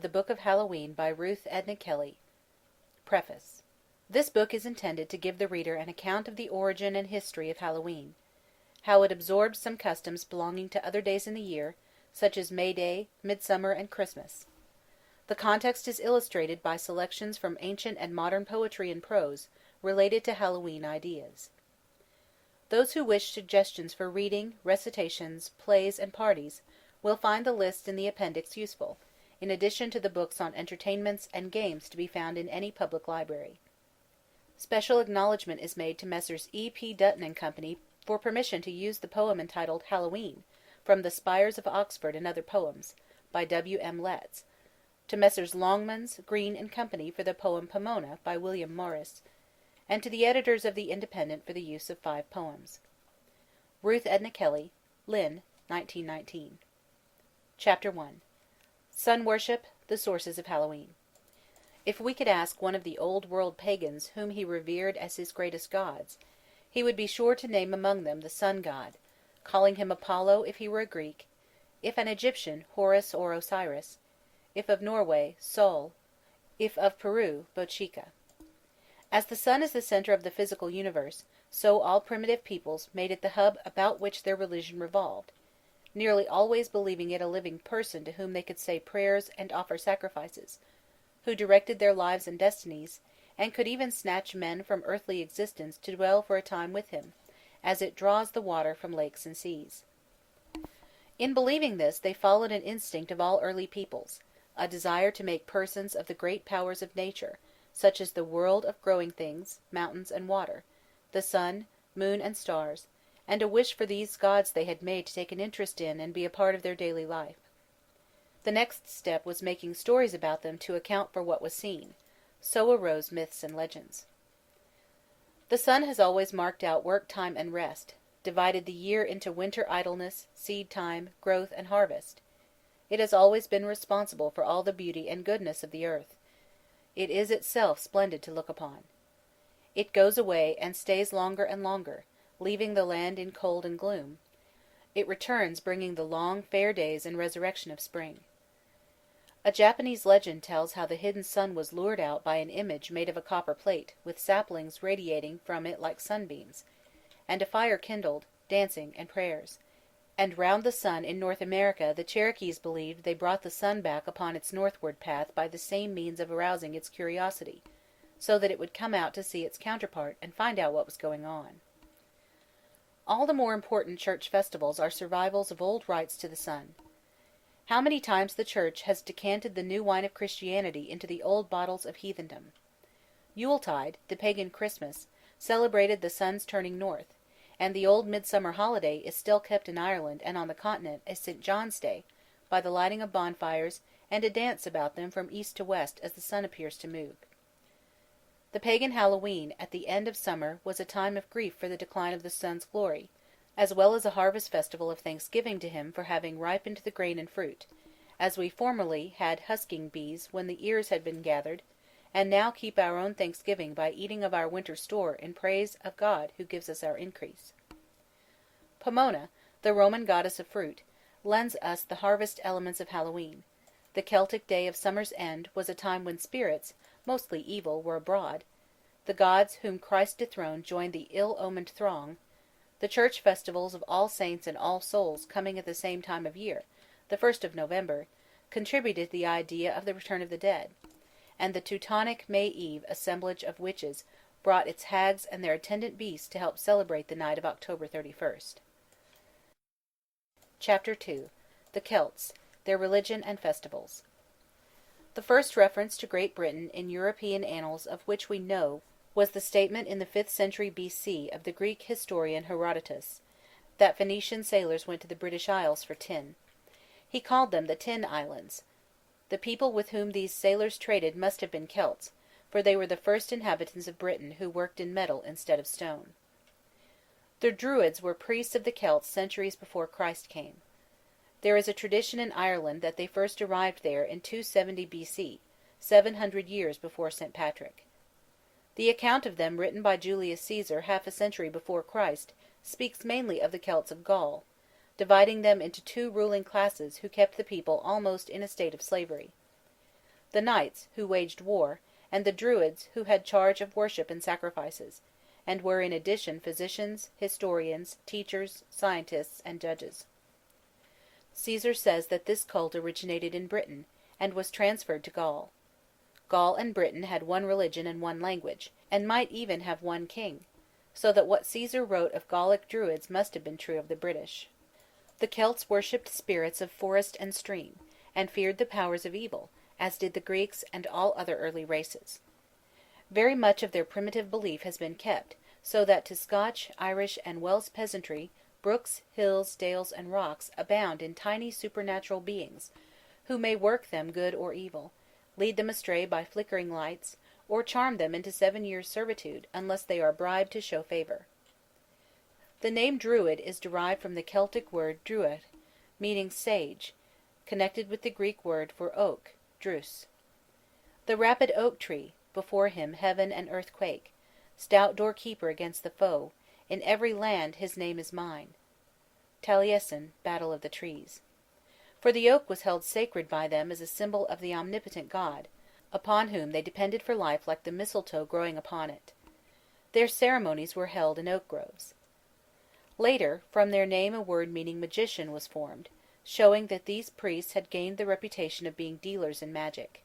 the Book of Hallowe'en by Ruth Edna Kelley. Preface. This book is intended to give the reader an account of the origin and history of Hallowe'en, how it absorbed some customs belonging to other days in the year, such as May Day, Midsummer, and Christmas. The context is illustrated by selections from ancient and modern poetry and prose related to Hallowe'en ideas. Those who wish suggestions for reading, recitations, plays, and parties will find the lists in the appendix useful, in addition to the books on entertainments and games to be found in any public library. Special acknowledgment is made to Messrs. E. P. Dutton and Company for permission to use the poem entitled Hallowe'en, from the Spires of Oxford and Other Poems, by W. M. Letts, to Messrs. Longmans, Green and Company for the poem Pomona, by William Morris, and to the editors of the Independent for the use of 5 poems. Ruth Edna Kelley, Lynn, 1919. Chapter 1. Sun Worship, the Sources of Hallowe'en. If we could ask one of the old-world pagans whom he revered as his greatest gods, he would be sure to name among them the sun god, calling him Apollo if he were a Greek, if an Egyptian, Horus or Osiris, if of Norway, Sol, if of Peru, Bochica. As the sun is the center of the physical universe, so all primitive peoples made it the hub about which their religion revolved, nearly always believing it a living person to whom they could say prayers and offer sacrifices, who directed their lives and destinies, and could even snatch men from earthly existence to dwell for a time with him, as it draws the water from lakes and seas. In believing this, they followed an instinct of all early peoples, a desire to make persons of the great powers of nature, such as the world of growing things, mountains and water, the sun, moon, and stars, and a wish for these gods they had made to take an interest in and be a part of their daily life. The next step was making stories about them to account for what was seen. So arose myths and legends. The sun has always marked out work time and rest, divided the year into winter idleness, seed time, growth, and harvest. It has always been responsible for all the beauty and goodness of the earth. It is itself splendid to look upon. It goes away and stays longer and longer, leaving the land in cold and gloom. It returns bringing the long, fair days and resurrection of spring. A Japanese legend tells how the hidden sun was lured out by an image made of a copper plate, with saplings radiating from it like sunbeams, and a fire kindled, dancing, and prayers. And round the sun in North America the Cherokees believed they brought the sun back upon its northward path by the same means of arousing its curiosity, so that it would come out to see its counterpart and find out what was going on. All the more important church festivals are survivals of old rites to the sun. How many times the Church has decanted the new wine of Christianity into the old bottles of heathendom. Yuletide, the pagan Christmas, celebrated the sun's turning north, and the old Midsummer holiday is still kept in Ireland and on the continent as St. John's Day, by the lighting of bonfires and a dance about them from east to west as the sun appears to move. The pagan Hallowe'en at the end of summer was a time of grief for the decline of the sun's glory, as well as a harvest festival of thanksgiving to him for having ripened the grain and fruit, as we formerly had husking bees when the ears had been gathered, and now keep our own thanksgiving by eating of our winter store in praise of God who gives us our increase. Pomona, the Roman goddess of fruit, lends us the harvest elements of Hallowe'en. The Celtic day of summer's end was a time when spirits, mostly evil, were abroad. The gods whom Christ dethroned joined the ill-omened throng. The church festivals of All Saints and All Souls coming at the same time of year, the 1st of November, contributed the idea of the return of the dead, and the Teutonic May Eve assemblage of witches brought its hags and their attendant beasts to help celebrate the night of October 31st. Chapter 2. The Celts, Their Religion and Festivals. The first reference to Great Britain in European annals of which we know was the statement in the 5th century BC of the Greek historian Herodotus, that Phoenician sailors went to the British Isles for tin. He called them the Tin Islands. The people with whom these sailors traded must have been Celts, for they were the first inhabitants of Britain who worked in metal instead of stone. The Druids were priests of the Celts centuries before Christ came. There is a tradition in Ireland that they first arrived there in 270 BC, 700 years before St. Patrick. The account of them written by Julius Caesar half a century before Christ speaks mainly of the Celts of Gaul, dividing them into 2 ruling classes who kept the people almost in a state of slavery. the knights, who waged war, and the Druids, who had charge of worship and sacrifices, and were in addition physicians, historians, teachers, scientists, and judges. Caesar says that this cult originated in Britain, and was transferred to Gaul. Gaul and Britain had one religion and one language, and might even have one king, so that what Caesar wrote of Gallic Druids must have been true of the British. The Celts worshipped spirits of forest and stream, and feared the powers of evil, as did the Greeks and all other early races. Very much of their primitive belief has been kept, so that to Scotch, Irish, and Welsh peasantry, brooks, hills, dales, and rocks abound in tiny supernatural beings, who may work them good or evil, lead them astray by flickering lights, or charm them into 7 years' servitude unless they are bribed to show favour. The name Druid is derived from the Celtic word druid, meaning sage, connected with the Greek word for oak, drus. The rapid oak tree, before him heaven and earth quake, stout doorkeeper against the foe, in every land his name is mine. Taliesin, Battle of the Trees. For the oak was held sacred by them as a symbol of the omnipotent God, upon whom they depended for life like the mistletoe growing upon it. Their ceremonies were held in oak groves. Later, from their name a word meaning magician was formed, showing that these priests had gained the reputation of being dealers in magic.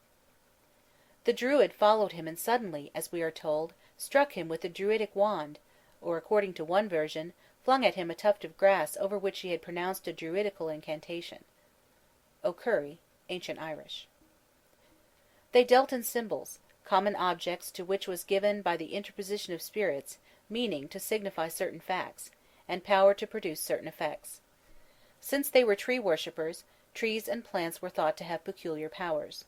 The Druid followed him and suddenly, as we are told, struck him with a druidic wand, or, according to one version, flung at him a tuft of grass over which he had pronounced a druidical incantation. O'Curry, Ancient Irish. They dealt in symbols, common objects to which was given, by the interposition of spirits, meaning to signify certain facts, and power to produce certain effects. Since they were tree worshippers, trees and plants were thought to have peculiar powers.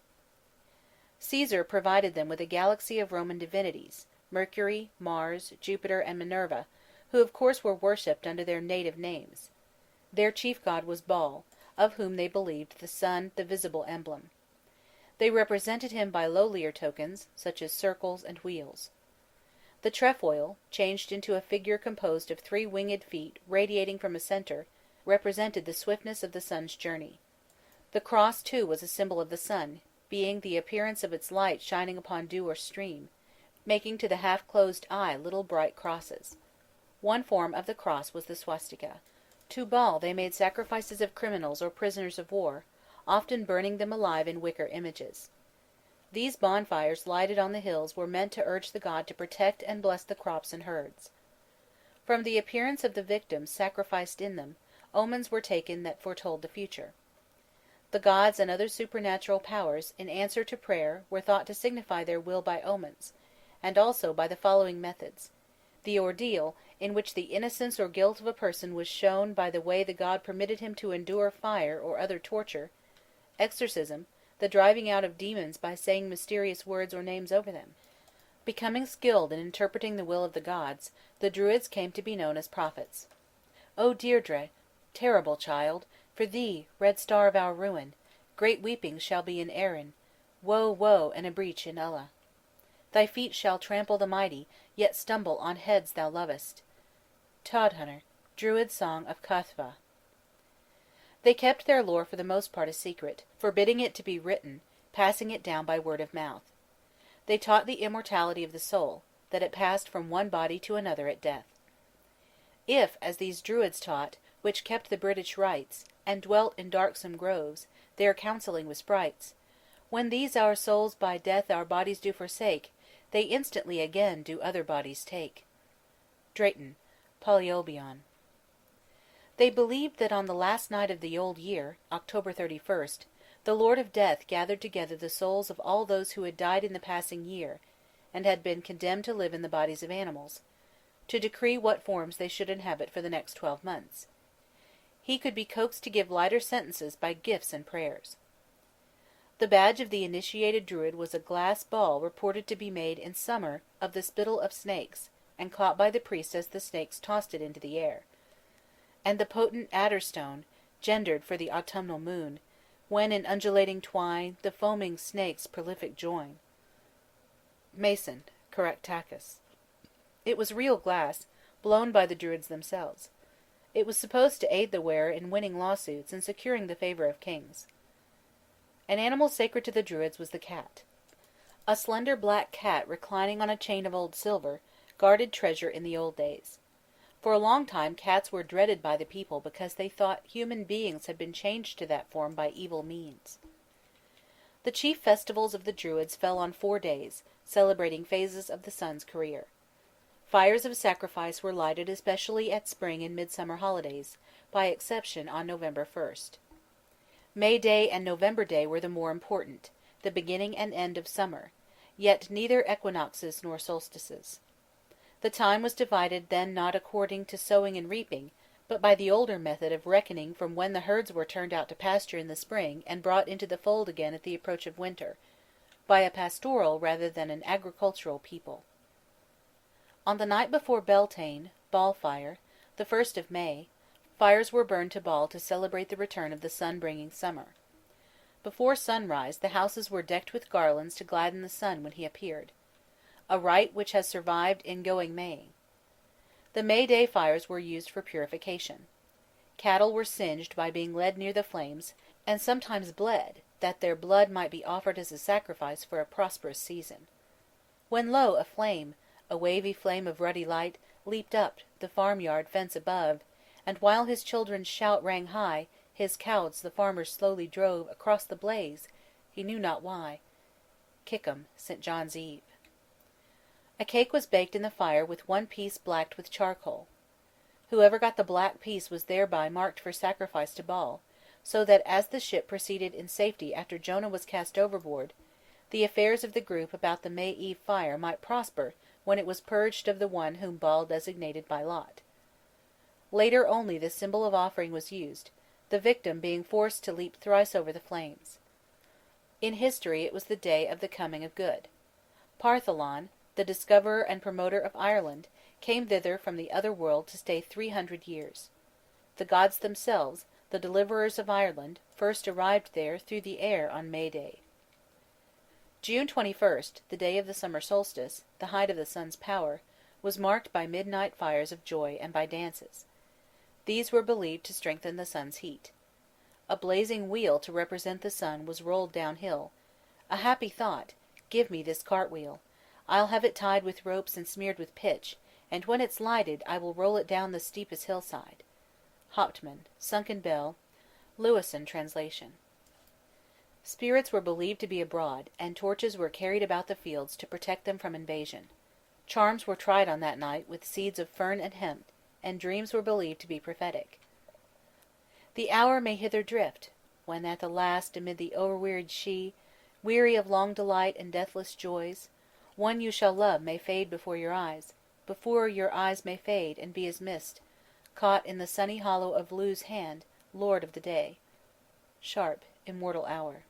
Caesar provided them with a galaxy of Roman divinities, Mercury, Mars, Jupiter, and Minerva, who of course were worshipped under their native names. Their chief god was Baal, of whom they believed the sun the visible emblem. They represented him by lowlier tokens, such as circles and wheels. The trefoil, changed into a figure composed of 3 winged feet radiating from a centre, represented the swiftness of the sun's journey. The cross, too, was a symbol of the sun, being the appearance of its light shining upon dew or stream, making to the half-closed eye little bright crosses. One form of the cross was the swastika. To Baal they made sacrifices of criminals or prisoners of war, often burning them alive in wicker images. These bonfires lighted on the hills were meant to urge the god to protect and bless the crops and herds. From the appearance of the victims sacrificed in them, omens were taken that foretold the future. The gods and other supernatural powers, in answer to prayer, were thought to signify their will by omens, and also by the following methods: the ordeal, in which the innocence or guilt of a person was shown by the way the god permitted him to endure fire or other torture; exorcism, the driving out of demons by saying mysterious words or names over them. Becoming skilled in interpreting the will of the gods, the Druids came to be known as prophets. O Deirdre, terrible child, for thee, red star of our ruin, great weeping shall be in Erin, woe, woe, and a breach in Ulla. Thy feet shall trample the mighty, yet stumble on heads thou lovest. Todhunter, Druid Song of Cathva. They kept their lore for the most part a secret, forbidding it to be written, passing it down by word of mouth. They taught the immortality of the soul, that it passed from one body to another at death. If, as these Druids taught, which kept the British rites, and dwelt in darksome groves, there counselling with sprites, when these our souls by death our bodies do forsake, they instantly again do other bodies take. Drayton, Polyolbion. They believed that on the last night of the old year, October 31st, the Lord of Death gathered together the souls of all those who had died in the passing year, and had been condemned to live in the bodies of animals, to decree what forms they should inhabit for the next 12 months. He could be coaxed to give lighter sentences by gifts and prayers. The badge of the initiated Druid was a glass ball reported to be made in summer of the spittle of snakes, and caught by the priest as the snakes tossed it into the air; and the potent adder-stone, gendered for the autumnal moon, when in undulating twine the foaming snakes prolific join. Mason, Caractacus. It was real glass, blown by the Druids themselves. It was supposed to aid the wearer in winning lawsuits and securing the favour of kings. An animal sacred to the Druids was the cat. A slender black cat reclining on a chain of old silver, guarded treasure in the old days. For a long time cats were dreaded by the people because they thought human beings had been changed to that form by evil means. The chief festivals of the Druids fell on 4 days, celebrating phases of the sun's career. Fires of sacrifice were lighted especially at spring and midsummer holidays, by exception on November 1st. May Day and November Day were the more important, the beginning and end of summer, yet neither equinoxes nor solstices. The time was divided then not according to sowing and reaping, but by the older method of reckoning from when the herds were turned out to pasture in the spring and brought into the fold again at the approach of winter, by a pastoral rather than an agricultural people. On the night before Beltane, Ballfire, the 1st of May, fires were burned to Ball to celebrate the return of the sun-bringing summer. Before sunrise the houses were decked with garlands to gladden the sun when he appeared, a rite which has survived in going Maying. The May Day fires were used for purification. Cattle were singed by being led near the flames, and sometimes bled, that their blood might be offered as a sacrifice for a prosperous season. When lo, a flame, a wavy flame of ruddy light, leaped up the farmyard fence above, and while his children's shout rang high, his cows the farmer slowly drove across the blaze, he knew not why. Kickham, St. John's Eve. A cake was baked in the fire with one piece blacked with charcoal. Whoever got the black piece was thereby marked for sacrifice to Baal, so that as the ship proceeded in safety after Jonah was cast overboard, the affairs of the group about the May Eve fire might prosper when it was purged of the one whom Baal designated by lot. Later only the symbol of offering was used, the victim being forced to leap thrice over the flames. In history it was the day of the coming of good. Partholon, the discoverer and promoter of Ireland, came thither from the other world to stay 300 years. The gods themselves, the deliverers of Ireland, first arrived there through the air on May Day. June 21st, the day of the summer solstice, the height of the sun's power, was marked by midnight fires of joy and by dances. These were believed to strengthen the sun's heat. A blazing wheel to represent the sun was rolled downhill. A happy thought, give me this cartwheel. I'll have it tied with ropes and smeared with pitch, and when it's lighted I will roll it down the steepest hillside. Hauptmann, Sunken Bell, Lewison translation. Spirits were believed to be abroad, and torches were carried about the fields to protect them from invasion. Charms were tried on that night with seeds of fern and hemp, and dreams were believed to be prophetic. The hour may hither drift, when at the last amid the o'erwearied she, weary of long delight and deathless joys, one you shall love may fade before your eyes may fade and be as mist, caught in the sunny hollow of Lu's hand, lord of the day. Sharp, Immortal Hour.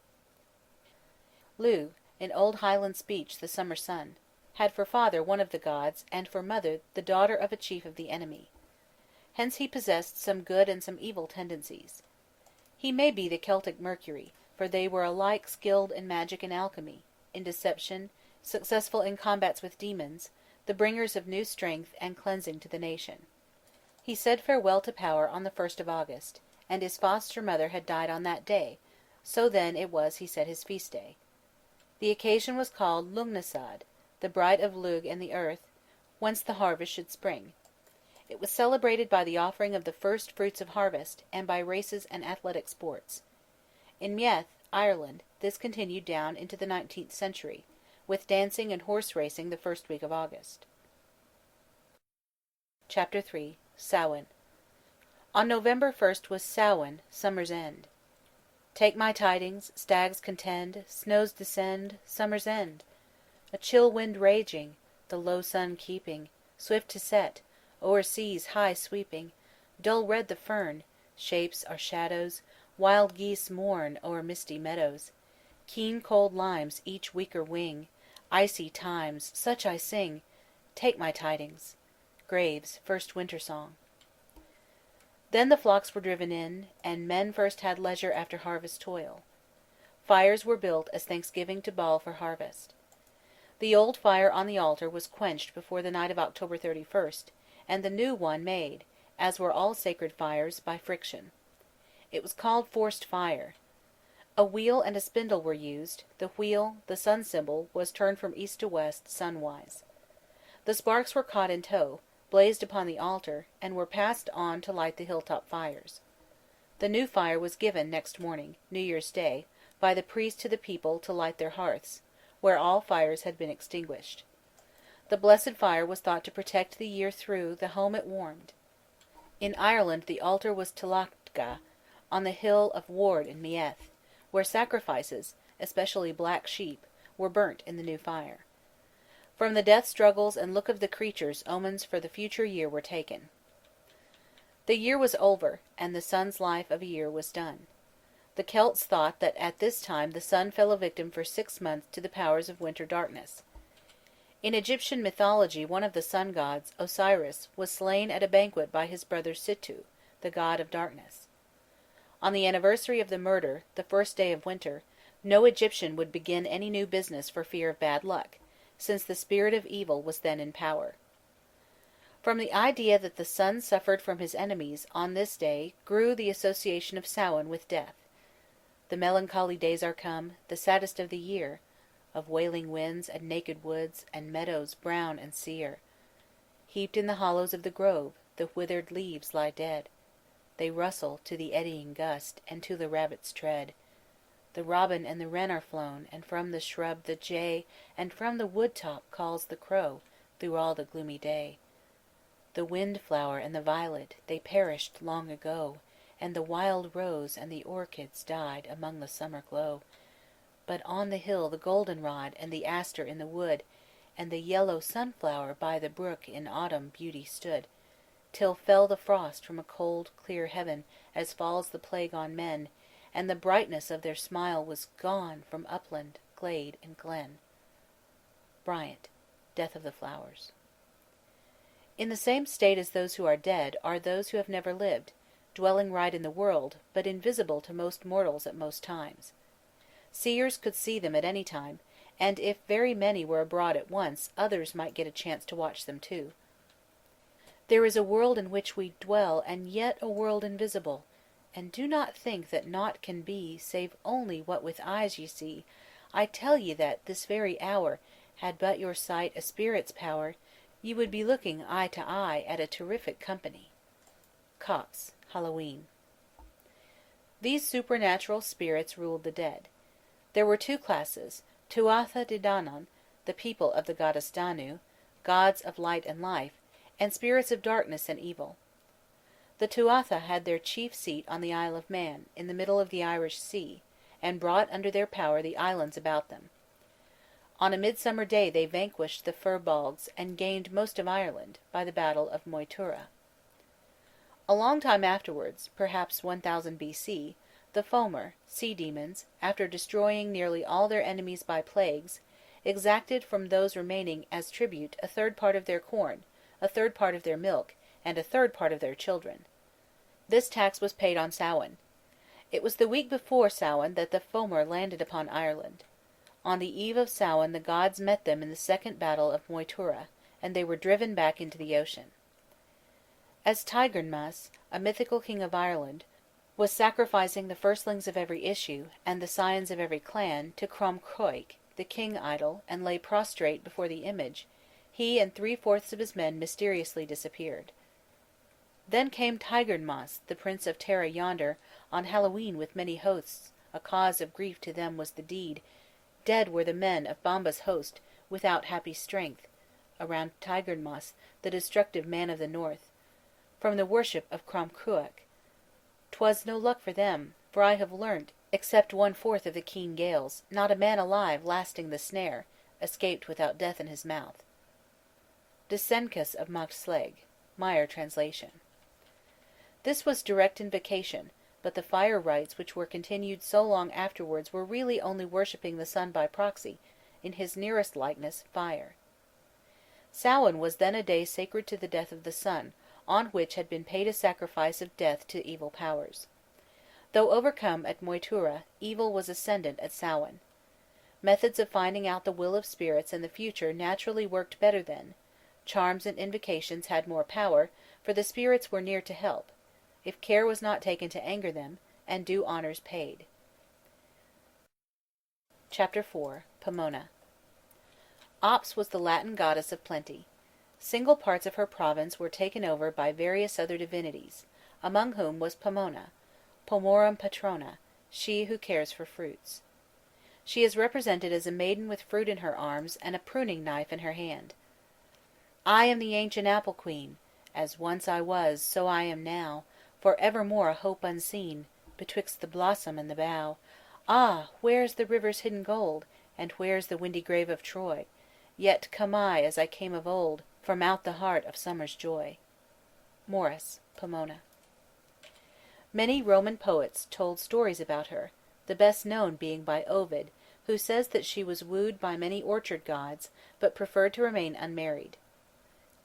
Lu, in old Highland speech the summer sun, had for father one of the gods, and for mother the daughter of a chief of the enemy. Hence he possessed some good and some evil tendencies. He may be the Celtic Mercury, for they were alike skilled in magic and alchemy, in deception, successful in combats with demons, the bringers of new strength and cleansing to the nation. He said farewell to power on the 1st of August, and his foster mother had died on that day, so then it was he said his feast day. The occasion was called Lugnasad, the bride of Lugh and the earth, whence the harvest should spring. It was celebrated by the offering of the first fruits of harvest, and by races and athletic sports. In Meath, Ireland, this continued down into the 19th century, with dancing and horse racing the first week of August. Chapter 3. Samhain. On November 1st was Samhain, summer's end. Take my tidings, stags contend, snows descend, summer's end. A chill wind raging, the low sun keeping, swift to set, o'er seas high sweeping, dull red the fern, shapes are shadows, wild geese mourn o'er misty meadows, keen cold limes each weaker wing, icy times, such I sing, take my tidings. Graves, First Winter Song. Then the flocks were driven in, and men first had leisure after harvest toil. Fires were built as thanksgiving to Baal for harvest. The old fire on the altar was quenched before the night of October 31st, and the new one made, as were all sacred fires, by friction. It was called forced fire. A wheel and a spindle were used; the wheel, the sun symbol, was turned from east to west, sunwise. The sparks were caught in tow, blazed upon the altar, and were passed on to light the hilltop fires. The new fire was given next morning, New Year's Day, by the priest to the people to light their hearths, where all fires had been extinguished. The blessed fire was thought to protect the year through the home it warmed. In Ireland the altar was Tuatha, on the hill of Ward in Meath, where sacrifices, especially black sheep, were burnt in the new fire. From the death struggles and look of the creatures omens for the future year were taken. The year was over, and the sun's life of a year was done. The Celts thought that at this time the sun fell a victim for 6 months to the powers of winter darkness. In Egyptian mythology one of the sun gods, Osiris, was slain at a banquet by his brother Situ, the god of darkness. On the anniversary of the murder, the first day of winter, no Egyptian would begin any new business for fear of bad luck, since the spirit of evil was then in power. From the idea that the sun suffered from his enemies on this day grew the association of Samhain with death. The melancholy days are come, the saddest of the year, of wailing winds and naked woods and meadows brown and sere. Heaped in the hollows of the grove, the withered leaves lie dead. They rustle to the eddying gust and to the rabbit's tread. The robin and the wren are flown, and from the shrub the jay, and from the wood-top calls the crow, through all the gloomy day. The wind-flower and the violet, they perished long ago, and the wild rose and the orchids died among the summer glow. But on the hill the goldenrod and the aster in the wood, and the yellow sunflower by the brook in autumn beauty stood, till fell the frost from a cold clear heaven, as falls the plague on men, and the brightness of their smile was gone from upland, glade, and glen. Bryant, Death of the Flowers. In the same state as those who are dead are those who have never lived, dwelling right in the world, but invisible to most mortals at most times. Seers could see them at any time, and if very many were abroad at once, others might get a chance to watch them too. There is a world in which we dwell, and yet a world invisible, and do not think that naught can be, save only what with eyes ye see. I tell ye that, this very hour, had but your sight a spirit's power, ye would be looking eye to eye at a terrific company. Cox, Hallowe'en. These supernatural spirits ruled the dead. There were 2 classes, Tuatha De Danann, the people of the goddess Danu, gods of light and life, and spirits of darkness and evil. The Tuatha had their chief seat on the Isle of Man, in the middle of the Irish Sea, and brought under their power the islands about them. On a midsummer day they vanquished the Firbolgs and gained most of Ireland, by the battle of Moytura. A long time afterwards, perhaps 1000 B.C., the Fomor, sea demons, after destroying nearly all their enemies by plagues, exacted from those remaining as tribute a third part of their corn, a third part of their milk, and a third part of their children. This tax was paid on Samhain. It was the week before Samhain that the Fomor landed upon Ireland. On the eve of Samhain the gods met them in the second battle of Moytura, and they were driven back into the ocean. As Tigernmas, a mythical king of Ireland, was sacrificing the firstlings of every issue, and the scions of every clan, to Crom Croich, the king idol, and lay prostrate before the image, he and 3/4 of his men mysteriously disappeared. Then came Tigernmas, the prince of Tara yonder, on Hallowe'en with many hosts, a cause of grief to them was the deed, dead were the men of Bomba's host, without happy strength, around Tigernmas, the destructive man of the north, from the worship of Crom Cruach. 'Twas no luck for them, for I have learnt, except 1/4 of the keen gales, not a man alive lasting the snare, escaped without death in his mouth. Desencus of Moxleg, Meyer translation. This was direct invocation, but the fire rites which were continued so long afterwards were really only worshipping the sun by proxy, in his nearest likeness, fire. Samhain was then a day sacred to the death of the sun, on which had been paid a sacrifice of death to evil powers. Though overcome at Moytura, evil was ascendant at Samhain. Methods of finding out the will of spirits and the future naturally worked better then. Charms and invocations had more power, for the spirits were near to help, if care was not taken to anger them, and due honours paid. Chapter 4. Pomona. Ops was the Latin goddess of plenty. Single parts of her province were taken over by various other divinities, among whom was Pomona, Pomorum patrona, she who cares for fruits. She is represented as a maiden with fruit in her arms and a pruning knife in her hand. I am the ancient apple queen, as once I was, so I am now, for evermore a hope unseen, betwixt the blossom and the bough. Ah, where's the river's hidden gold, and where's the windy grave of Troy? Yet come I as I came of old, from out the heart of summer's joy. Morris, Pomona. Many Roman poets told stories about her, the best known being by Ovid, who says that she was wooed by many orchard gods, but preferred to remain unmarried.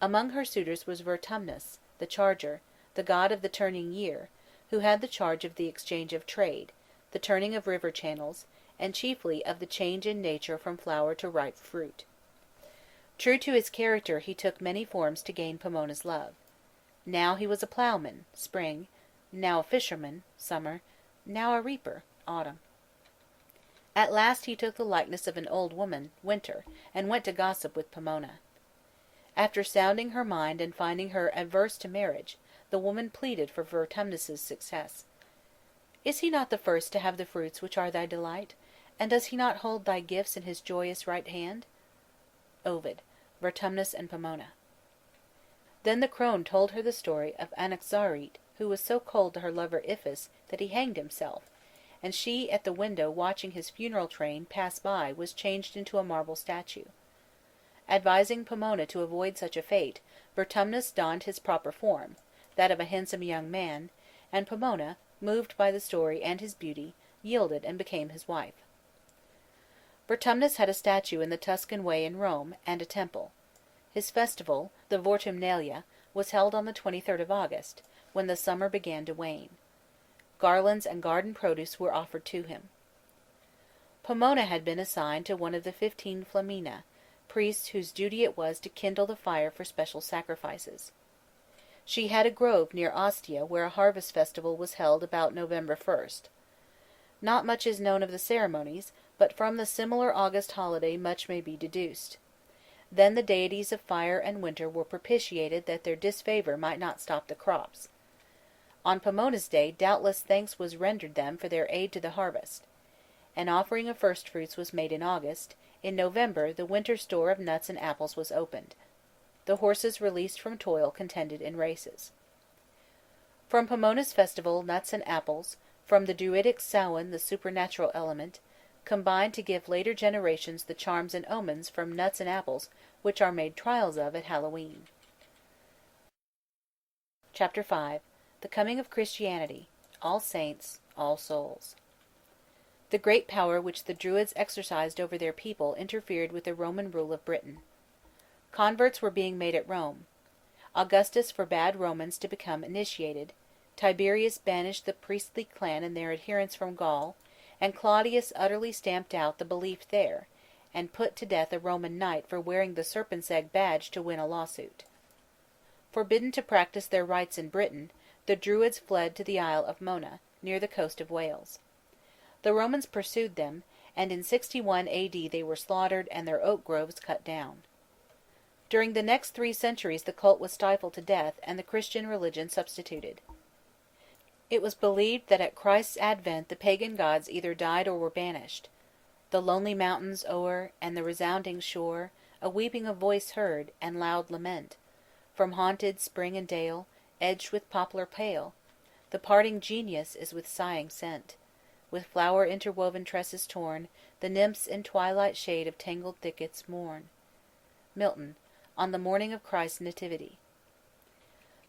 Among her suitors was Vertumnus, the charger, the god of the turning year, who had the charge of the exchange of trade, the turning of river channels, and chiefly of the change in nature from flower to ripe fruit. True to his character, he took many forms to gain Pomona's love. Now he was a ploughman, spring; now a fisherman, summer; now a reaper, autumn. At last he took the likeness of an old woman, winter, and went to gossip with Pomona. After sounding her mind and finding her averse to marriage, the woman pleaded for Vertumnus's success. Is he not the first to have the fruits which are thy delight? And does he not hold thy gifts in his joyous right hand? Ovid, Vertumnus and Pomona. Then the crone told her the story of Anaxarete, who was so cold to her lover Iphis that he hanged himself, and she at the window watching his funeral train pass by was changed into a marble statue. Advising Pomona to avoid such a fate, Vertumnus donned his proper form, that of a handsome young man, and Pomona, moved by the story and his beauty, yielded and became his wife. Vertumnus had a statue in the Tuscan Way in Rome, and a temple. His festival, the Vortumnalia, was held on the 23rd of August, when the summer began to wane. Garlands and garden produce were offered to him. Pomona had been assigned to one of the 15 Flamina, priests whose duty it was to kindle the fire for special sacrifices. She had a grove near Ostia where a harvest festival was held about November 1st. Not much is known of the ceremonies, but from the similar August holiday much may be deduced. Then the deities of fire and winter were propitiated that their disfavour might not stop the crops. On Pomona's day doubtless thanks was rendered them for their aid to the harvest. An offering of firstfruits was made in August; in November the winter store of nuts and apples was opened. The horses released from toil contended in races. From Pomona's festival nuts and apples, from the Druidic Samhain the supernatural element, combined to give later generations the charms and omens from nuts and apples which are made trials of at Hallowe'en. Chapter 5. The Coming of Christianity, All Saints, All Souls. The great power which the Druids exercised over their people interfered with the Roman rule of Britain. Converts were being made at Rome. Augustus forbade Romans to become initiated, Tiberius banished the priestly clan and their adherents from Gaul, and Claudius utterly stamped out the belief there, and put to death a Roman knight for wearing the serpent's egg badge to win a lawsuit. Forbidden to practice their rites in Britain, the Druids fled to the Isle of Mona, near the coast of Wales. The Romans pursued them, and in 61 A.D. they were slaughtered and their oak groves cut down. During the next 3 centuries the cult was stifled to death and the Christian religion substituted. It was believed that at Christ's advent the pagan gods either died or were banished. The lonely mountains o'er, and the resounding shore, a weeping of voice heard, and loud lament. From haunted spring and dale, edged with poplar pale, the parting genius is with sighing sent. With flower interwoven tresses torn, the nymphs in twilight shade of tangled thickets mourn. Milton, on the morning of Christ's nativity.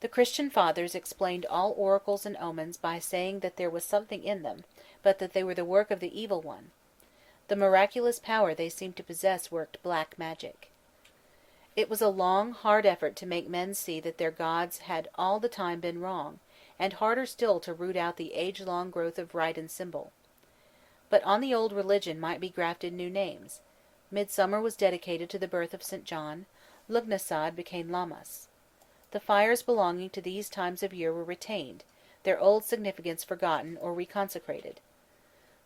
The Christian fathers explained all oracles and omens by saying that there was something in them, but that they were the work of the evil one. The miraculous power they seemed to possess worked black magic. It was a long, hard effort to make men see that their gods had all the time been wrong, and harder still to root out the age-long growth of rite and symbol. But on the old religion might be grafted new names. Midsummer was dedicated to the birth of St. John, Lugnasad became Lammas. The fires belonging to these times of year were retained, their old significance forgotten or reconsecrated.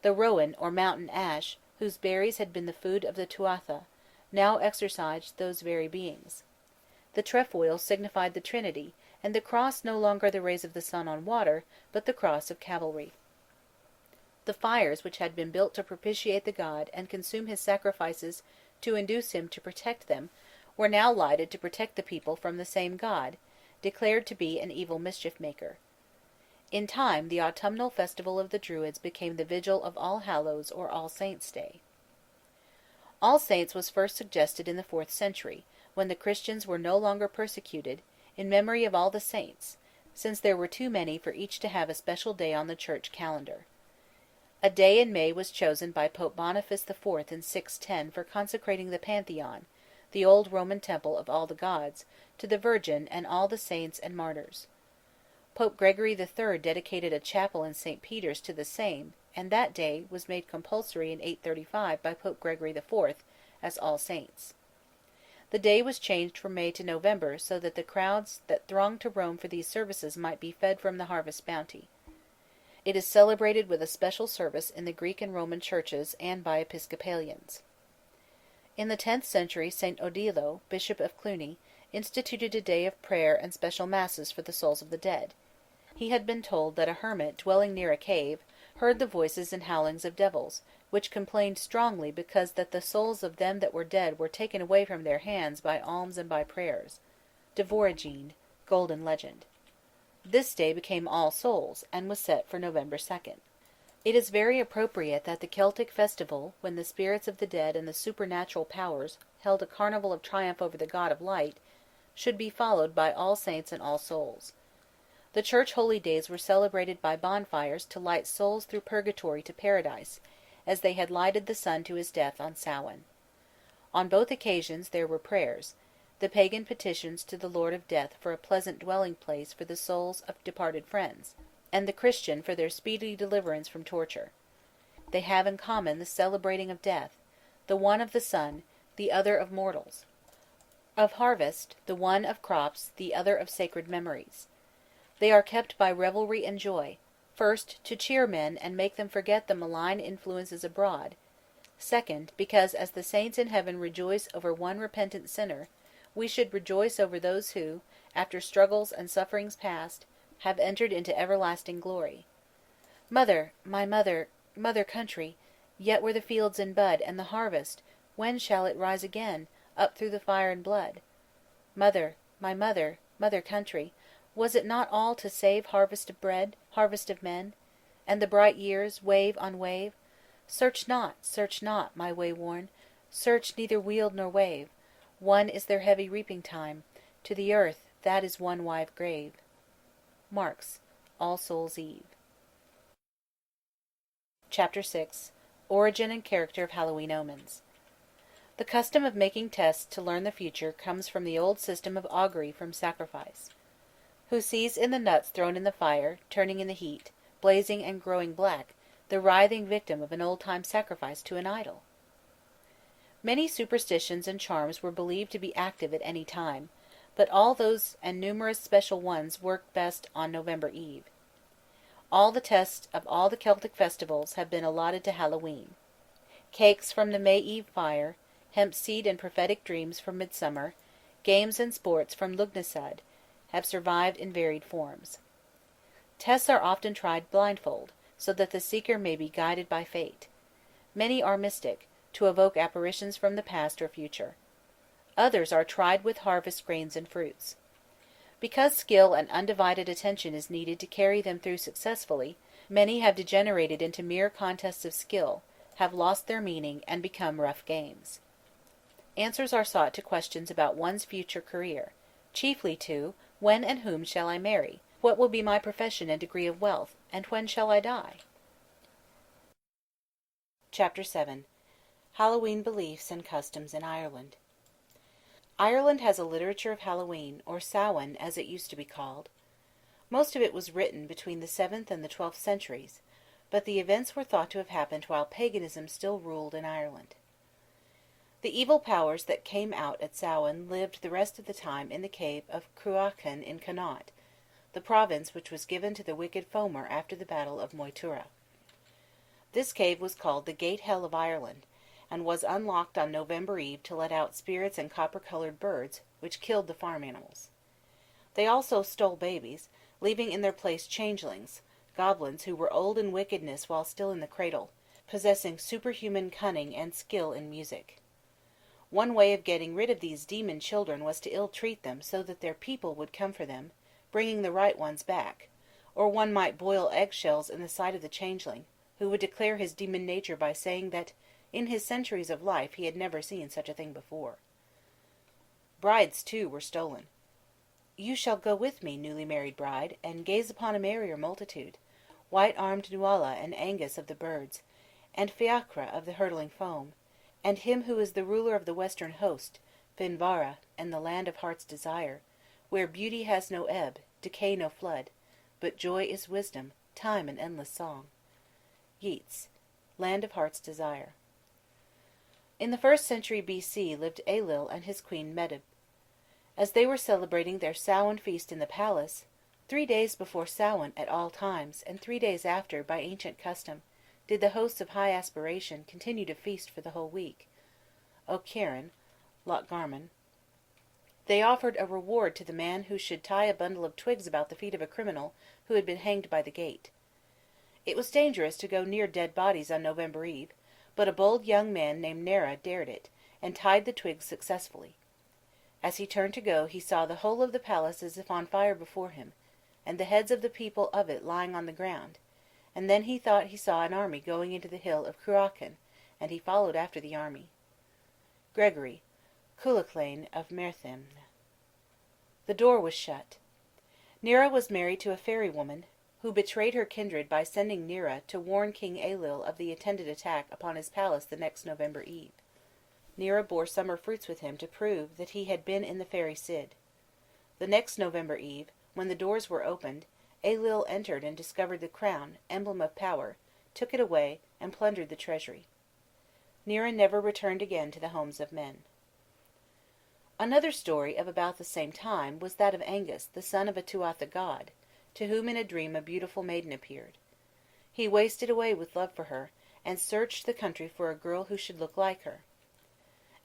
The rowan or mountain ash whose berries had been the food of the Tuatha, now exorcised those very beings. The trefoil signified the Trinity, and the cross no longer the rays of the sun on water, but the cross of cavalry. The fires which had been built to propitiate the god and consume his sacrifices to induce him to protect them, were now lighted to protect the people from the same god, declared to be an evil mischief maker. In time, the autumnal festival of the Druids became the vigil of All Hallows or All Saints' Day. All Saints was first suggested in the 4th century, when the Christians were no longer persecuted, in memory of all the saints, since there were too many for each to have a special day on the church calendar. A day in May was chosen by Pope Boniface IV in 610 for consecrating the Pantheon, the old Roman temple of all the gods, to the Virgin and all the saints and martyrs. Pope Gregory III dedicated a chapel in St. Peter's to the same, and that day was made compulsory in 835 by Pope Gregory IV as All Saints. The day was changed from May to November so that the crowds that thronged to Rome for these services might be fed from the harvest bounty. It is celebrated with a special service in the Greek and Roman churches and by Episcopalians. In the 10th century, St. Odilo, Bishop of Cluny, instituted a day of prayer and special masses for the souls of the dead. He had been told that a hermit dwelling near a cave heard the voices and howlings of devils, which complained strongly because that the souls of them that were dead were taken away from their hands by alms and by prayers. De Voragine, Golden Legend. This day became All Souls, and was set for November 2nd. It is very appropriate that the Celtic festival, when the spirits of the dead and the supernatural powers held a carnival of triumph over the god of light, should be followed by All Saints and All Souls. The church holy days were celebrated by bonfires to light souls through purgatory to paradise, as they had lighted the sun to his death on Samhain. On both occasions there were prayers, the pagan petitions to the Lord of Death for a pleasant dwelling place for the souls of departed friends, and the Christian for their speedy deliverance from torture. They have in common the celebrating of death, the one of the sun, the other of mortals; of harvest, the one of crops, the other of sacred memories. They are kept by revelry and joy, first, to cheer men and make them forget the malign influences abroad; second, because as the saints in heaven rejoice over one repentant sinner, we should rejoice over those who, after struggles and sufferings past, have entered into everlasting glory. Mother, my mother, mother country, yet were the fields in bud, and the harvest, when shall it rise again, up through the fire and blood? Mother, my mother, mother country, was it not all to save harvest of bread, harvest of men? And the bright years, wave on wave? Search not, my way worn, search neither weald nor wave, one is their heavy reaping time, to the earth that is one wide grave. Marks, All Souls' Eve. Chapter 6. Origin and Character of Hallowe'en Omens. The custom of making tests to learn the future comes from the old system of augury from sacrifice. Who sees in the nuts thrown in the fire, turning in the heat, blazing and growing black, the writhing victim of an old-time sacrifice to an idol? Many superstitions and charms were believed to be active at any time, but all those and numerous special ones work best on November Eve. All the tests of all the Celtic festivals have been allotted to Hallowe'en. Cakes from the May Eve fire, hemp seed and prophetic dreams from Midsummer, games and sports from Lugnasad, have survived in varied forms. Tests are often tried blindfold, so that the seeker may be guided by fate. Many are mystic, to evoke apparitions from the past or future. Others are tried with harvest grains and fruits. Because skill and undivided attention is needed to carry them through successfully, many have degenerated into mere contests of skill, have lost their meaning, and become rough games. Answers are sought to questions about one's future career, chiefly to when and whom shall I marry, what will be my profession and degree of wealth, and when shall I die? Chapter 7. Hallowe'en Beliefs and Customs in Ireland. Ireland has a literature of Hallowe'en, or Samhain as it used to be called. Most of it was written between the 7th and the 12th centuries, but the events were thought to have happened while paganism still ruled in Ireland. The evil powers that came out at Samhain lived the rest of the time in the cave of Cruachan in Connaught, the province which was given to the wicked Fomer after the battle of Moytura. This cave was called the Gate Hell of Ireland, and was unlocked on November Eve to let out spirits and copper-coloured birds, which killed the farm animals. They also stole babies, leaving in their place changelings, goblins who were old in wickedness while still in the cradle, possessing superhuman cunning and skill in music. One way of getting rid of these demon children was to ill-treat them so that their people would come for them, bringing the right ones back, or one might boil eggshells in the sight of the changeling, who would declare his demon nature by saying that in his centuries of life he had never seen such a thing before. Brides, too, were stolen. "You shall go with me, newly married bride, and gaze upon a merrier multitude, white-armed Nuala and Angus of the birds, and Fiachra of the hurtling foam, and him who is the ruler of the western host, Finvara, and the land of heart's desire, where beauty has no ebb, decay no flood, but joy is wisdom, time and endless song." Yeats, Land of Heart's Desire. In the 1st century B.C. lived Ailill and his queen Medb. As they were celebrating their Samhain feast in the palace, 3 days before Samhain at all times, and 3 days after by ancient custom, did the hosts of high aspiration continue to feast for the whole week. O'Kieran, Lochgarman. They offered a reward to the man who should tie a bundle of twigs about the feet of a criminal who had been hanged by the gate. It was dangerous to go near dead bodies on November Eve, but a bold young man named Nera dared it, and tied the twigs successfully. As he turned to go, he saw the whole of the palace as if on fire before him, and the heads of the people of it lying on the ground, and then he thought he saw an army going into the hill of Cruachan, and he followed after the army. Gregory, Cuchulainn of Merthyr. The door was shut. Nera was married to a fairy woman, who betrayed her kindred by sending Nera to warn King Ailill of the intended attack upon his palace the next November Eve. Nera bore summer fruits with him to prove that he had been in the fairy Cid. The next November Eve, when the doors were opened, Ailill entered and discovered the crown, emblem of power, took it away, and plundered the treasury. Nera never returned again to the homes of men. Another story of about the same time was that of Angus, the son of a Tuatha god, to whom in a dream a beautiful maiden appeared. He wasted away with love for her, and searched the country for a girl who should look like her.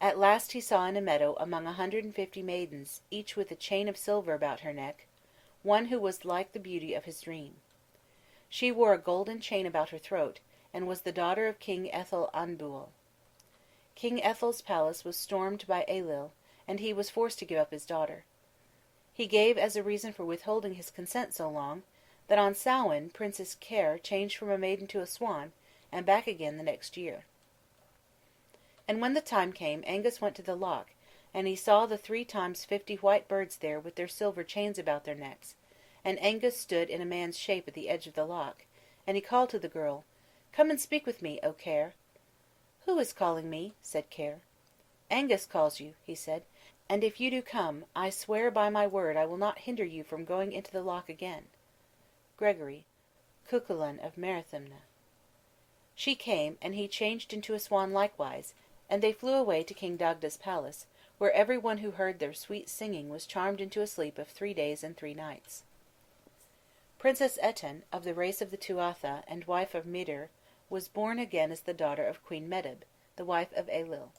At last he saw in a meadow among 150 maidens, each with a chain of silver about her neck, one who was like the beauty of his dream. She wore a golden chain about her throat, and was the daughter of King Ethel Anbual. King Ethel's palace was stormed by Ailill, and he was forced to give up his daughter. He gave as a reason for withholding his consent so long, that on Samhain Princess Caer changed from a maiden to a swan, and back again the next year. And when the time came, Angus went to the loch, and he saw the 3 times 50 white birds there with their silver chains about their necks, and Angus stood in a man's shape at the edge of the loch, and he called to the girl, "Come and speak with me, O Caer." "Who is calling me?" said Caer. "Angus calls you," he said, "and if you do come, I swear by my word I will not hinder you from going into the loch again." Gregory, Cuchulainn of Merthyr. She came, and he changed into a swan likewise, and they flew away to King Dagda's palace, where every one who heard their sweet singing was charmed into a sleep of 3 days and 3 nights. Princess Etain, of the race of the Tuatha, and wife of Midir, was born again as the daughter of Queen Medb, the wife of Ailill.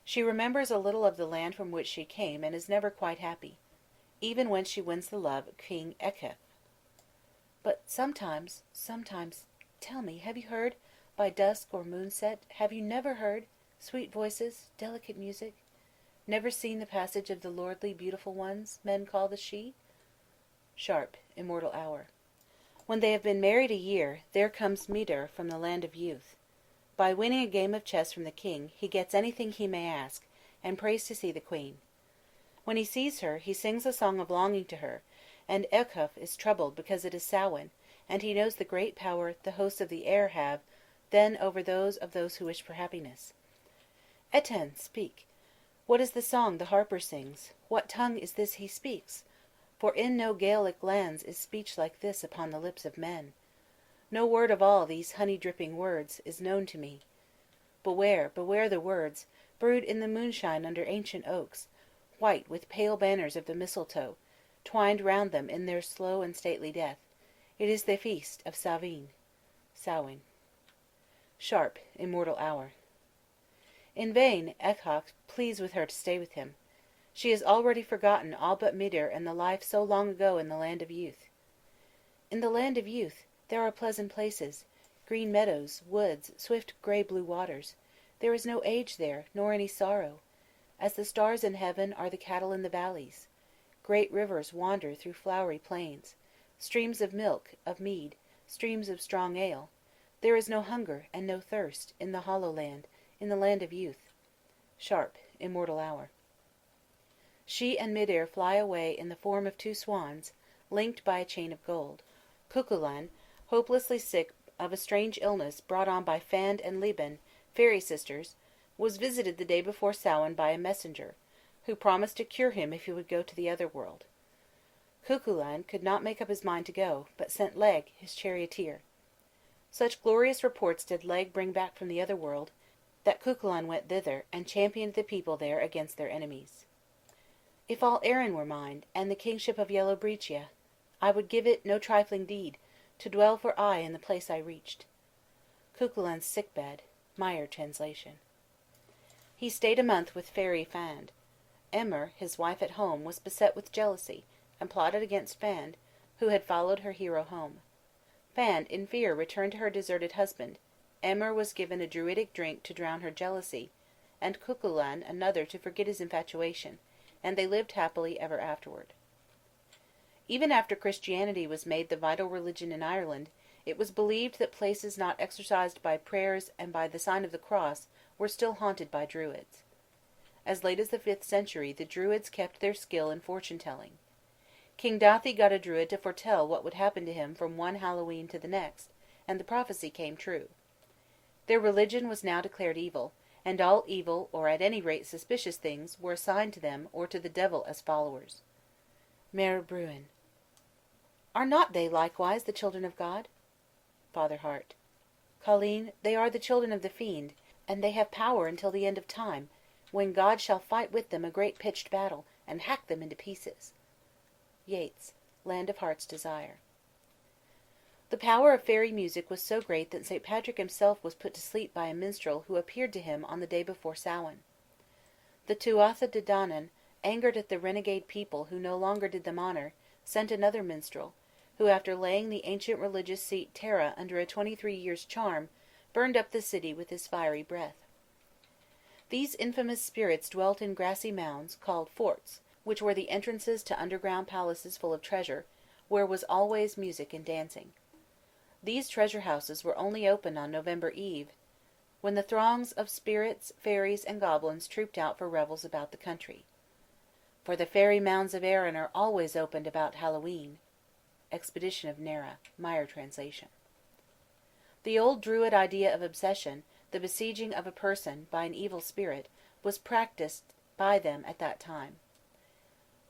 She remembers a little of the land from which she came, and is never quite happy, even when she wins the love of King Ecgtheow. But sometimes, tell me, have you heard, by dusk or moonset, have you never heard, sweet voices, delicate music, never seen the passage of the lordly beautiful ones men call the Sidhe? Sharp, Immortal Hour. When they have been married a year, there comes Midir from the land of youth. By winning a game of chess from the king, he gets anything he may ask, and prays to see the queen. When he sees her, he sings a song of longing to her, and Ecgtheow is troubled because it is Samhain, and he knows the great power the hosts of the air have then over those who wish for happiness. "Etain, speak! What is the song the harper sings? What tongue is this he speaks? For in no Gaelic lands is speech like this upon the lips of men. No word of all these honey-dripping words is known to me. Beware, beware the words, brewed in the moonshine under ancient oaks, white with pale banners of the mistletoe, twined round them in their slow and stately death. It is the feast of Samhain." Samhain. Sharp, immortal hour. In vain Ecgtheow pleads with her to stay with him. She has already forgotten all but Midir and the life so long ago in the land of youth. In the land of youth there are pleasant places, green meadows, woods, swift grey blue waters. There is no age there, nor any sorrow. As the stars in heaven are the cattle in the valleys. Great rivers wander through flowery plains, streams of milk, of mead, streams of strong ale. There is no hunger and no thirst in the hollow land, in the land of youth. Sharp, immortal hour. She and Midir fly away in the form of two swans, linked by a chain of gold. Cuchulainn, hopelessly sick of a strange illness brought on by Fand and Liben, fairy sisters, was visited the day before Samhain by a messenger, who promised to cure him if he would go to the other world. Cuchulainn could not make up his mind to go, but sent Leg, his charioteer. Such glorious reports did Leg bring back from the other world, that Cuchulainn went thither, and championed the people there against their enemies. If all Erin were mine, and the kingship of Yellow Breccia, I would give it no trifling deed, to dwell for aye in the place I reached. Cuchulainn's sick bed. Meyer translation. He stayed a month with fairy Fand. Emer, his wife at home, was beset with jealousy, and plotted against Fand, who had followed her hero home. Fand, in fear, returned to her deserted husband. Emer was given a druidic drink to drown her jealousy, and Cuchulainn another to forget his infatuation, and they lived happily ever afterward. Even after Christianity was made the vital religion in Ireland, it was believed that places not exorcised by prayers and by the sign of the cross were still haunted by Druids. As late as the 5th century the Druids kept their skill in fortune-telling. King Dathi got a Druid to foretell what would happen to him from one Hallowe'en to the next, and the prophecy came true. Their religion was now declared evil, and all evil, or at any rate suspicious things, were assigned to them or to the devil as followers. Mere Bruin. Are not they likewise the children of God? Father Hart. Colleen, they are the children of the Fiend, and they have power until the end of time, when God shall fight with them a great pitched battle, and hack them into pieces. Yeats, Land of Heart's Desire. The power of fairy music was so great that St. Patrick himself was put to sleep by a minstrel who appeared to him on the day before Samhain. The Tuatha De Danann, angered at the renegade people who no longer did them honour, sent another minstrel, who, after laying the ancient religious seat Tara under a 23 years' charm, burned up the city with his fiery breath. These infamous spirits dwelt in grassy mounds, called forts, which were the entrances to underground palaces full of treasure, where was always music and dancing. These treasure houses were only opened on November Eve, when the throngs of spirits, fairies, and goblins trooped out for revels about the country. For the fairy mounds of Erin are always opened about Hallowe'en. Expedition of Nera, Meyer translation. The old Druid idea of obsession, the besieging of a person by an evil spirit, was practised by them at that time.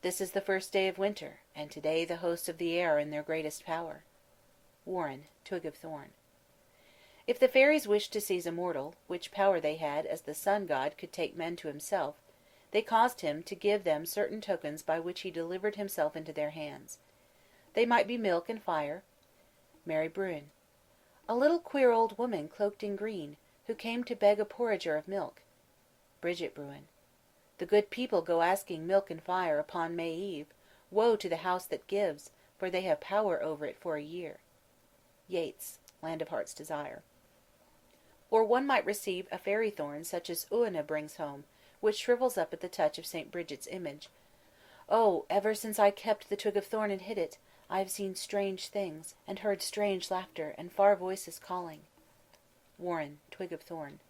This is the first day of winter, and today the hosts of the air are in their greatest power. Warren, Twig of Thorn. If the fairies wished to seize a mortal, which power they had, as the sun god could take men to himself, they caused him to give them certain tokens by which he delivered himself into their hands. They might be milk and fire. Mary Bruin. A little queer old woman cloaked in green, who came to beg a porringer of milk. Bridget Bruin. The good people go asking milk and fire upon May Eve. Woe to the house that gives, for they have power over it for a year. Yeats, Land of Heart's Desire. Or one might receive a fairy thorn such as Uina brings home, which shrivels up at the touch of St. Bridget's image. Oh, ever since I kept the twig of thorn and hid it, I have seen strange things, and heard strange laughter, and far voices calling. Warren, Twig of Thorn.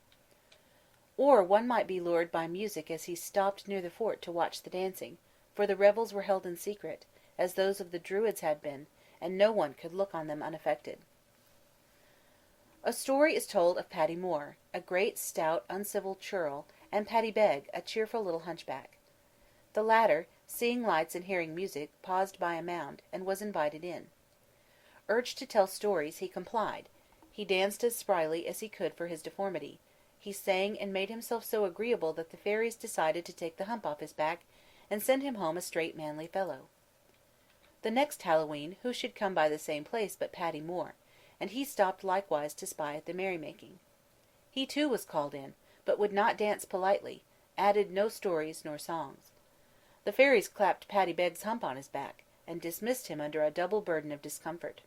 Or one might be lured by music as he stopped near the fort to watch the dancing, for the revels were held in secret, as those of the Druids had been, and no one could look on them unaffected. A story is told of Paddy More, a great, stout, uncivil churl, and Paddy Beg, a cheerful little hunchback. The latter, seeing lights and hearing music, paused by a mound, and was invited in. Urged to tell stories, he complied. He danced as spryly as he could for his deformity. He sang and made himself so agreeable that the fairies decided to take the hump off his back, and send him home a straight manly fellow. The next Hallowe'en who should come by the same place but Paddy More, and he stopped likewise to spy at the merrymaking. He too was called in, but would not dance politely, added no stories nor songs. The fairies clapped Paddy Beg's hump on his back, and dismissed him under a double burden of discomfort.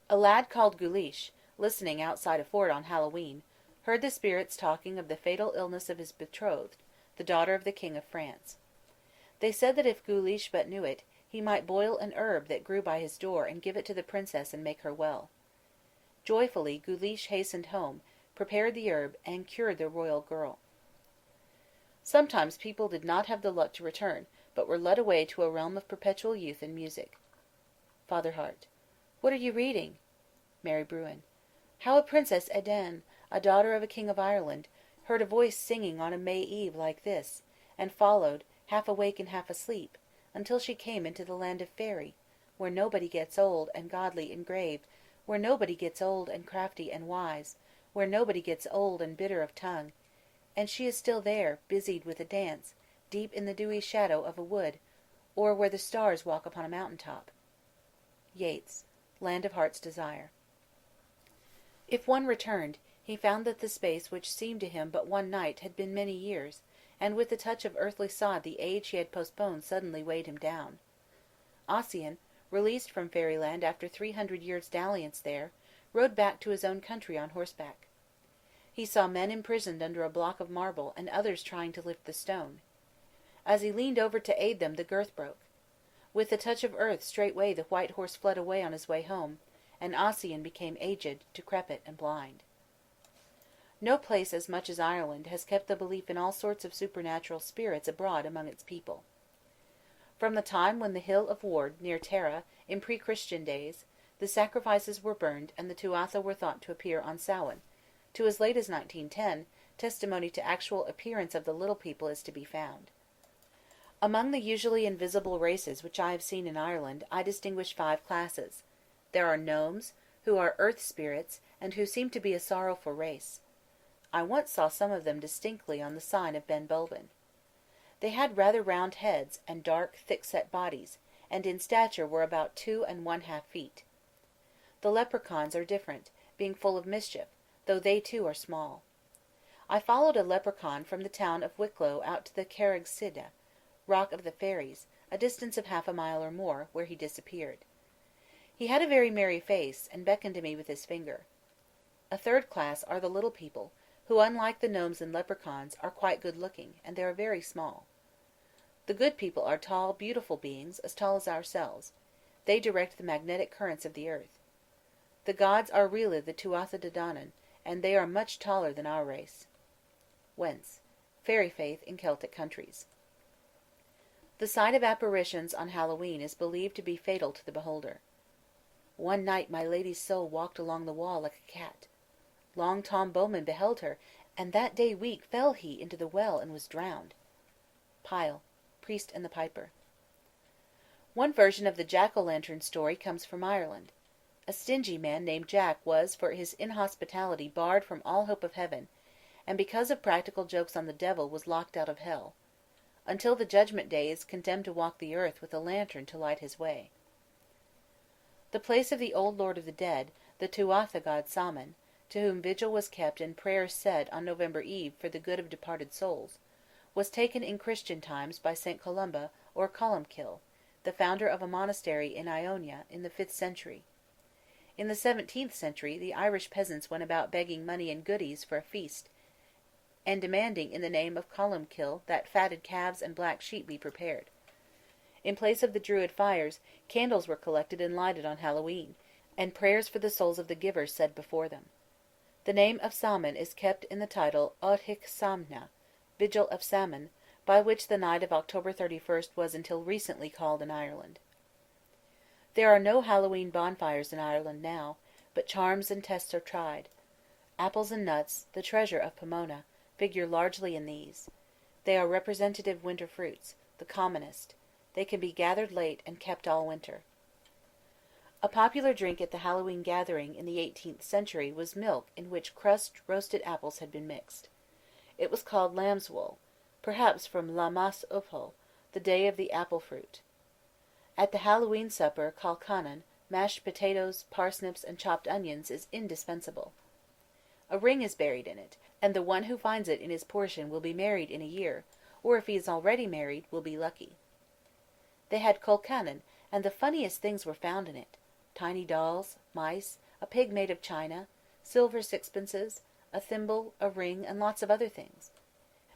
A lad called Guleesh, listening outside a fort on Hallowe'en, heard the spirits talking of the fatal illness of his betrothed, the daughter of the King of France. They said that if Guleesh but knew it, he might boil an herb that grew by his door and give it to the princess and make her well. Joyfully Guleesh hastened home, prepared the herb, and cured the royal girl. Sometimes people did not have the luck to return, but were led away to a realm of perpetual youth and music. Father Hart. What are you reading? Mary Bruin. How a Princess Edane, a daughter of a king of Ireland, heard a voice singing on a May eve like this, and followed, half awake and half asleep, until she came into the land of Faery, where nobody gets old and godly and grave, where nobody gets old and crafty and wise, where nobody gets old and bitter of tongue, and she is still there, busied with a dance, deep in the dewy shadow of a wood, or where the stars walk upon a mountain top. Yeats, Land of Heart's Desire. If one returned, he found that the space which seemed to him but one night had been many years, and with the touch of earthly sod the age he had postponed suddenly weighed him down. Ossian, released from fairyland after 300 years' dalliance there, rode back to his own country on horseback. He saw men imprisoned under a block of marble and others trying to lift the stone. As he leaned over to aid them, the girth broke. With the touch of earth straightway the white horse fled away on his way home, and Ossian became aged, decrepit, and blind. No place as much as Ireland has kept the belief in all sorts of supernatural spirits abroad among its people. From the time when the hill of Ward, near Tara, in pre-Christian days, the sacrifices were burned and the Tuatha were thought to appear on Samhain, to as late as 1910, testimony to actual appearance of the little people is to be found. Among the usually invisible races which I have seen in Ireland, I distinguish 5 classes. There are gnomes, who are earth spirits, and who seem to be a sorrowful race. I once saw some of them distinctly on the sign of Ben Bulben. They had rather round heads, and dark, thick-set bodies, and in stature were about 2 1/2 feet. The leprechauns are different, being full of mischief, though they too are small. I followed a leprechaun from the town of Wicklow out to the Carreg Sidhe, Rock of the Fairies, a distance of half a mile or more, where he disappeared. He had a very merry face, and beckoned to me with his finger. A 3rd class are the little people, who, unlike the gnomes and leprechauns, are quite good-looking, and they are very small. The good people are tall, beautiful beings, as tall as ourselves. They direct the magnetic currents of the earth. The gods are really the Tuatha De Danann, and they are much taller than our race. Whence? Fairy faith in Celtic countries. The sight of apparitions on Hallowe'en is believed to be fatal to the beholder. One night my lady's soul walked along the wall like a cat. Long Tom Bowman beheld her, and that day week fell he into the well and was drowned. Pyle, Priest and the Piper. One version of the jack-o'-lantern story comes from Ireland. A stingy man named Jack was for his inhospitality barred from all hope of heaven, and because of practical jokes on the devil was locked out of hell. Until the judgment day is condemned to walk the earth with a lantern to light his way. The place of the old Lord of the Dead, the Tuatha god Samhain, to whom vigil was kept and prayers said on November Eve for the good of departed souls, was taken in Christian times by St. Columba or Columcille, the founder of a monastery in Ionia in the 5th century. In the 17th century the Irish peasants went about begging money and goodies for a feast, and demanding in the name of Columcille that fatted calves and black sheep be prepared. In place of the Druid fires, candles were collected and lighted on Hallowe'en, and prayers for the souls of the givers said before them. The name of Samhain is kept in the title Oedhic Samhna, Vigil of Samhain, by which the night of October 31st was until recently called in Ireland. There are no Hallowe'en bonfires in Ireland now, but charms and tests are tried. Apples and nuts, the treasure of Pomona, figure largely in these. They are representative winter fruits, the commonest. They can be gathered late and kept all winter. A popular drink at the Hallowe'en gathering in the 18th century was milk in which crushed roasted apples had been mixed. It was called lamb's wool, perhaps from Lammas Uphol, the day of the apple fruit. At the Hallowe'en supper, calcanon, mashed potatoes, parsnips, and chopped onions is indispensable. A ring is buried in it, and the one who finds it in his portion will be married in a year, or if he is already married, will be lucky. They had colcannon, and the funniest things were found in it: tiny dolls, mice, a pig made of china, silver sixpences, a thimble, a ring, and lots of other things.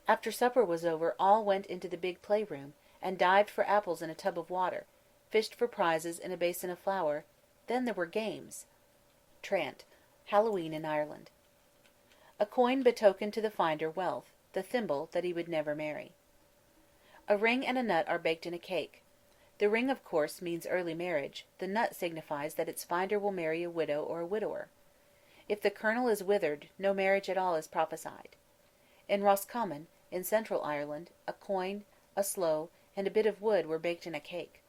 After supper was over, all went into the big playroom, and dived for apples in a tub of water, fished for prizes in a basin of flour. Then there were games. Trant, Hallowe'en in Ireland. A coin betokened to the finder wealth, the thimble that he would never marry. A ring and a nut are baked in a cake. The ring, of course, means early marriage; the nut signifies that its finder will marry a widow or a widower. If the kernel is withered, no marriage at all is prophesied. In Roscommon, in Central Ireland, a coin, a sloe, and a bit of wood were baked in a cake.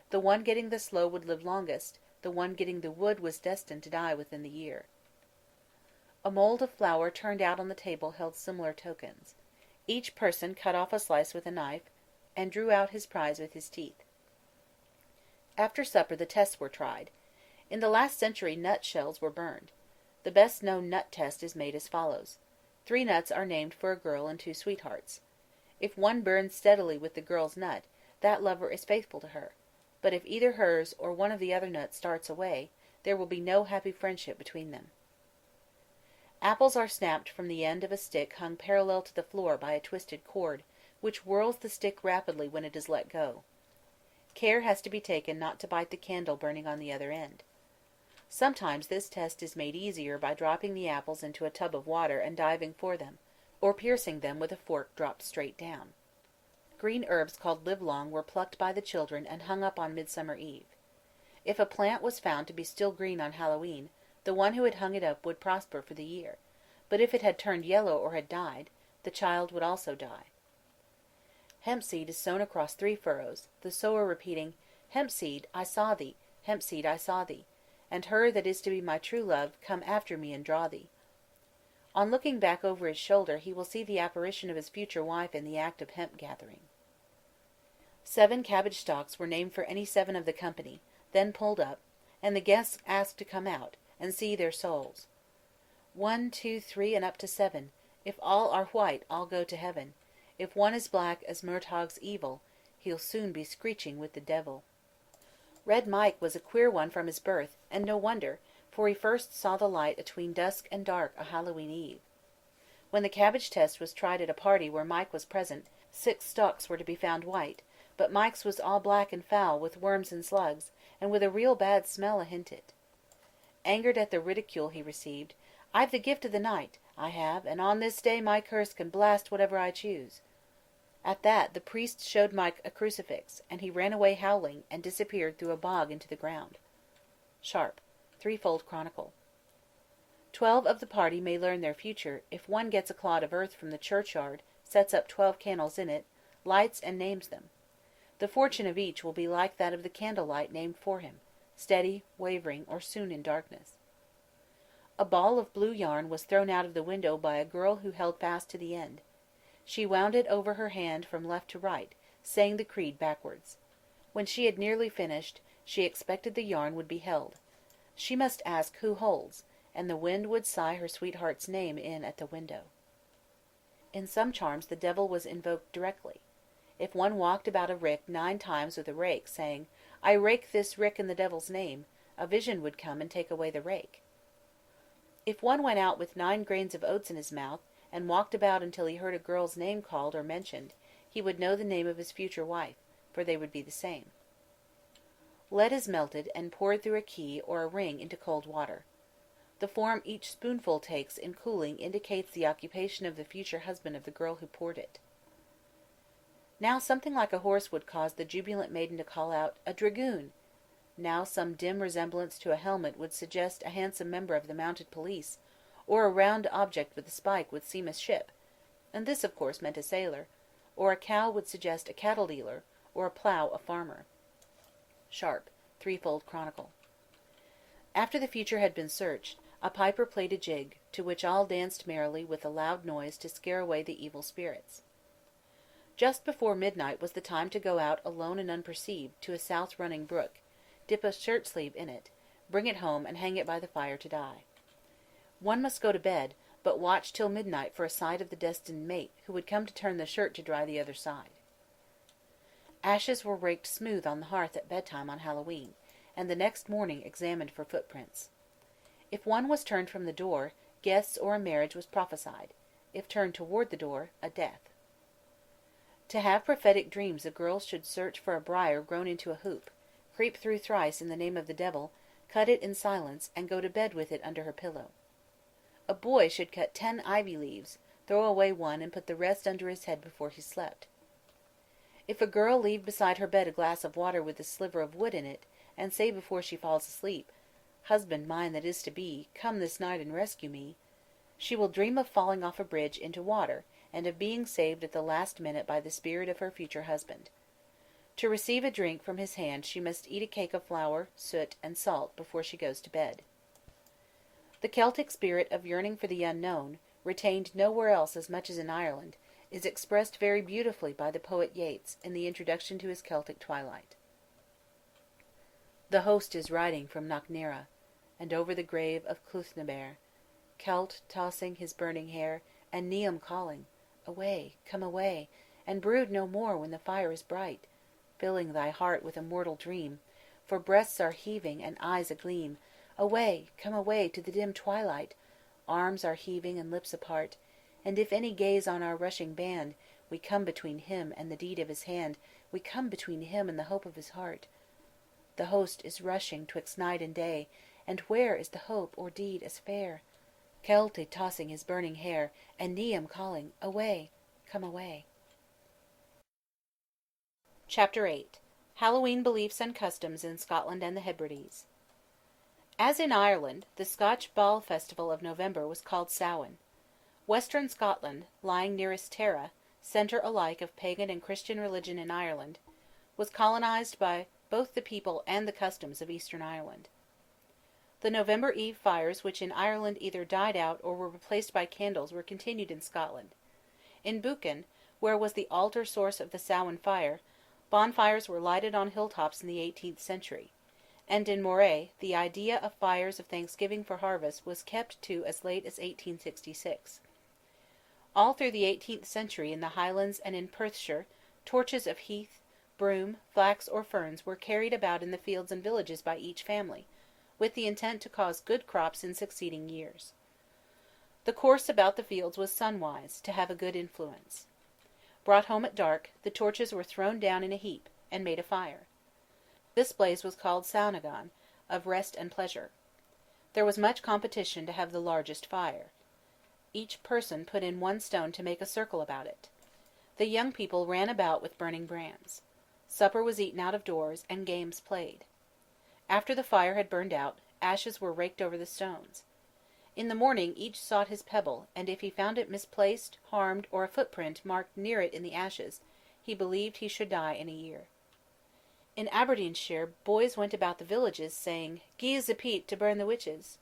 The one getting the sloe would live longest; the one getting the wood was destined to die within the year. A mould of flour turned out on the table held similar tokens. Each person cut off a slice with a knife, and drew out his prize with his teeth. After supper the tests were tried. In the last century nut shells were burned. The best known nut test is made as follows: 3 nuts are named for a girl and 2 sweethearts. If one burns steadily with the girl's nut, that lover is faithful to her; but if either hers or one of the other nuts starts away, there will be no happy friendship between them. Apples are snapped from the end of a stick hung parallel to the floor by a twisted cord, which whirls the stick rapidly when it is let go. Care has to be taken not to bite the candle burning on the other end. Sometimes this test is made easier by dropping the apples into a tub of water and diving for them, or piercing them with a fork dropped straight down. Green herbs called livelong were plucked by the children and hung up on Midsummer Eve. If a plant was found to be still green on Hallowe'en, the one who had hung it up would prosper for the year; but if it had turned yellow or had died, the child would also die. Hemp seed is sown across 3 furrows, the sower repeating, "Hemp seed, I saw thee, hemp seed, I saw thee, and her that is to be my true love, come after me and draw thee." On looking back over his shoulder he will see the apparition of his future wife in the act of hemp gathering. 7 cabbage stalks were named for any 7 of the company, then pulled up, and the guests asked to come out, and see their souls. 1, 2, 3, and up to 7. If all are white, all go to heaven. If one is black as Murtagh's evil, he'll soon be screeching with the devil. Red Mike was a queer one from his birth, and no wonder, for he first saw the light atween dusk and dark o' Hallowe'en Eve. When the cabbage test was tried at a party where Mike was present, 6 stalks were to be found white, but Mike's was all black and foul with worms and slugs, and with a real bad smell ahint it. Angered at the ridicule he received, "I've the gift of the night, I have, and on this day my curse can blast whatever I choose." At that the priest showed Mike a crucifix, and he ran away howling, and disappeared through a bog into the ground. Sharp, Threefold Chronicle. 12 of the party may learn their future, if one gets a clod of earth from the churchyard, sets up 12 candles in it, lights and names them. The fortune of each will be like that of the candlelight named for him, steady, wavering, or soon in darkness. A ball of blue yarn was thrown out of the window by a girl who held fast to the end. She wound it over her hand from left to right, saying the creed backwards. When she had nearly finished, she expected the yarn would be held. She must ask who holds, and the wind would sigh her sweetheart's name in at the window. In some charms the devil was invoked directly. If one walked about a rick 9 times with a rake, saying, "I rake this rick in the devil's name," a vision would come and take away the rake. If one went out with 9 grains of oats in his mouth, and walked about until he heard a girl's name called or mentioned, he would know the name of his future wife, for they would be the same. Lead is melted and poured through a key or a ring into cold water. The form each spoonful takes in cooling indicates the occupation of the future husband of the girl who poured it. Now something like a horse would cause the jubilant maiden to call out, "A dragoon!" Now some dim resemblance to a helmet would suggest a handsome member of the mounted police, or a round object with a spike would seem a ship, and this of course meant a sailor, or a cow would suggest a cattle dealer, or a plough a farmer. Sharp, Threefold Chronicle. After the future had been searched, a piper played a jig, to which all danced merrily with a loud noise to scare away the evil spirits. Just before midnight was the time to go out alone and unperceived to a south-running brook, dip a shirt-sleeve in it, bring it home and hang it by the fire to dye. One must go to bed, but watch till midnight for a sight of the destined mate who would come to turn the shirt to dry the other side. Ashes were raked smooth on the hearth at bedtime on Hallowe'en, and the next morning examined for footprints. If one was turned from the door, guests or a marriage was prophesied; if turned toward the door, a death. To have prophetic dreams a girl should search for a briar grown into a hoop, creep through thrice in the name of the devil, cut it in silence, and go to bed with it under her pillow. A boy should cut 10 ivy leaves, throw away one, and put the rest under his head before he slept. If a girl leave beside her bed a glass of water with a sliver of wood in it, and say before she falls asleep, "Husband mine that is to be, come this night and rescue me," she will dream of falling off a bridge into water, and of being saved at the last minute by the spirit of her future husband. To receive a drink from his hand she must eat a cake of flour, soot, and salt before she goes to bed. The Celtic spirit of yearning for the unknown, retained nowhere else as much as in Ireland, is expressed very beautifully by the poet Yeats in the introduction to his Celtic Twilight. The host is riding from Knocknarea, and over the grave of Cluthnabere, Celt tossing his burning hair, and Niam calling, "Away, come away, and brood no more when the fire is bright, filling thy heart with a mortal dream, for breasts are heaving and eyes agleam. Away, come away to the dim twilight, arms are heaving and lips apart, and if any gaze on our rushing band, we come between him and the deed of his hand, we come between him and the hope of his heart. The host is rushing twixt night and day, and where is the hope or deed as fair? Celt tossing his burning hair, and Niam calling, Away, come away." Chapter 8. Hallowe'en Beliefs and Customs in Scotland and the Hebrides. As in Ireland, the Scotch Ball Festival of November was called Samhain. Western Scotland, lying nearest Tara, centre alike of pagan and Christian religion in Ireland, was colonised by both the people and the customs of Eastern Ireland. The November Eve fires which in Ireland either died out or were replaced by candles were continued in Scotland. In Buchan, where was the altar source of the Samhain fire, bonfires were lighted on hilltops in the 18th century, and in Moray the idea of fires of thanksgiving for harvest was kept to as late as 1866. All through the 18th century in the Highlands and in Perthshire, torches of heath, broom, flax, or ferns were carried about in the fields and villages by each family, with the intent to cause good crops in succeeding years. The course about the fields was sunwise, to have a good influence. Brought home at dark, the torches were thrown down in a heap, and made a fire. This blaze was called Samhain, of rest and pleasure. There was much competition to have the largest fire. Each person put in one stone to make a circle about it. The young people ran about with burning brands. Supper was eaten out of doors, and games played. After the fire had burned out, ashes were raked over the stones. In the morning each sought his pebble, and if he found it misplaced, harmed, or a footprint marked near it in the ashes, he believed he should die in a year. In Aberdeenshire boys went about the villages, saying, "Gi'es a peat to burn the witches."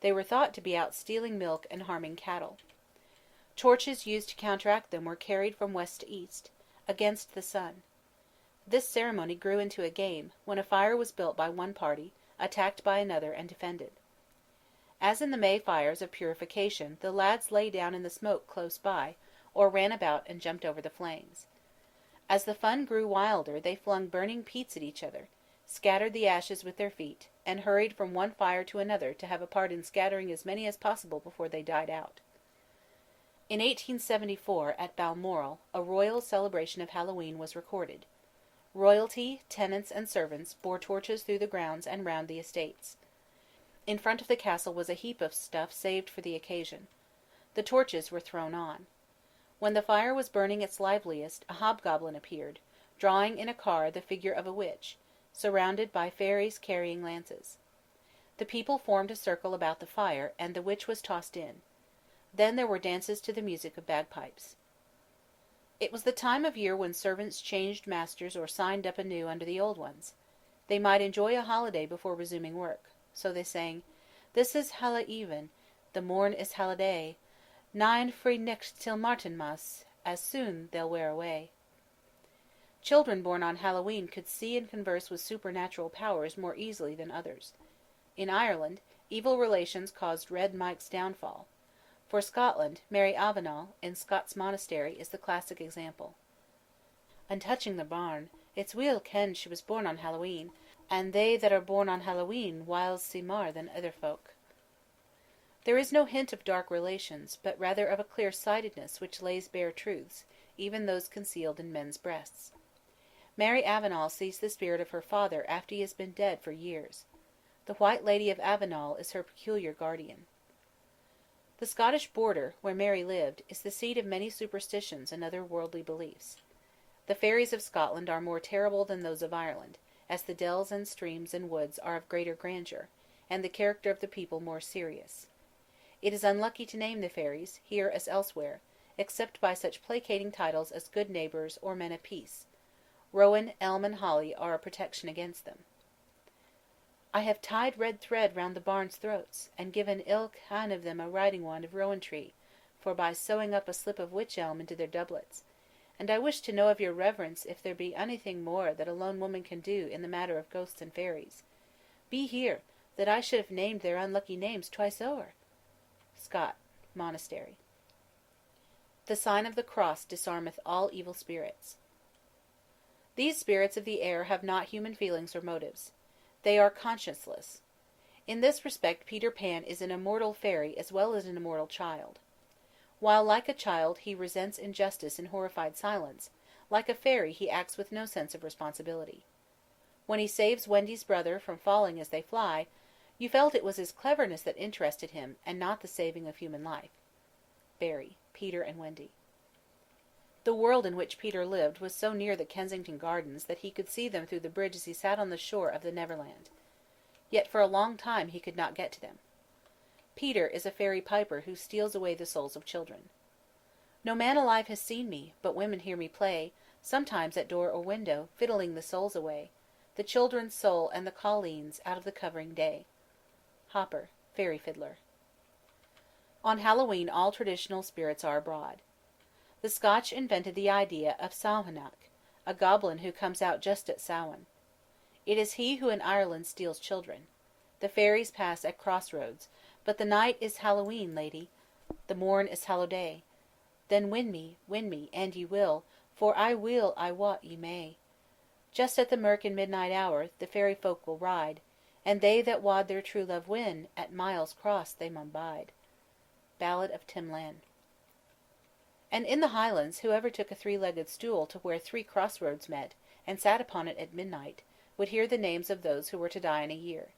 They were thought to be out stealing milk and harming cattle. Torches used to counteract them were carried from west to east, against the sun. This ceremony grew into a game, when a fire was built by one party, attacked by another, and defended. As in the May fires of purification, the lads lay down in the smoke close by, or ran about and jumped over the flames. As the fun grew wilder, they flung burning peats at each other, scattered the ashes with their feet, and hurried from one fire to another to have a part in scattering as many as possible before they died out. In 1874, at Balmoral, a royal celebration of Hallowe'en was recorded. Royalty, tenants, and servants bore torches through the grounds and round the estates. In front of the castle was a heap of stuff saved for the occasion. The torches were thrown on. When the fire was burning its liveliest, a hobgoblin appeared, drawing in a car the figure of a witch, surrounded by fairies carrying lances. The people formed a circle about the fire, and the witch was tossed in. Then there were dances to the music of bagpipes. It was the time of year when servants changed masters or signed up anew under the old ones. They might enjoy a holiday before resuming work, so they sang, "This is Hallowe'en, the morn is Halliday, nine free nicht till Martinmas, as soon they'll wear away." Children born on Hallowe'en could see and converse with supernatural powers more easily than others. In Ireland, Evil relations caused Red Mike's downfall. For Scotland, Mary Avenel, in Scott's Monastery, is the classic example. "And touching the barn, it's weel kenned she was born on Hallowe'en, and they that are born on Hallowe'en whiles see mair than other folk." There is no hint of dark relations, but rather of a clear-sightedness which lays bare truths, even those concealed in men's breasts. Mary Avenel sees the spirit of her father after he has been dead for years. The White Lady of Avenel is her peculiar guardian. The Scottish border, where Mary lived, is the seat of many superstitions and other worldly beliefs. The fairies of Scotland are more terrible than those of Ireland, as the dells and streams and woods are of greater grandeur, and the character of the people more serious. It is unlucky to name the fairies, here as elsewhere, except by such placating titles as good neighbours or men of peace. Rowan, elm, and holly are a protection against them. "I have tied red thread round the bairns' throats, and given ilk ane of them a riding wand of rowan tree, forby sewing up a slip of wych elm into their doublets; and I wish to know of your reverence if there be onything more that a lone woman can do in the matter of ghosts and fairies. Be here, that I should have named their unlucky names twice o'er." Scott, Monastery. The sign of the cross disarmeth all evil spirits. These spirits of the air have not human feelings or motives. They are conscienceless. In this respect Peter Pan is an immortal fairy as well as an immortal child. While like a child he resents injustice in horrified silence, like a fairy he acts with no sense of responsibility. When he saves Wendy's brother from falling as they fly, you felt it was his cleverness that interested him, and not the saving of human life. Barry, Peter and Wendy. The world in which Peter lived was so near the Kensington Gardens that he could see them through the bridge as he sat on the shore of the Neverland. Yet for a long time he could not get to them. Peter is a fairy piper who steals away the souls of children. "No man alive has seen me, but women hear me play, sometimes at door or window, fiddling the souls away, the children's soul and the colleen's out of the covering day." Hopper, Fairy Fiddler. On Hallowe'en all traditional spirits are abroad. The Scotch invented the idea of Samhain, a goblin who comes out just at Samhain. It is he who in Ireland steals children. The fairies pass at crossroads, but the night is Hallowe'en, lady, the morn is Hallow-day. Then win me, and ye will, for I will I wot ye may. Just at the mirk and midnight hour, the fairy folk will ride, and they that wad their true love win, at Miles Cross they maun bide. Ballad of Tim Lan. And in the Highlands whoever took a three-legged stool to where three crossroads met, and sat upon it at midnight, would hear the names of those who were to die in a year.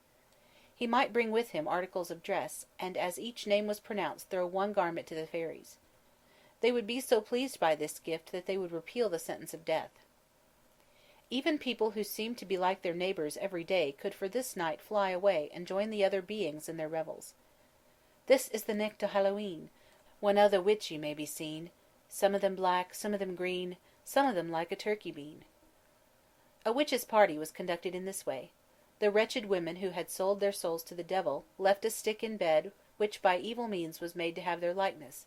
He might bring with him articles of dress, and as each name was pronounced throw one garment to the fairies. They would be so pleased by this gift that they would repeal the sentence of death. Even people who seemed to be like their neighbours every day could for this night fly away and join the other beings in their revels. "This is the nicht o' Hallowe'en, when a' the witchy may be seen, some of them black, some of them green, some of them like a turkey bean." A witches' party was conducted in this way. The wretched women who had sold their souls to the devil left a stick in bed which by evil means was made to have their likeness,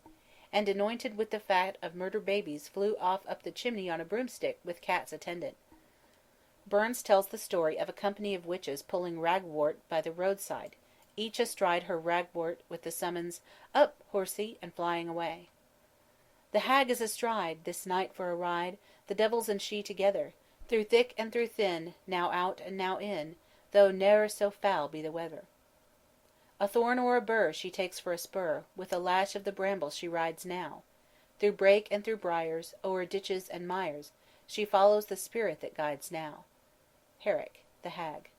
and anointed with the fat of murdered babies flew off up the chimney on a broomstick with cats attendant. Burns tells the story of a company of witches pulling ragwort by the roadside, each astride her ragwort with the summons, "Up, horsey," and flying away. "The hag is astride, this night for a ride, the devils and she together, through thick and through thin, now out and now in, though ne'er so foul be the weather. A thorn or a burr she takes for a spur, with a lash of the bramble she rides now, through brake and through briars, o'er ditches and mires, she follows the spirit that guides now." Herrick, The Hag.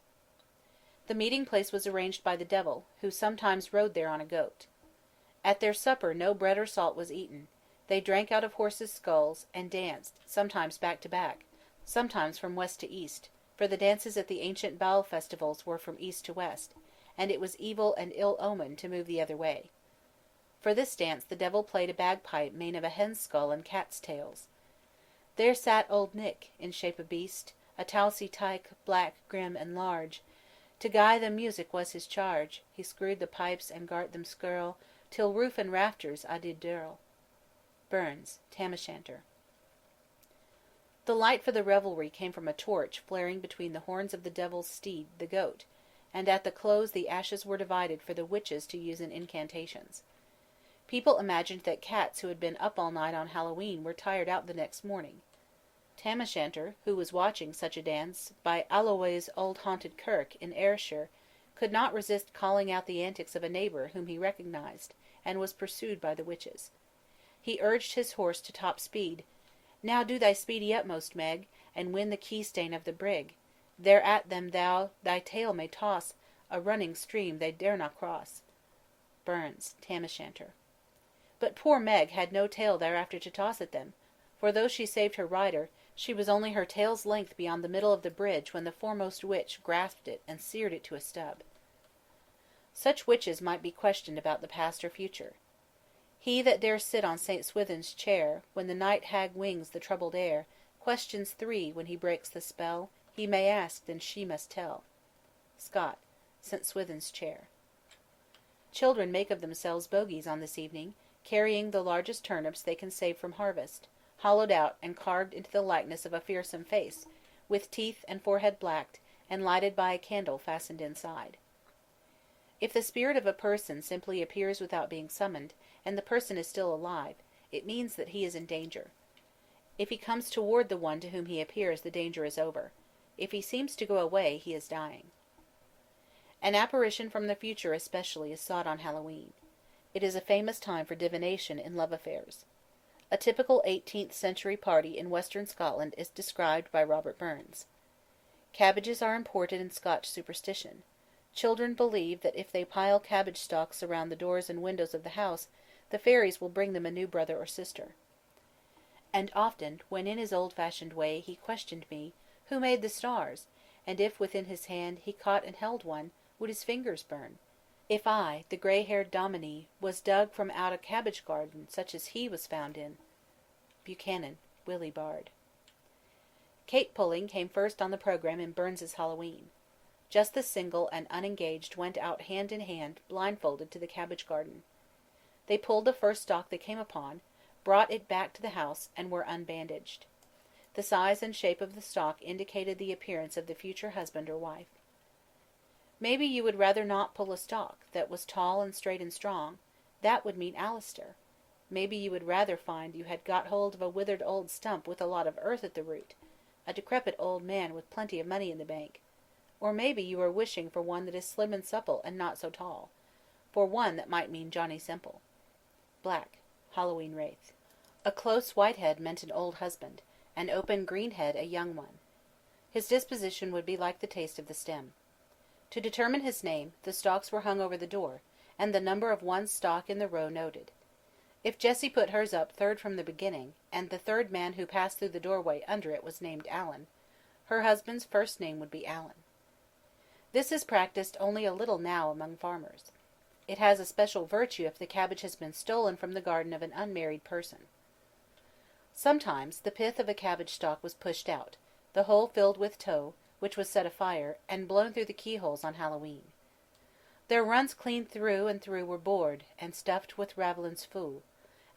The meeting place was arranged by the devil, who sometimes rode there on a goat. At their supper no bread or salt was eaten. They drank out of horses' skulls, and danced, sometimes back to back, sometimes from west to east, for the dances at the ancient Baal festivals were from east to west, and it was evil and ill omened to move the other way. For this dance the devil played a bagpipe made of a hen's skull and cat's tails. There sat old Nick, in shape of beast, a towsy tyke, black, grim, and large. To gie the music was his charge. He screwed the pipes and gart them skirl, till roof and rafters a' did dirl. Burns, Tam O'Shanter. The light for the revelry came from a torch flaring between the horns of the devil's steed, the goat, and at the close the ashes were divided for the witches to use in incantations. People imagined that cats who had been up all night on Hallowe'en were tired out the next morning. Tam O'Shanter, who was watching such a dance by Alloway's old haunted kirk in Ayrshire, could not resist calling out the antics of a neighbour whom he recognised, and was pursued by the witches. He urged his horse to top speed. "Now do thy speedy utmost, Meg, and win the key stane of the brig. There at them thou thy tail may toss, a running stream they dare not cross." Burns, Tam O'Shanter. But poor Meg had no tail thereafter to toss at them, for though she saved her rider, she was only her tail's length beyond the middle of the bridge when the foremost witch grasped it and seared it to a stub. Such witches might be questioned about the past or future. He that dare sit on St. Swithin's chair, when the night hag wings the troubled air, questions 3 when he breaks the spell, he may ask, and she must tell. Scott, St. Swithin's chair. Children make of themselves bogies on this evening, carrying the largest turnips they can save from harvest, hollowed out and carved into the likeness of a fearsome face, with teeth and forehead blacked, and lighted by a candle fastened inside. If the spirit of a person simply appears without being summoned, and the person is still alive, it means that he is in danger. If he comes toward the one to whom he appears, the danger is over. If he seems to go away, he is dying. An apparition from the future especially is sought on Hallowe'en. It is a famous time for divination in love affairs. A typical 18th century party in western Scotland is described by Robert Burns. Cabbages are important in Scotch superstition. Children believe that if they pile cabbage stalks around the doors and windows of the house, the fairies will bring them a new brother or sister. And often, when in his old-fashioned way he questioned me, who made the stars, and if within his hand he caught and held one, would his fingers burn? If I, the grey-haired dominie, was dug from out a cabbage garden such as he was found in. Buchanan, Willie Bard. Cake pulling came first on the programme in Burns's Hallowe'en. Just the single and unengaged went out hand in hand, blindfolded, to the cabbage garden. They pulled the first stalk they came upon, brought it back to the house, and were unbandaged. The size and shape of the stalk indicated the appearance of the future husband or wife. Maybe you would rather not pull a stalk that was tall and straight and strong. That would mean Alistair. Maybe you would rather find you had got hold of a withered old stump with a lot of earth at the root, a decrepit old man with plenty of money in the bank. Or maybe you are wishing for one that is slim and supple and not so tall, for one that might mean Johnny Semple. Black, Hallowe'en Wraith. A close white head meant an old husband, an open green head a young one. His disposition would be like the taste of the stem. To determine his name, the stalks were hung over the door, and the number of one stalk in the row noted. If Jessie put hers up third from the beginning, and the third man who passed through the doorway under it was named Alan, her husband's first name would be Alan. This is practiced only a little now among farmers. It has a special virtue if the cabbage has been stolen from the garden of an unmarried person. Sometimes the pith of a cabbage stalk was pushed out, the hole filled with tow, which was set afire, and blown through the keyholes on Hallowe'en. Their runs clean through and through were bored, and stuffed with ravelins fou,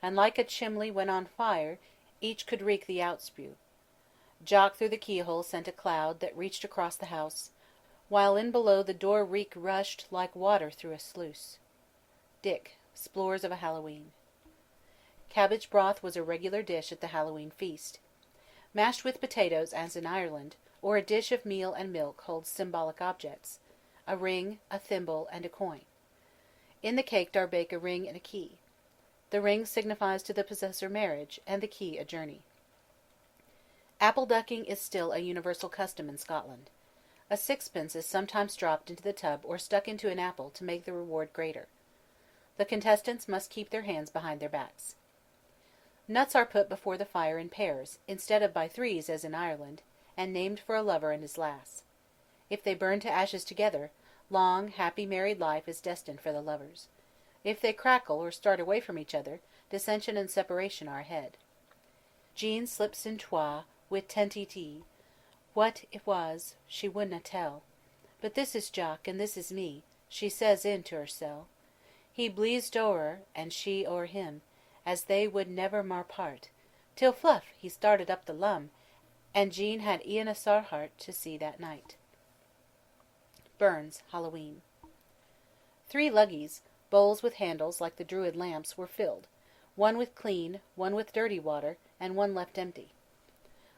and like a chimley when on fire, each could reek the outspew. Jock through the keyhole sent a cloud that reached across the house, while in below the door reek rushed like water through a sluice. Dick, Splores of a Hallowe'en. Cabbage broth was a regular dish at the Hallowe'en feast. Mashed with potatoes, as in Ireland, or a dish of meal and milk holds symbolic objects, a ring, a thimble, and a coin. In the cake are baked a ring and a key. The ring signifies to the possessor marriage, and the key a journey. Apple ducking is still a universal custom in Scotland. A sixpence is sometimes dropped into the tub or stuck into an apple to make the reward greater. The contestants must keep their hands behind their backs. Nuts are put before the fire in pairs, instead of by threes as in Ireland, and named for a lover and his lass. If they burn to ashes together, long, happy married life is destined for the lovers. If they crackle or start away from each other, dissension and separation are ahead. Jean slips in twa, wi' tenty what it was, she wouldna tell. But this is Jock, and this is me, she says in to hersel. He bleezed o'er her, and she o'er him, as they would never mar part, till fluff he started up the lum, and Jean had e'en a sore heart to see that night. Burns, Hallowe'en. 3 luggies, bowls with handles like the Druid lamps, were filled, one with clean, one with dirty water, and one left empty.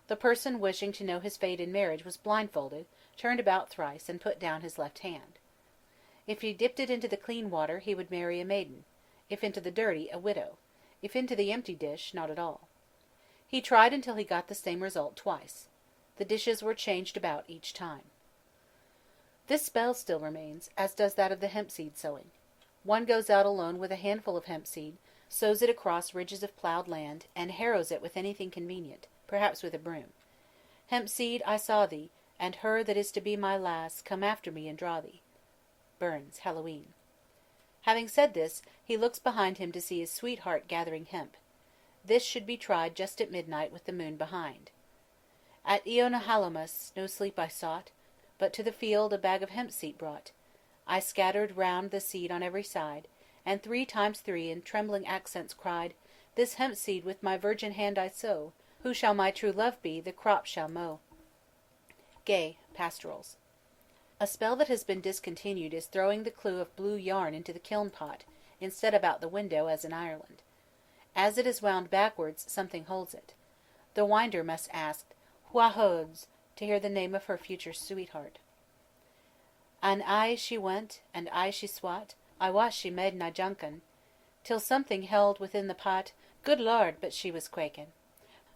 The person wishing to know his fate in marriage was blindfolded, turned about thrice, and put down his left hand. If he dipped it into the clean water, he would marry a maiden; if into the dirty, a widow; if into the empty dish, not at all. He tried until he got the same result twice. The dishes were changed about each time. This spell still remains, as does that of the hempseed sowing. One goes out alone with a handful of hempseed, sows it across ridges of ploughed land, and harrows it with anything convenient, perhaps with a broom. Hempseed, I saw thee, and her that is to be my lass, come after me and draw thee. Burns, Hallowe'en. Having said this, he looks behind him to see his sweetheart gathering hemp. This should be tried just at midnight with the moon behind. At Eonahalamus no sleep I sought, but to the field a bag of hempseed brought. I scattered round the seed on every side, and 3 times 3 in trembling accents cried, This hempseed with my virgin hand I sow, who shall my true love be, the crop shall mow. Gay, Pastorals. A spell that has been discontinued is throwing the clue of blue yarn into the kiln pot, instead of out the window, as in Ireland. As it is wound backwards, something holds it. The winder must ask, Wha holds, to hear the name of her future sweetheart. And aye she went, and aye she swat, I wot she made nae junkin, till something held within the pot, good Lord, but she was quakin'.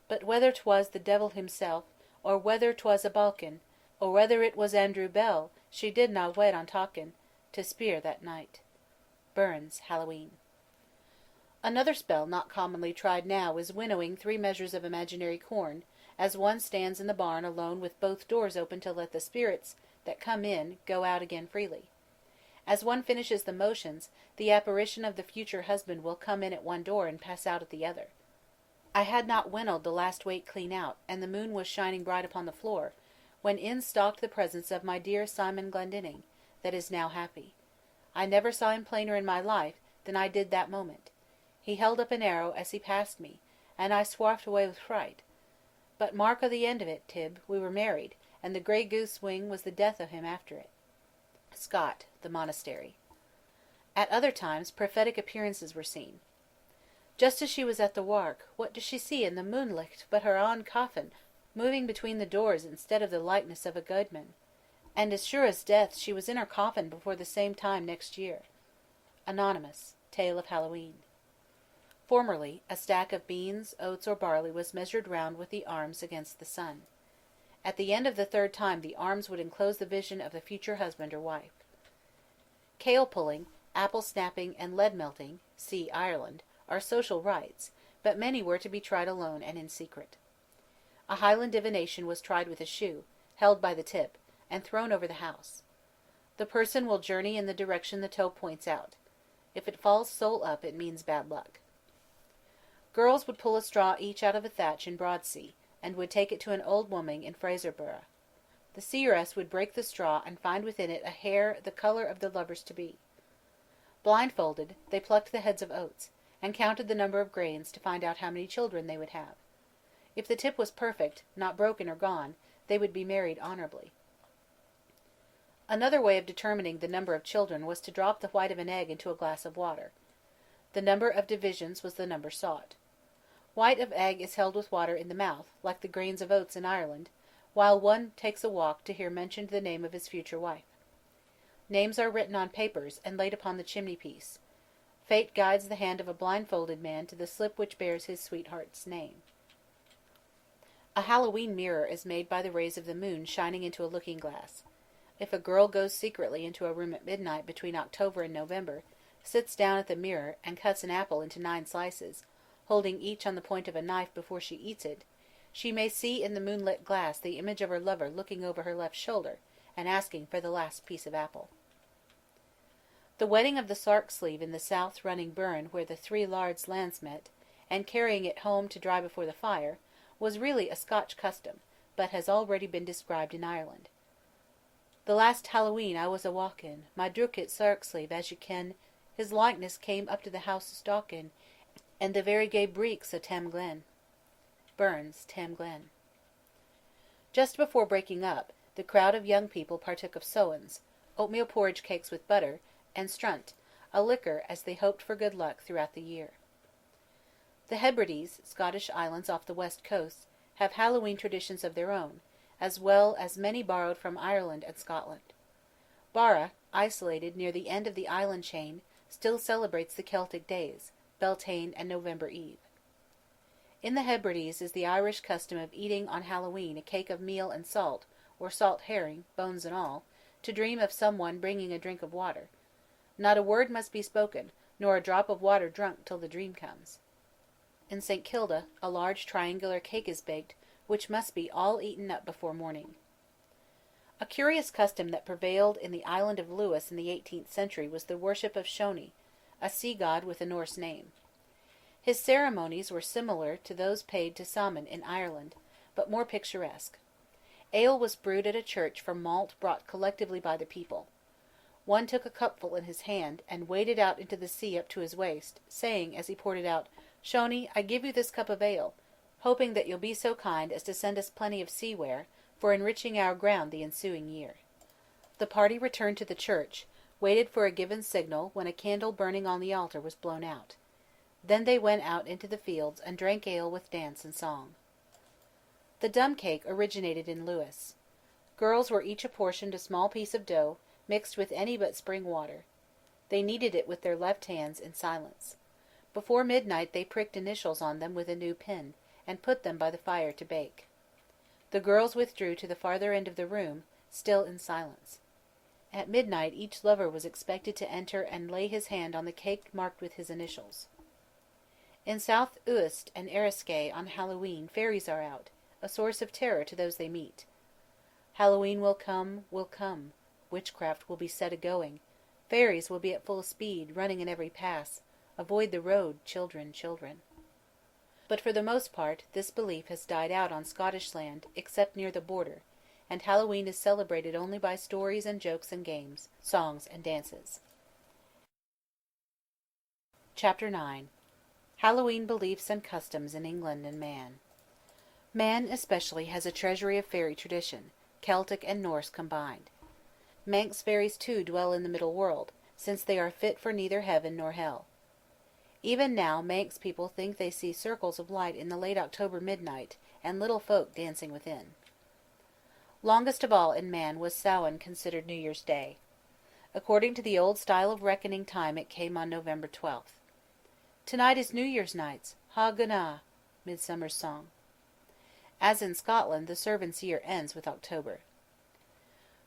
But whether 'twas the devil himself, or whether 'twas a balkin, or whether it was Andrew Bell, she did na wait on talkin' to speir that night. Burns, Hallowe'en. Another spell not commonly tried now is winnowing 3 measures of imaginary corn, as one stands in the barn alone with both doors open to let the spirits that come in go out again freely. As one finishes the motions, the apparition of the future husband will come in at one door and pass out at the other. I had not winnowed the last weight clean out, and the moon was shining bright upon the floor, when in stalked the presence of my dear Simon Glendinning, that is now happy. I never saw him plainer in my life than I did that moment. He held up an arrow as he passed me, and I swarfed away with fright. But mark o' the end of it, Tib, we were married, and the grey goose wing was the death of him after it. Scott, The Monastery. At other times prophetic appearances were seen. Just as she was at the wark, what does she see in the moonlicht but her own coffin, moving between the doors instead of the likeness of a guidman? And as sure as death she was in her coffin before the same time next year. Anonymous, Tale of Hallowe'en. Formerly, a stack of beans, oats, or barley was measured round with the arms against the sun. At the end of the 3rd time the arms would enclose the vision of the future husband or wife. Kale pulling, apple snapping, and lead melting, see Ireland, are social rites, but many were to be tried alone and in secret. A Highland divination was tried with a shoe, held by the tip, and thrown over the house. The person will journey in the direction the toe points out. If it falls sole up, it means bad luck. Girls would pull a straw each out of a thatch in Broadsea, and would take it to an old woman in Fraserburgh. The seeress would break the straw and find within it a hair the colour of the lovers to be. Blindfolded, they plucked the heads of oats, and counted the number of grains to find out how many children they would have. If the tip was perfect, not broken or gone, they would be married honourably. Another way of determining the number of children was to drop the white of an egg into a glass of water. The number of divisions was the number sought. White of egg is held with water in the mouth, like the grains of oats in Ireland, while one takes a walk to hear mentioned the name of his future wife. Names are written on papers and laid upon the chimney-piece. Fate guides the hand of a blindfolded man to the slip which bears his sweetheart's name. A Hallowe'en mirror is made by the rays of the moon shining into a looking-glass. If a girl goes secretly into a room at midnight between October and November, sits down at the mirror, and cuts an apple into 9 slices, holding each on the point of a knife before she eats it, she may see in the moonlit glass the image of her lover looking over her left shoulder, and asking for the last piece of apple. The wetting of the sark sleeve in the south-running burn where the 3 lards lands met, and carrying it home to dry before the fire, was really a Scotch custom, but has already been described in Ireland. The last Hallowe'en I was a walkin', my drookit sark sleeve, as ye ken, his likeness came up to the house stalkin', and the very gay breeks o' Tam Glen. Burns, Tam Glen. Just before breaking up, the crowd of young people partook of sowens, oatmeal porridge cakes with butter, and strunt, a liquor as they hoped for good luck throughout the year. The Hebrides, Scottish islands off the west coast, have Hallowe'en traditions of their own, as well as many borrowed from Ireland and Scotland. Barra, isolated near the end of the island chain, still celebrates the Celtic days, Beltane and November Eve. In the Hebrides is the Irish custom of eating on Hallowe'en a cake of meal and salt, or salt herring, bones and all, to dream of someone bringing a drink of water. Not a word must be spoken, nor a drop of water drunk till the dream comes. In St. Kilda a large triangular cake is baked, which must be all eaten up before morning. A curious custom that prevailed in the island of Lewis in the 18th century was the worship of Shoni, a sea god with a Norse name. His ceremonies were similar to those paid to Samhain in Ireland, but more picturesque. Ale was brewed at a church from malt brought collectively by the people. One took a cupful in his hand, and waded out into the sea up to his waist, saying, as he poured it out, "Shoni, I give you this cup of ale, hoping that you'll be so kind as to send us plenty of seaware, for enriching our ground the ensuing year." The party returned to the church, waited for a given signal when a candle burning on the altar was blown out. Then they went out into the fields and drank ale with dance and song. The dumb cake originated in Lewis. Girls were each apportioned a small piece of dough, mixed with any but spring water. They kneaded it with their left hands in silence. Before midnight they pricked initials on them with a new pin, and put them by the fire to bake. The girls withdrew to the farther end of the room, still in silence. At midnight each lover was expected to enter and lay his hand on the cake marked with his initials. In South Uist and Eriskay on Hallowe'en fairies are out, a source of terror to those they meet. Hallowe'en will come, witchcraft will be set a-going, fairies will be at full speed, running in every pass, avoid the road, children, children. But for the most part this belief has died out on Scottish land, except near the border, and Hallowe'en is celebrated only by stories and jokes and games, songs and dances. Chapter 9. Hallowe'en Beliefs and Customs in England and Man. Man especially has a treasury of fairy tradition, Celtic and Norse combined. Manx fairies too dwell in the middle world, since they are fit for neither heaven nor hell. Even now Manx people think they see circles of light in the late October midnight, and little folk dancing within. Longest of all in Man was Samhain considered New Year's Day. According to the old style of reckoning time it came on November 12th. "Tonight is New Year's nights, ha gana," Midsummer's song. As in Scotland, the servants' year ends with October.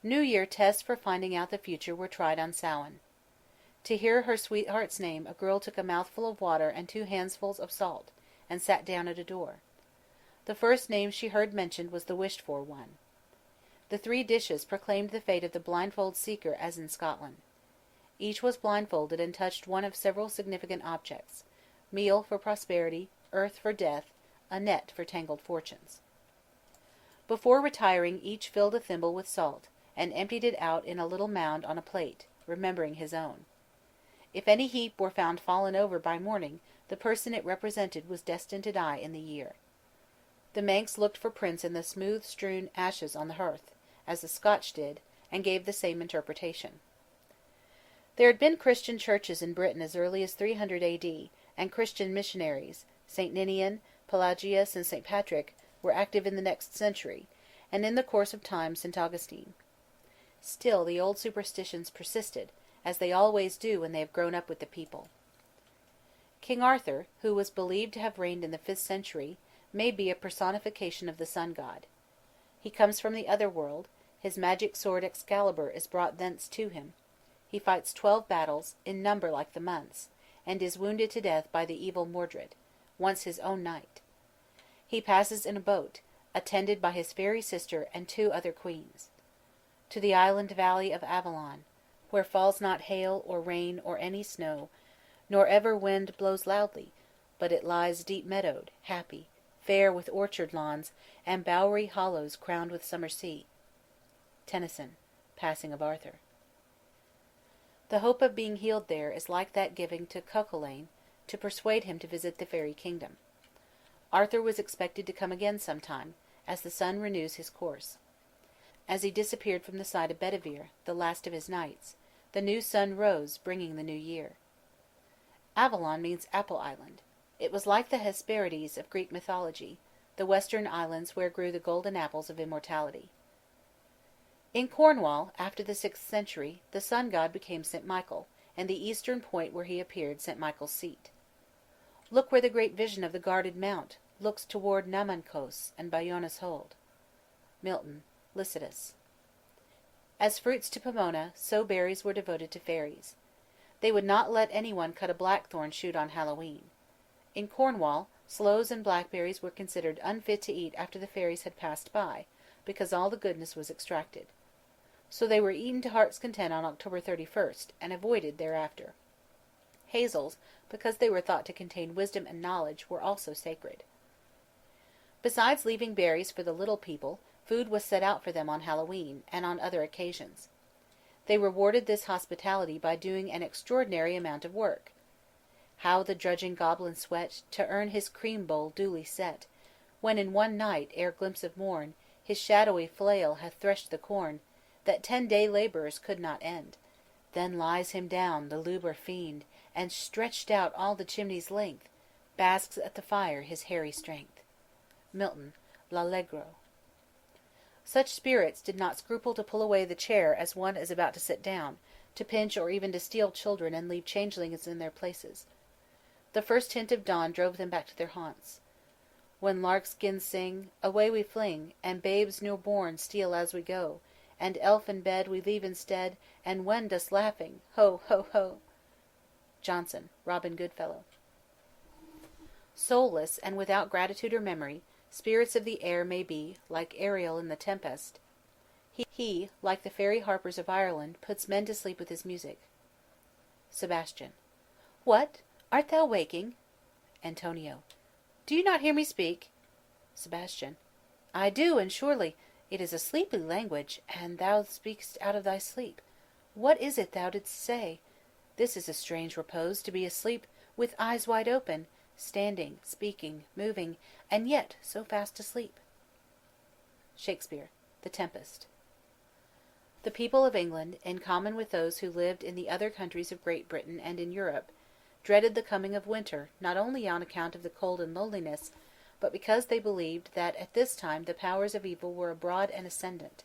New Year tests for finding out the future were tried on Samhain. To hear her sweetheart's name a girl took a mouthful of water and 2 handsfuls of salt, and sat down at a door. The first name she heard mentioned was the wished-for one. The 3 dishes proclaimed the fate of the blindfold seeker as in Scotland. Each was blindfolded and touched one of several significant objects: meal for prosperity, earth for death, a net for tangled fortunes. Before retiring each filled a thimble with salt, and emptied it out in a little mound on a plate, remembering his own. If any heap were found fallen over by morning, the person it represented was destined to die in the year. The Manx looked for prints in the smooth-strewn ashes on the hearth, as the Scotch did, and gave the same interpretation. There had been Christian churches in Britain as early as 300 A.D., and Christian missionaries, St. Ninian, Pelagius, and St. Patrick, were active in the next century, and in the course of time St. Augustine. Still the old superstitions persisted, as they always do when they have grown up with the people. King Arthur, who was believed to have reigned in the 5th century, may be a personification of the sun god. He comes from the other world, his magic sword Excalibur is brought thence to him. He fights 12 battles, in number like the months, and is wounded to death by the evil Mordred, once his own knight. He passes in a boat, attended by his fairy sister and 2 other queens, to the island valley of Avalon, where falls not hail or rain or any snow, nor ever wind blows loudly, but it lies deep meadowed, happy, fair with orchard lawns, and bowery hollows crowned with summer sea. Tennyson, Passing of Arthur. The hope of being healed there is like that given to Cuchulainn to persuade him to visit the fairy kingdom. Arthur was expected to come again sometime, as the sun renews his course. As he disappeared from the sight of Bedivere, the last of his knights, the new sun rose, bringing the new year. Avalon means Apple Island. It was like the Hesperides of Greek mythology, the western islands where grew the golden apples of immortality. In Cornwall, after the 6th century, the sun god became St. Michael, and the eastern point where he appeared St. Michael's seat. Look where the great vision of the guarded mount looks toward Namancos and Bayona's hold. Milton, Lycidas. As fruits to Pomona, so berries were devoted to fairies. They would not let anyone cut a blackthorn shoot on Hallowe'en. In Cornwall, sloes and blackberries were considered unfit to eat after the fairies had passed by, because all the goodness was extracted. So they were eaten to heart's content on October 31st, and avoided thereafter. Hazels, because they were thought to contain wisdom and knowledge, were also sacred. Besides leaving berries for the little people, food was set out for them on Hallowe'en, and on other occasions. They rewarded this hospitality by doing an extraordinary amount of work. How the drudging goblin sweat, to earn his cream bowl duly set, when in one night, ere glimpse of morn, his shadowy flail hath threshed the corn, that 10-day labourers could not end. Then lies him down, the lubber fiend, and stretched out all the chimney's length, basks at the fire his hairy strength. Milton, L'Allegro. Such spirits did not scruple to pull away the chair as one is about to sit down, to pinch or even to steal children and leave changelings in their places. The first hint of dawn drove them back to their haunts. When larks 'gin sing, away we fling, and babes new born steal as we go, and elf in bed we leave instead, and wend us laughing, ho, ho, ho. Johnson, Robin Goodfellow. Soulless and without gratitude or memory, spirits of the air may be, like Ariel in the Tempest. He, like the fairy harpers of Ireland, puts men to sleep with his music. Sebastian. What? Art thou waking? Antonio. Do you not hear me speak? Sebastian. I do, and surely it is a sleepy language, and thou speakst out of thy sleep. What is it thou didst say? This is a strange repose, to be asleep, with eyes wide open, standing, speaking, moving, and yet so fast asleep. Shakespeare, The Tempest. The people of England, in common with those who lived in the other countries of Great Britain and in Europe, dreaded the coming of winter not only on account of the cold and loneliness, but because they believed that at this time the powers of evil were abroad and ascendant.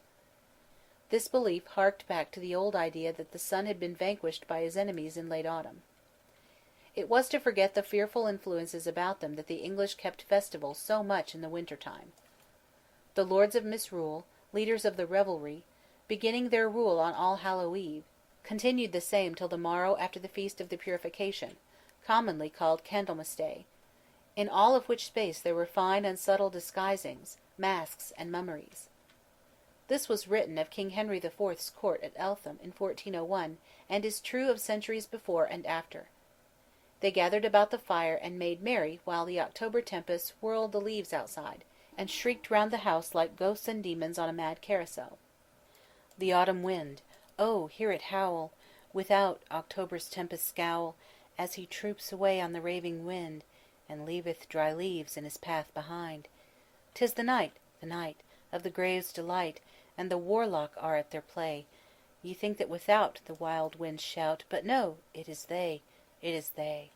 This belief harked back to the old idea that the sun had been vanquished by his enemies in late autumn. It was to forget the fearful influences about them that the English kept festivals so much in the winter time. The lords of misrule, leaders of the revelry, beginning their rule on All Hallow Eve, continued the same till the morrow after the feast of the Purification, commonly called Candlemas Day, in all of which space there were fine and subtle disguisings, masks, and mummeries. This was written of King Henry IV.'s court at Eltham in 1401, and is true of centuries before and after. They gathered about the fire and made merry while the October tempest whirled the leaves outside, and shrieked round the house like ghosts and demons on a mad carousel. The autumn wind, oh, hear it howl, without October's tempest scowl, as he troops away on the raving wind, and leaveth dry leaves in his path behind. 'Tis the night, of the grave's delight, and the warlock are at their play. Ye think that without the wild winds shout, but no, it is they, it is they.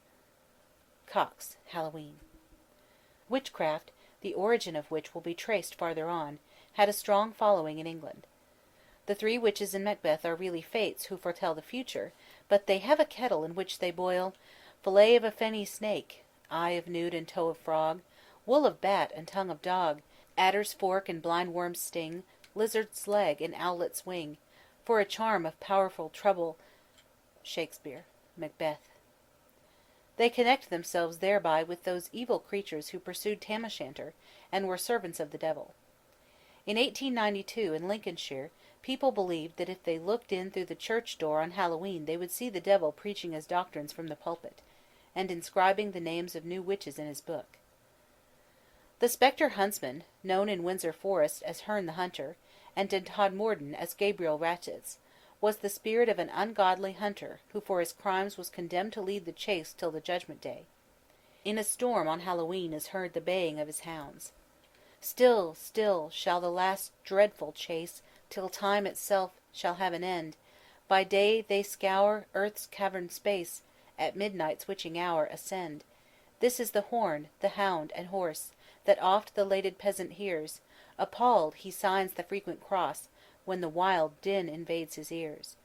Cox, Hallowe'en. Witchcraft, the origin of which will be traced farther on, had a strong following in England. The three witches in Macbeth are really fates who foretell the future, but they have a kettle in which they boil fillet of a fenny snake, eye of newt and toe of frog, wool of bat and tongue of dog, adder's fork and blind worm's sting, lizard's leg and owlet's wing, for a charm of powerful trouble. Shakespeare, Macbeth. They connect themselves thereby with those evil creatures who pursued Tam O'Shanter, and were servants of the devil. In 1892, in Lincolnshire, people believed that if they looked in through the church door on Hallowe'en they would see the devil preaching his doctrines from the pulpit, and inscribing the names of new witches in his book. The spectre huntsman, known in Windsor Forest as Herne the Hunter, and in Todmorden as Gabriel Ratchets, was the spirit of an ungodly hunter who for his crimes was condemned to lead the chase till the judgment day. In a storm on Hallowe'en is heard the baying of his hounds. Still, still shall the last dreadful chase till time itself shall have an end. By day they scour earth's caverned space, at midnight's witching hour ascend. This is the horn, the hound and horse, that oft the lated peasant hears. Appalled, he signs the frequent cross, when the wild din invades his ears.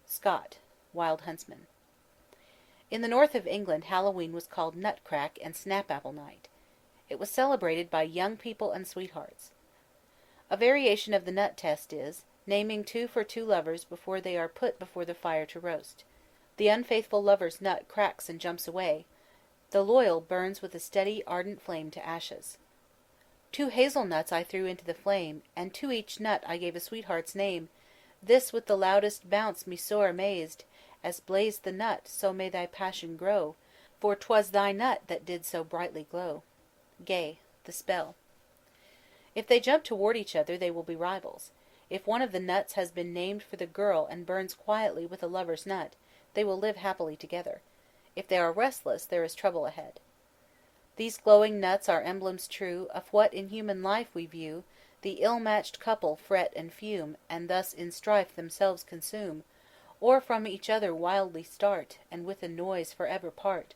Scott, Wild Huntsman. In the north of England Hallowe'en was called Nutcrack and Snap-apple Night. It was celebrated by young people and sweethearts. A variation of the nut test is, naming 2 for 2 lovers before they are put before the fire to roast. The unfaithful lover's nut cracks and jumps away. The loyal burns with a steady, ardent flame to ashes. 2 hazelnuts I threw into the flame, and to each nut I gave a sweetheart's name. This with the loudest bounce me sore amazed. As blazed the nut, so may thy passion grow, for 'twas thy nut that did so brightly glow. Gay, The Spell. If they jump toward each other, they will be rivals. If one of the nuts has been named for the girl and burns quietly with a lover's nut, they will live happily together. If they are restless, there is trouble ahead. These glowing nuts are emblems true of what in human life we view. The ill-matched couple fret and fume, and thus in strife themselves consume, or from each other wildly start, and with a noise for ever part.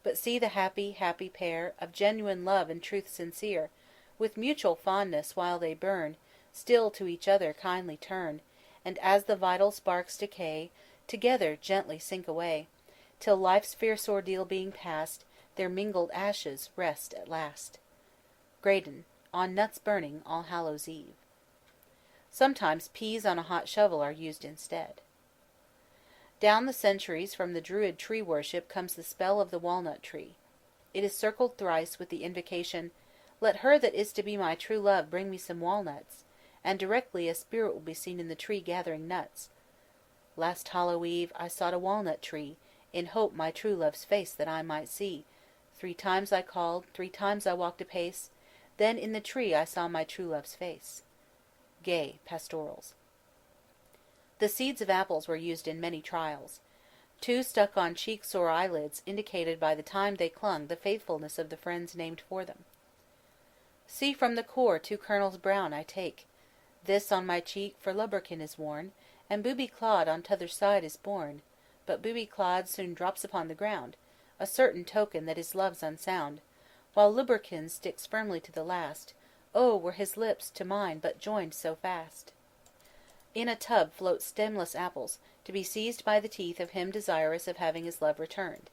But see the happy, happy pair, of genuine love and truth sincere, with mutual fondness while they burn, still to each other kindly turn, and as the vital sparks decay, together gently sink away, till life's fierce ordeal being past, their mingled ashes rest at last. Graydon, On Nuts Burning, All Hallows Eve. Sometimes peas on a hot shovel are used instead. Down the centuries from the Druid tree worship comes the spell of the walnut tree. It is circled thrice with the invocation, "Let her that is to be my true love bring me some walnuts," and directly a spirit will be seen in the tree gathering nuts. Last Hallow Eve I sought a walnut tree, in hope my true love's face that I might see. 3 times I called, 3 times I walked apace, then in the tree I saw my true love's face. Gay, Pastorals. The seeds of apples were used in many trials. 2 stuck on cheeks or eyelids indicated by the time they clung the faithfulness of the friends named for them. See from the core 2 kernels brown I take. This on my cheek for Lubberkin is worn, and Booby Clod on t'other side is born. But Booby Clod soon drops upon the ground, a certain token that his love's unsound, while Lubberkin sticks firmly to the last. Oh, were his lips to mine but joined so fast! In a tub float stemless apples, to be seized by the teeth of him desirous of having his love returned.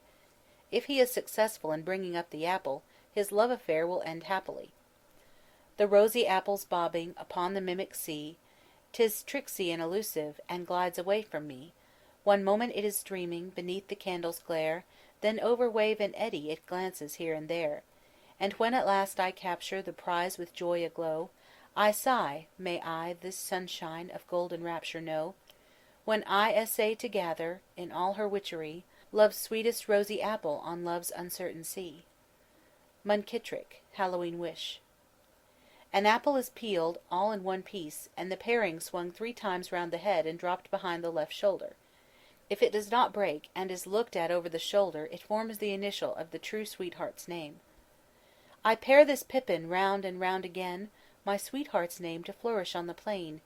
If he is successful in bringing up the apple, his love affair will end happily. The rosy apple's bobbing upon the mimic sea, 'tis tricksy and elusive, and glides away from me. One moment it is dreaming beneath the candle's glare, then over wave and eddy it glances here and there. And when at last I capture the prize with joy aglow, I sigh, may I this sunshine of golden rapture know? When I essay to gather, in all her witchery, love's sweetest rosy apple on love's uncertain sea. Munkittrick, Hallowe'en Wish. An apple is peeled all in one piece, and the paring swung 3 times round the head and dropped behind the left shoulder. If it does not break, and is looked at over the shoulder, it forms the initial of the true sweetheart's name. I pare this pippin round and round again, my sweetheart's name to flourish on the plain.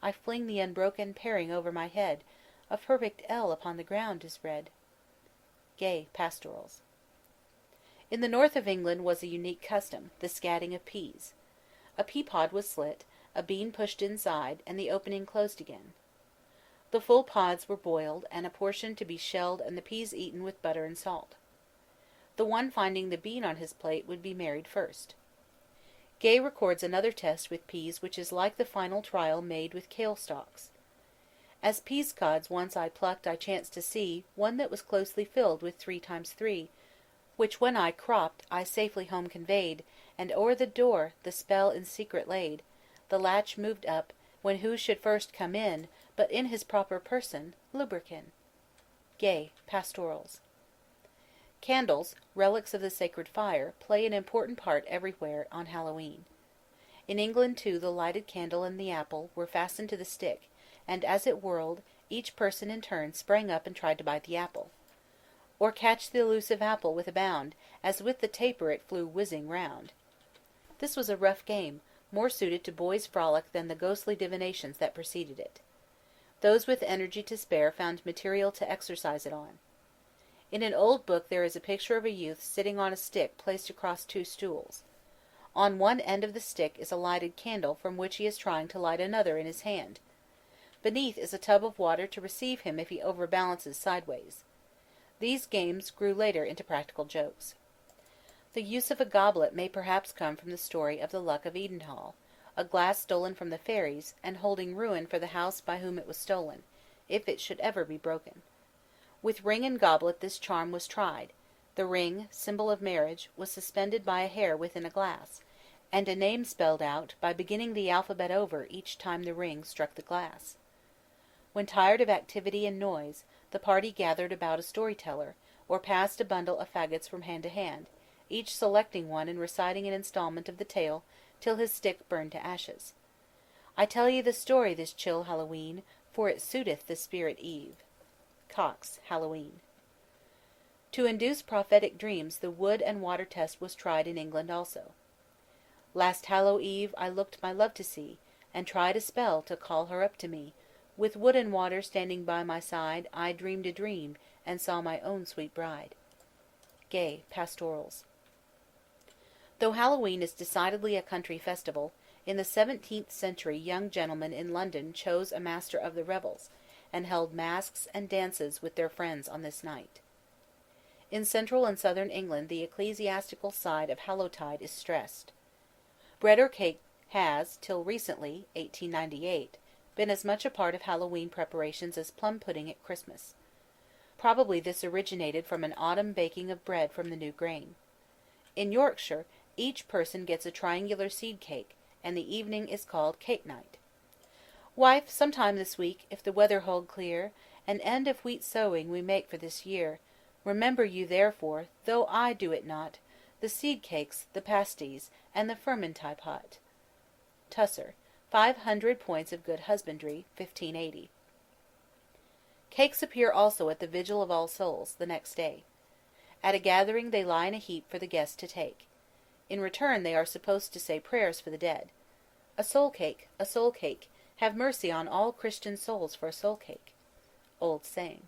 I fling the unbroken paring over my head, a perfect L upon the ground is read. Gay, Pastorals. In the north of England was a unique custom, the scatting of peas. A pea pod was slit, a bean pushed inside, and the opening closed again. The full pods were boiled, and a portion to be shelled and the peas eaten with butter and salt. The one finding the bean on his plate would be married first. Gay records another test with peas which is like the final trial made with kale stalks. As peas cods once I plucked I chanced to see one that was closely filled with 3 times 3, which when I cropped I safely home conveyed, and o'er the door the spell in secret laid. The latch moved up, when who should first come in, but in his proper person, Lubberkin. Gay, Pastorals. Candles, relics of the sacred fire, play an important part everywhere on Hallowe'en. In England, too, the lighted candle and the apple were fastened to the stick, and as it whirled, each person in turn sprang up and tried to bite the apple, or catch the elusive apple with a bound, as with the taper it flew whizzing round. This was a rough game, more suited to boys' frolic than the ghostly divinations that preceded it. Those with energy to spare found material to exercise it on. In an old book there is a picture of a youth sitting on a stick placed across two stools. On one end of the stick is a lighted candle from which he is trying to light another in his hand. Beneath is a tub of water to receive him if he overbalances sideways. These games grew later into practical jokes. The use of a goblet may perhaps come from the story of the Luck of Edenhall, a glass stolen from the fairies, and holding ruin for the house by whom it was stolen, if it should ever be broken. With ring and goblet this charm was tried. The ring, symbol of marriage, was suspended by a hair within a glass, and a name spelled out by beginning the alphabet over each time the ring struck the glass. When tired of activity and noise, the party gathered about a storyteller, or passed a bundle of faggots from hand to hand, each selecting one and reciting an instalment of the tale till his stick burned to ashes. I tell ye the story this chill Hallowe'en, for it suiteth the spirit Eve. Cox, Hallowe'en. To induce prophetic dreams the wood and water test was tried in England also. Last Hallow Eve I looked my love to see, and tried a spell to call her up to me. With wood and water standing by my side, I dreamed a dream, and saw my own sweet bride. Gay, Pastorals. Though Hallowe'en is decidedly a country festival, in the 17th century young gentlemen in London chose a master of the revels, and held masques and dances with their friends on this night. In central and southern England the ecclesiastical side of hallow-tide is stressed. Bread or cake has, till recently, 1898, been as much a part of Hallowe'en preparations as plum pudding at Christmas. Probably this originated from an autumn baking of bread from the new grain. In Yorkshire, each person gets a triangular seed cake, and the evening is called cake night. Wife, sometime this week, if the weather hold clear, an end of wheat sowing we make for this year, remember you therefore, though I do it not, the seed cakes, the pasties, and the fermentie pot. Tusser, 500 Points of Good Husbandry, 1580. Cakes appear also at the Vigil of All Souls, the next day. At a gathering they lie in a heap for the guests to take. In return they are supposed to say prayers for the dead. A soul cake, have mercy on all Christian souls for a soul cake. Old saying.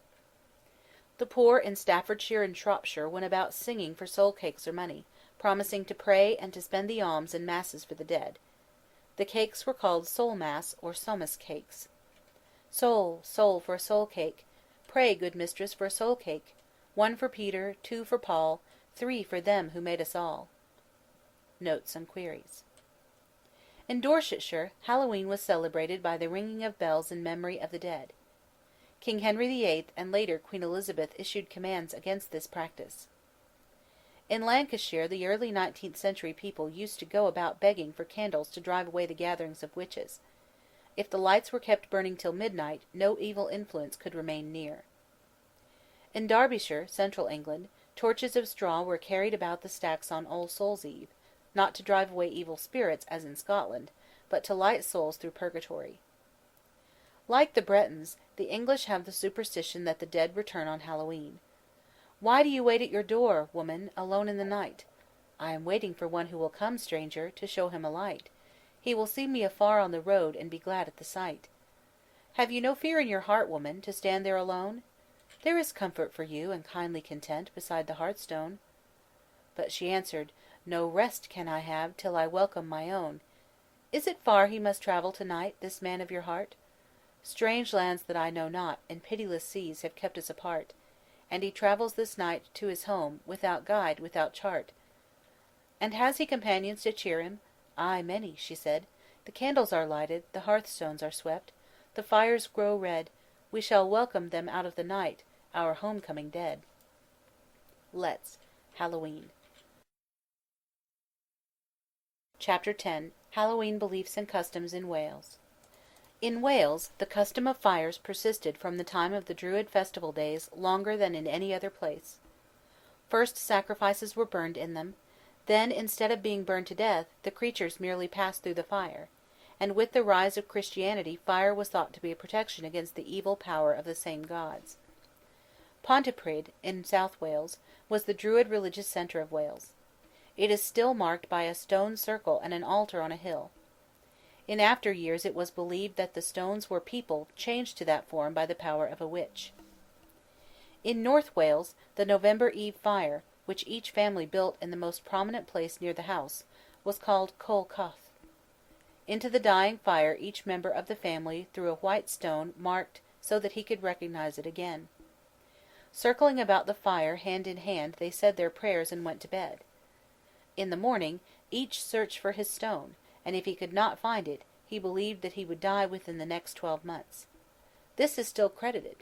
The poor in Staffordshire and Shropshire went about singing for soul cakes or money, promising to pray and to spend the alms in masses for the dead. The cakes were called soul mass or somas cakes. Soul, soul for a soul cake. Pray, good mistress, for a soul cake. 1 for Peter, 2 for Paul, 3 for them who made us all. Notes and queries. In Dorsetshire, Hallowe'en was celebrated by the ringing of bells in memory of the dead. King Henry VIII and later Queen Elizabeth issued commands against this practice. In Lancashire, the early 19th century people used to go about begging for candles to drive away the gatherings of witches. If the lights were kept burning till midnight, no evil influence could remain near. In Derbyshire, central England, torches of straw were carried about the stacks on All Souls' Eve, not to drive away evil spirits, as in Scotland, but to light souls through purgatory. Like the Bretons, the English have the superstition that the dead return on Hallowe'en. Why do you wait at your door, woman, alone in the night? I am waiting for one who will come, stranger, to show him a light. He will see me afar on the road, and be glad at the sight. Have you no fear in your heart, woman, to stand there alone? There is comfort for you, and kindly content, beside the hearthstone. But she answered, No rest can I have, till I welcome my own. Is it far he must travel to-night, this man of your heart? Strange lands that I know not, and pitiless seas have kept us apart, and he travels this night to his home, without guide, without chart. And has he companions to cheer him? Ay, many, she said. The candles are lighted, the hearthstones are swept, the fires grow red. We shall welcome them out of the night, our homecoming dead. Letts, Hallowe'en. Chapter 10. Hallowe'en Beliefs and Customs in Wales. In Wales, the custom of fires persisted from the time of the Druid festival days longer than in any other place. First sacrifices were burned in them, then, instead of being burned to death, the creatures merely passed through the fire, and with the rise of Christianity fire was thought to be a protection against the evil power of the same gods. Pontypridd, in South Wales, was the Druid religious centre of Wales. It is still marked by a stone circle and an altar on a hill. In after years it was believed that the stones were people changed to that form by the power of a witch. In North Wales, the November Eve fire, which each family built in the most prominent place near the house, was called Col Coth. Into the dying fire each member of the family threw a white stone marked so that he could recognize it again. Circling about the fire hand in hand, they said their prayers and went to bed. In the morning each searched for his stone, and if he could not find it, he believed that he would die within the next 12 months. This is still credited.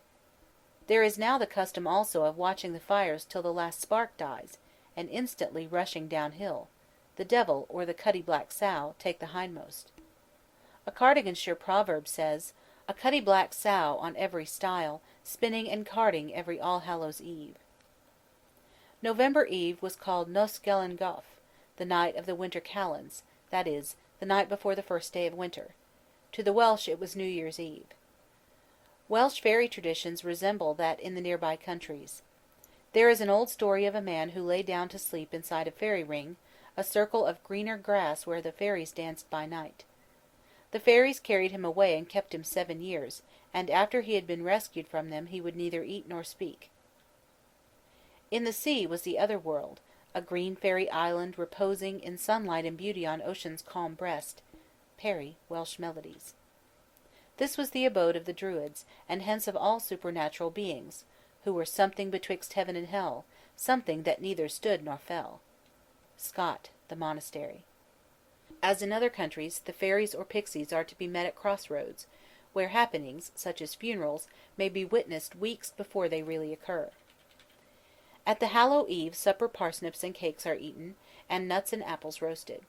There is now the custom also of watching the fires till the last spark dies, and instantly rushing downhill. The devil, or the cutty black sow, take the hindmost. A Cardiganshire proverb says, "A cutty black sow on every stile, spinning and carding every All Hallows Eve." November Eve was called Nos Galan Goff, the night of the winter calends, that is, the night before the first day of winter. To the Welsh it was New Year's Eve. Welsh fairy traditions resemble that in the nearby countries. There is an old story of a man who lay down to sleep inside a fairy ring, a circle of greener grass where the fairies danced by night. The fairies carried him away and kept him 7 years, and after he had been rescued from them he would neither eat nor speak. In the sea was the other world, a green fairy island reposing in sunlight and beauty on ocean's calm breast. Parry, Welsh Melodies. This was the abode of the Druids, and hence of all supernatural beings, who were something betwixt heaven and hell, something that neither stood nor fell. Scott, The Monastery. As in other countries, the fairies or pixies are to be met at crossroads, where happenings, such as funerals, may be witnessed weeks before they really occur. At the Hallow Eve supper parsnips and cakes are eaten, and nuts and apples roasted.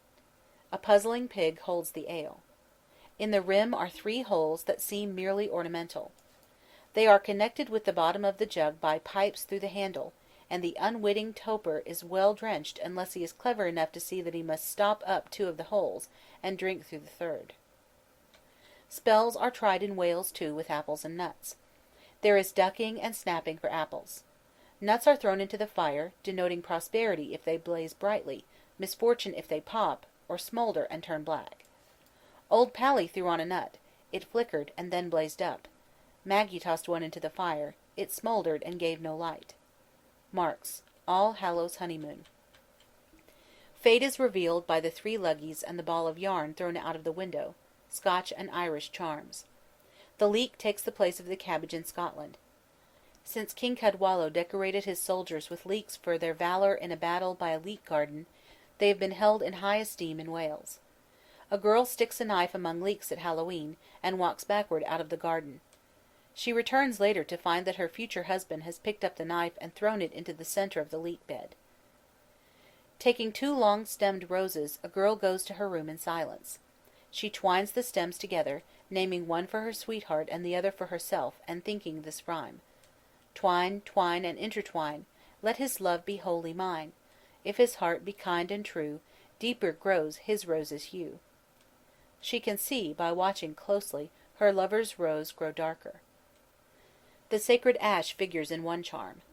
A puzzling pig holds the ale. In the rim are 3 holes that seem merely ornamental. They are connected with the bottom of the jug by pipes through the handle, and the unwitting toper is well drenched unless he is clever enough to see that he must stop up 2 of the holes, and drink through the 3rd. Spells are tried in Wales too with apples and nuts. There is ducking and snapping for apples. Nuts are thrown into the fire, denoting prosperity if they blaze brightly, misfortune if they pop, or smoulder and turn black. Old Pally threw on a nut. It flickered and then blazed up. Maggie tossed one into the fire. It smouldered and gave no light. Marks, All Hallows Honeymoon. Fate is revealed by the 3 luggies and the ball of yarn thrown out of the window, Scotch and Irish charms. The leek takes the place of the cabbage in Scotland. Since King Cadwallo decorated his soldiers with leeks for their valour in a battle by a leek garden, they have been held in high esteem in Wales. A girl sticks a knife among leeks at Hallowe'en, and walks backward out of the garden. She returns later to find that her future husband has picked up the knife and thrown it into the centre of the leek bed. Taking 2 long-stemmed roses, a girl goes to her room in silence. She twines the stems together, naming one for her sweetheart and the other for herself, and thinking this rhyme: "Twine, twine, and intertwine, let his love be wholly mine. If his heart be kind and true, deeper grows his rose's hue." She can see, by watching closely, her lover's rose grow darker. The sacred ash figures in one charm.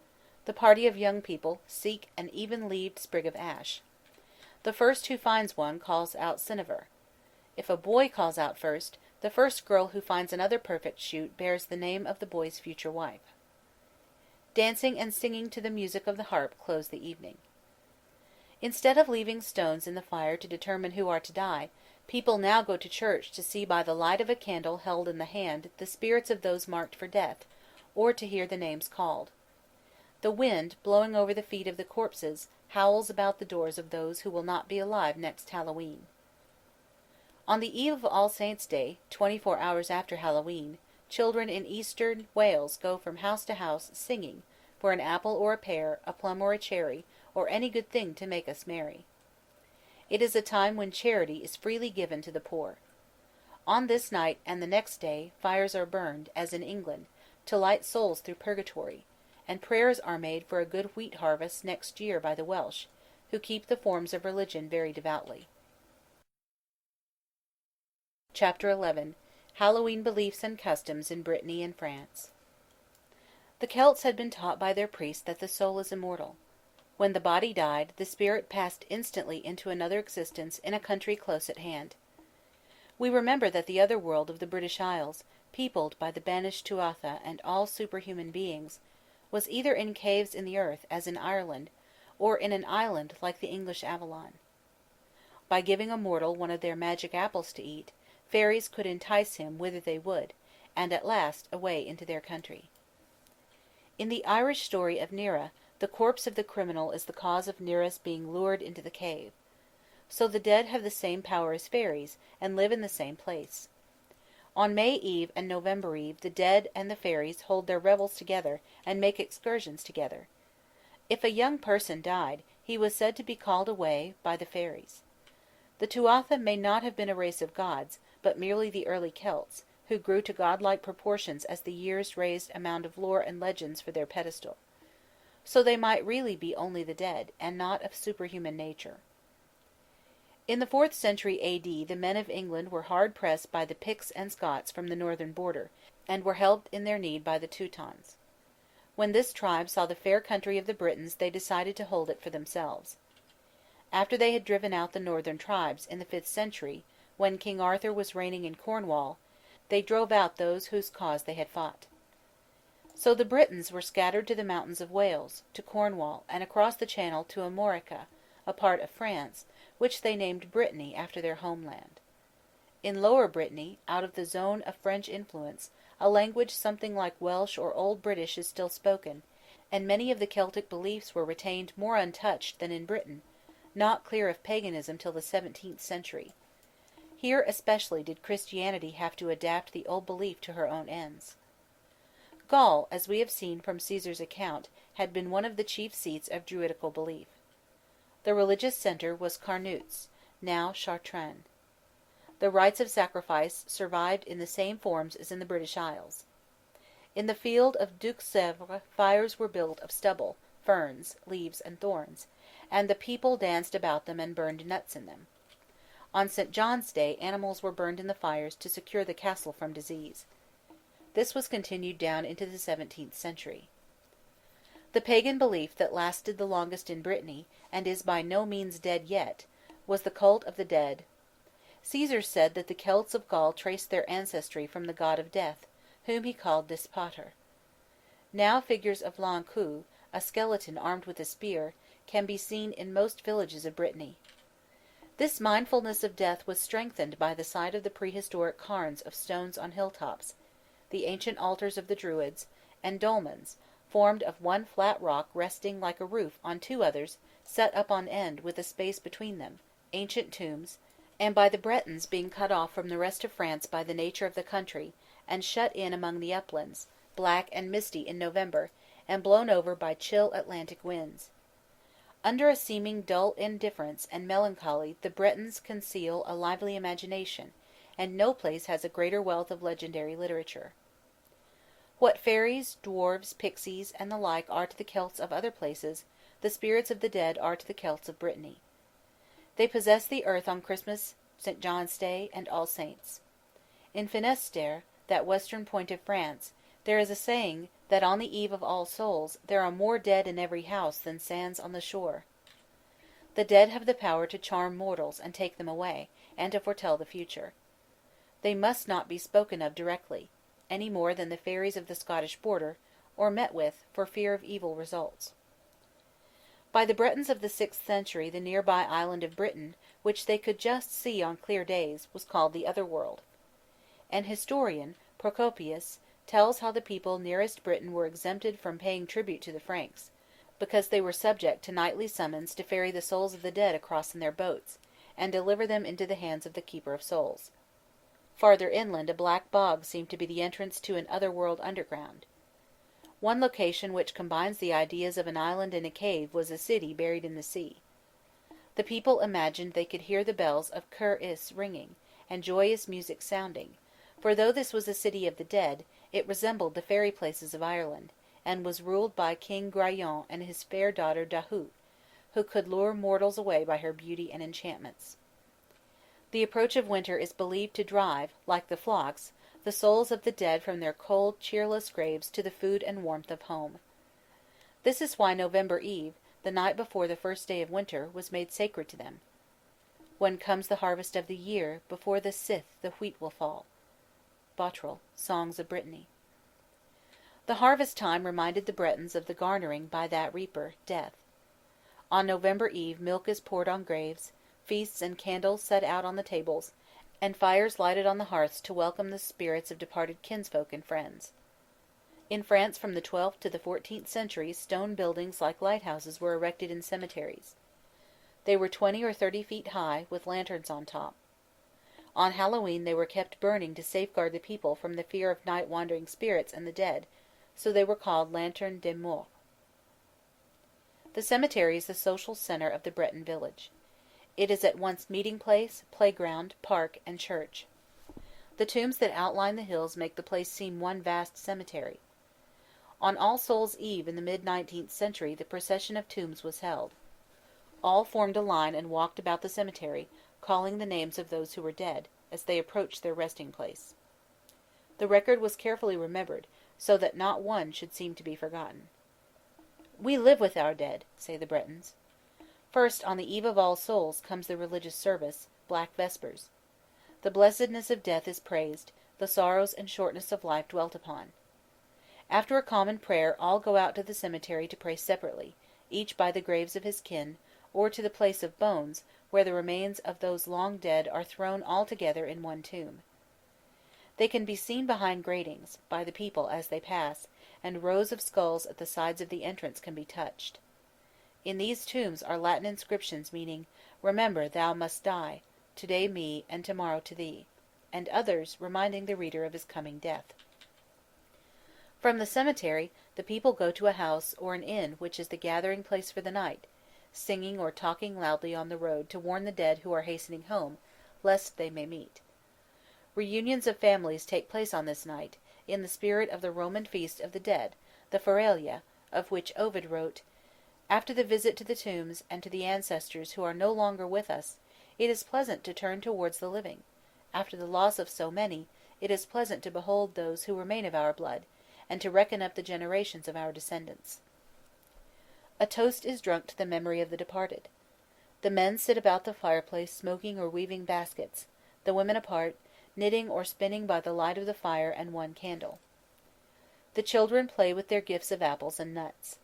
The party of young people seek an even-leaved sprig of ash. The first who finds one calls out Cyniver. If a boy calls out first, the first girl who finds another perfect shoot bears the name of the boy's future wife. Dancing and singing to the music of the harp close the evening. Instead of leaving stones in the fire to determine who are to die, people now go to church to see by the light of a candle held in the hand the spirits of those marked for death, or to hear the names called. The wind, blowing over the feet of the corpses, howls about the doors of those who will not be alive next Hallowe'en. On the eve of All Saints' Day, 24 hours after Hallowe'en, children in eastern Wales go from house to house singing, for an apple or a pear, a plum or a cherry, or any good thing to make us merry. It is a time when charity is freely given to the poor. On this night and the next day fires are burned, as in England, to light souls through purgatory, and prayers are made for a good wheat harvest next year by the Welsh, who keep the forms of religion very devoutly. Chapter 11. Hallowe'en Beliefs and Customs in Britany and France. The Celts had been taught by their priests that the soul is immortal. When the body died, the spirit passed instantly into another existence in a country close at hand. We remember that the other world of the British Isles, peopled by the banished Tuatha and all superhuman beings, was either in caves in the earth, as in Ireland, or in an island like the English Avalon. By giving a mortal one of their magic apples to eat, fairies could entice him whither they would, and at last away into their country. In the Irish story of Nera, the corpse of the criminal is the cause of Nera's being lured into the cave. So the dead have the same power as fairies, and live in the same place. On May Eve and November Eve the dead and the fairies hold their revels together and make excursions together. If a young person died, he was said to be called away by the fairies. The Tuatha may not have been a race of gods, but merely the early Celts, who grew to godlike proportions as the years raised a mound of lore and legends for their pedestal. So they might really be only the dead, and not of superhuman nature. In the 4th century A.D. the men of England were hard pressed by the Picts and Scots from the northern border, and were helped in their need by the Teutons. When this tribe saw the fair country of the Britons they decided to hold it for themselves. After they had driven out the northern tribes, in the 5th century, when King Arthur was reigning in Cornwall, they drove out those whose cause they had fought. So the Britons were scattered to the mountains of Wales, to Cornwall, and across the Channel to Armorica, a part of France, which they named Brittany after their homeland. In Lower Brittany, out of the zone of French influence, a language something like Welsh or Old British is still spoken, and many of the Celtic beliefs were retained more untouched than in Britain, not clear of paganism till the 17th century. Here especially did Christianity have to adapt the old belief to her own ends. Gaul, as we have seen from Caesar's account, had been one of the chief seats of Druidical belief. The religious centre was Carnutes, now Chartrain. The rites of sacrifice survived in the same forms as in the British Isles. In the field of Duxevre fires were built of stubble, ferns, leaves, and thorns, and the people danced about them and burned nuts in them. On St. John's Day animals were burned in the fires to secure the castle from disease. This was continued down into the 17th century. The pagan belief that lasted the longest in Brittany, and is by no means dead yet, was the cult of the dead. Caesar said that the Celts of Gaul traced their ancestry from the god of death, whom he called Dispater. Now figures of l'Ankou, a skeleton armed with a spear, can be seen in most villages of Brittany. This mindfulness of death was strengthened by the sight of the prehistoric cairns of stones on hilltops, the ancient altars of the Druids, and dolmens, formed of one flat rock resting like a roof on two others set up on end with a space between them, ancient tombs, and by the Bretons being cut off from the rest of France by the nature of the country, and shut in among the uplands, black and misty in November, and blown over by chill Atlantic winds. Under a seeming dull indifference and melancholy the Bretons conceal a lively imagination, and no place has a greater wealth of legendary literature. What fairies, dwarves, pixies, and the like are to the Celts of other places, the spirits of the dead are to the Celts of Brittany. They possess the earth on Christmas, St. John's Day, and All Saints. In Finistère, that western point of France, there is a saying that on the eve of All Souls there are more dead in every house than sands on the shore. The dead have the power to charm mortals and take them away, and to foretell the future. They must not be spoken of directly, any more than the fairies of the Scottish border, or met with, for fear of evil results. By the Bretons of the 6th century the nearby island of Britain, which they could just see on clear days, was called the Otherworld. An historian, Procopius, tells how the people nearest Britain were exempted from paying tribute to the Franks, because they were subject to nightly summons to ferry the souls of the dead across in their boats, and deliver them into the hands of the Keeper of Souls. Farther inland a black bog seemed to be the entrance to an otherworld underground. One location which combines the ideas of an island and a cave was a city buried in the sea. The people imagined they could hear the bells of Cur Is ringing, and joyous music sounding, for though this was a city of the dead, it resembled the fairy places of Ireland, and was ruled by King Graillon and his fair daughter Dahut, who could lure mortals away by her beauty and enchantments. The approach of winter is believed to drive, like the flocks, the souls of the dead from their cold, cheerless graves to the food and warmth of home. This is why November Eve, the night before the first day of winter, was made sacred to them. When comes the harvest of the year, before the scythe the wheat will fall. Bottrell, Songs of Brittany. The harvest time reminded the Bretons of the garnering by that reaper, Death. On November Eve milk is poured on graves, feasts and candles set out on the tables, and fires lighted on the hearths to welcome the spirits of departed kinsfolk and friends. In France from the 12th to the 14th centuries stone buildings like lighthouses were erected in cemeteries. They were 20 or 30 feet high, with lanterns on top. On Hallowe'en they were kept burning to safeguard the people from the fear of night-wandering spirits and the dead, so they were called Lanternes des Morts. The cemetery is the social centre of the Breton village. It is at once meeting place, playground, park, and church. The tombs that outline the hills make the place seem one vast cemetery. On All Souls' Eve in the mid-19th century the procession of tombs was held. All formed a line and walked about the cemetery, calling the names of those who were dead, as they approached their resting place. The record was carefully remembered, so that not one should seem to be forgotten. "We live with our dead," say the Bretons. First, on the Eve of All Souls, comes the religious service, Black Vespers. The blessedness of death is praised, the sorrows and shortness of life dwelt upon. After a common prayer all go out to the cemetery to pray separately, each by the graves of his kin, or to the place of bones, where the remains of those long dead are thrown all together in one tomb. They can be seen behind gratings, by the people as they pass, and rows of skulls at the sides of the entrance can be touched. In these tombs are Latin inscriptions meaning, "Remember thou must die, today me, and tomorrow to thee," and others reminding the reader of his coming death. From the cemetery, the people go to a house or an inn which is the gathering place for the night, singing or talking loudly on the road to warn the dead who are hastening home, lest they may meet. Reunions of families take place on this night, in the spirit of the Roman feast of the dead, the Feralia, of which Ovid wrote, "After the visit to the tombs and to the ancestors who are no longer with us, it is pleasant to turn towards the living; after the loss of so many, it is pleasant to behold those who remain of our blood, and to reckon up the generations of our descendants." A toast is drunk to the memory of the departed. The men sit about the fireplace smoking or weaving baskets, the women apart, knitting or spinning by the light of the fire and one candle. The children play with their gifts of apples and nuts.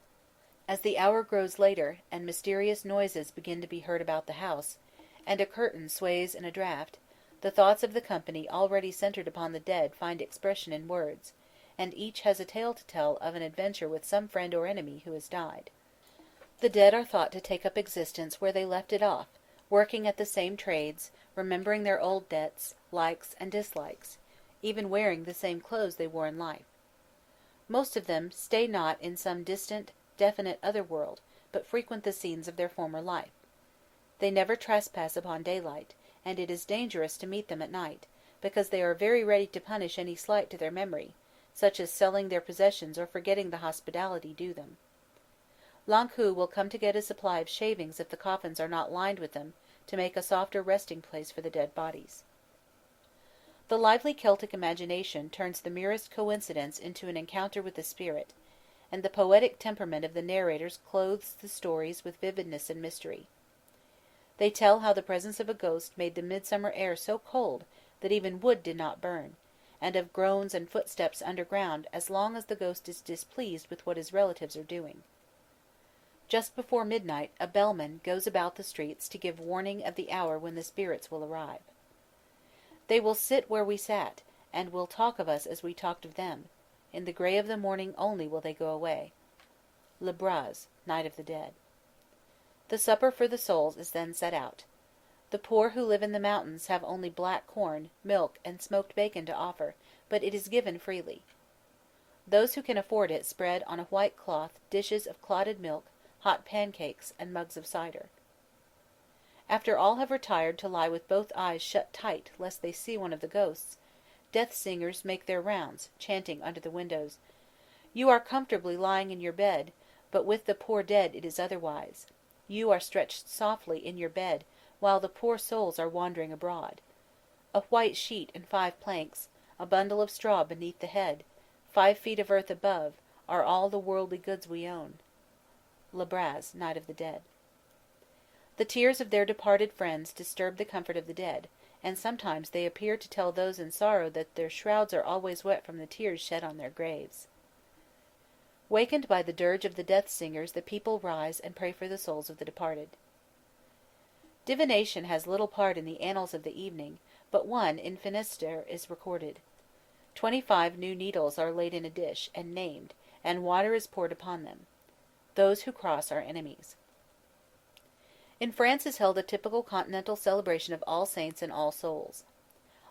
As the hour grows later, and mysterious noises begin to be heard about the house, and a curtain sways in a draught, the thoughts of the company already centred upon the dead find expression in words, and each has a tale to tell of an adventure with some friend or enemy who has died. The dead are thought to take up existence where they left it off, working at the same trades, remembering their old debts, likes, and dislikes, even wearing the same clothes they wore in life. Most of them stay not in some distant, definite other world, but frequent the scenes of their former life. They never trespass upon daylight, and it is dangerous to meet them at night, because they are very ready to punish any slight to their memory, such as selling their possessions or forgetting the hospitality due them. L'Ankou will come to get a supply of shavings if the coffins are not lined with them, to make a softer resting place for the dead bodies. The lively Celtic imagination turns the merest coincidence into an encounter with the spirit, and the poetic temperament of the narrators clothes the stories with vividness and mystery. They tell how the presence of a ghost made the midsummer air so cold that even wood did not burn, and of groans and footsteps underground as long as the ghost is displeased with what his relatives are doing. Just before midnight a bellman goes about the streets to give warning of the hour when the spirits will arrive. They will sit where we sat, and will talk of us as we talked of them; in the grey of the morning only will they go away. Le Braz, Night of the Dead. The supper for the souls is then set out. The poor who live in the mountains have only black corn, milk, and smoked bacon to offer, but it is given freely. Those who can afford it spread on a white cloth dishes of clotted milk, hot pancakes, and mugs of cider. After all have retired to lie with both eyes shut tight lest they see one of the ghosts, death singers make their rounds, chanting under the windows, "You are comfortably lying in your bed, but with the poor dead it is otherwise. You are stretched softly in your bed, while the poor souls are wandering abroad. A white sheet and 5 planks, a bundle of straw beneath the head, 5 feet of earth above, are all the worldly goods we own." Le Braz, Night of the Dead. The tears of their departed friends disturb the comfort of the dead, and sometimes they appear to tell those in sorrow that their shrouds are always wet from the tears shed on their graves. Wakened by the dirge of the death singers, the people rise and pray for the souls of the departed. Divination has little part in the annals of the evening, but one in Finisterre is recorded. 25 new needles are laid in a dish, and named, and water is poured upon them. Those who cross are enemies. In France is held a typical continental celebration of All Saints and All Souls.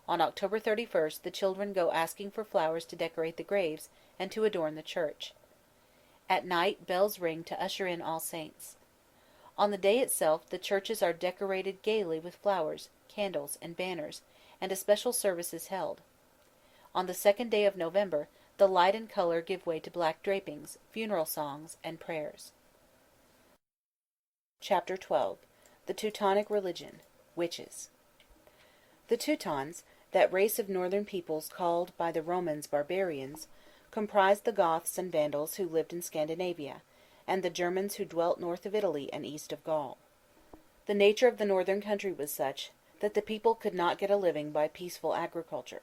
On October 31st the children go asking for flowers to decorate the graves and to adorn the church. At night bells ring to usher in All Saints. On the day itself the churches are decorated gaily with flowers, candles, and banners, and a special service is held. On the second day of November the light and color give way to black drapings, funeral songs, and prayers. Chapter 12. The Teutonic Religion. Witches. The Teutons, that race of northern peoples called by the Romans barbarians, comprised the Goths and Vandals who lived in Scandinavia, and the Germans who dwelt north of Italy and east of Gaul. The nature of the northern country was such that the people could not get a living by peaceful agriculture.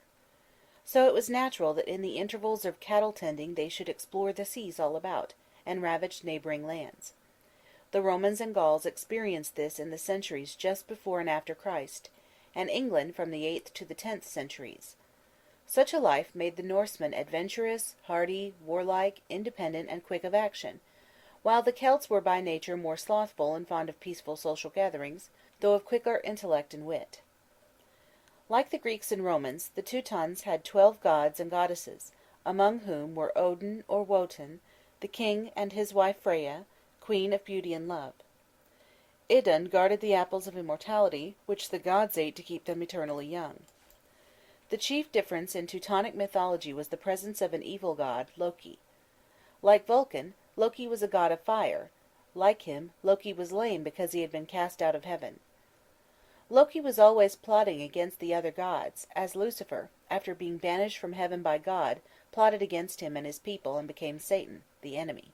So it was natural that in the intervals of cattle tending they should explore the seas all about, and ravage neighbouring lands. The Romans and Gauls experienced this in the centuries just before and after Christ, and England from the 8th to the 10th centuries. Such a life made the Norsemen adventurous, hardy, warlike, independent, and quick of action, while the Celts were by nature more slothful and fond of peaceful social gatherings, though of quicker intellect and wit. Like the Greeks and Romans, the Teutons had 12 gods and goddesses, among whom were Odin or Wotan, the king and his wife Freya, queen of beauty and love. Idun guarded the apples of immortality, which the gods ate to keep them eternally young. The chief difference in Teutonic mythology was the presence of an evil god, Loki. Like Vulcan, Loki was a god of fire. Like him, Loki was lame because he had been cast out of heaven. Loki was always plotting against the other gods, as Lucifer, after being banished from heaven by God, plotted against him and his people and became Satan, the enemy.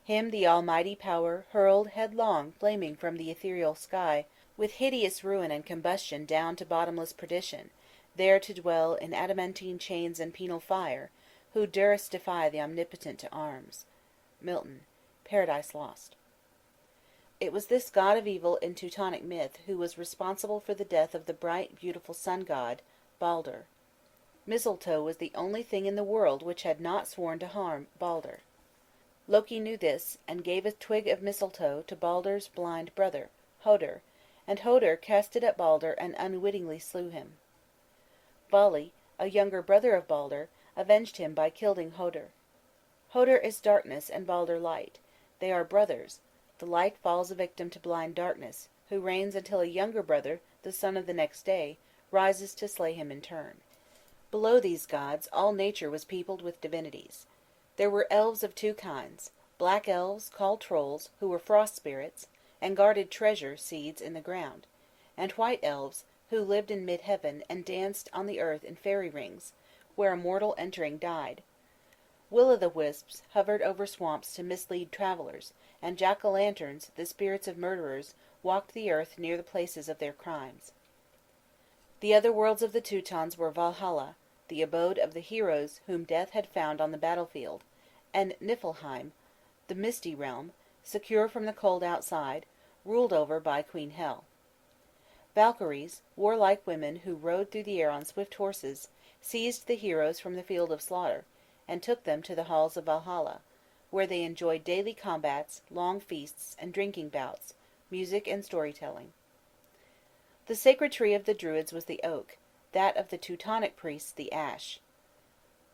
Him the almighty power hurled headlong flaming from the ethereal sky, with hideous ruin and combustion down to bottomless perdition, there to dwell in adamantine chains and penal fire, who durst defy the omnipotent to arms. Milton, Paradise Lost. It was this god of evil in Teutonic myth who was responsible for the death of the bright, beautiful sun-god, Balder. Mistletoe was the only thing in the world which had not sworn to harm Balder. Loki knew this, and gave a twig of mistletoe to Balder's blind brother, Hoder, and Hoder cast it at Balder and unwittingly slew him. Vali, a younger brother of Balder, avenged him by killing Hoder. Hoder is darkness and Balder light. They are brothers. The light falls a victim to blind darkness, who reigns until a younger brother, the son of the next day, rises to slay him in turn. Below these gods all nature was peopled with divinities. There were elves of 2 kinds, black elves called trolls, who were frost spirits, and guarded treasure seeds in the ground, and white elves, who lived in mid-heaven and danced on the earth in fairy rings, where a mortal entering died. Will-o'-the-wisps hovered over swamps to mislead travellers, and jack-o'-lanterns, the spirits of murderers, walked the earth near the places of their crimes. The other worlds of the Teutons were Valhalla, the abode of the heroes whom death had found on the battlefield, and Niflheim, the misty realm, secure from the cold outside, ruled over by Queen Hel. Valkyries, warlike women who rode through the air on swift horses, seized the heroes from the field of slaughter, and took them to the halls of Valhalla, where they enjoyed daily combats, long feasts, and drinking bouts, music and storytelling. The sacred tree of the Druids was the oak, that of the Teutonic priests the ash.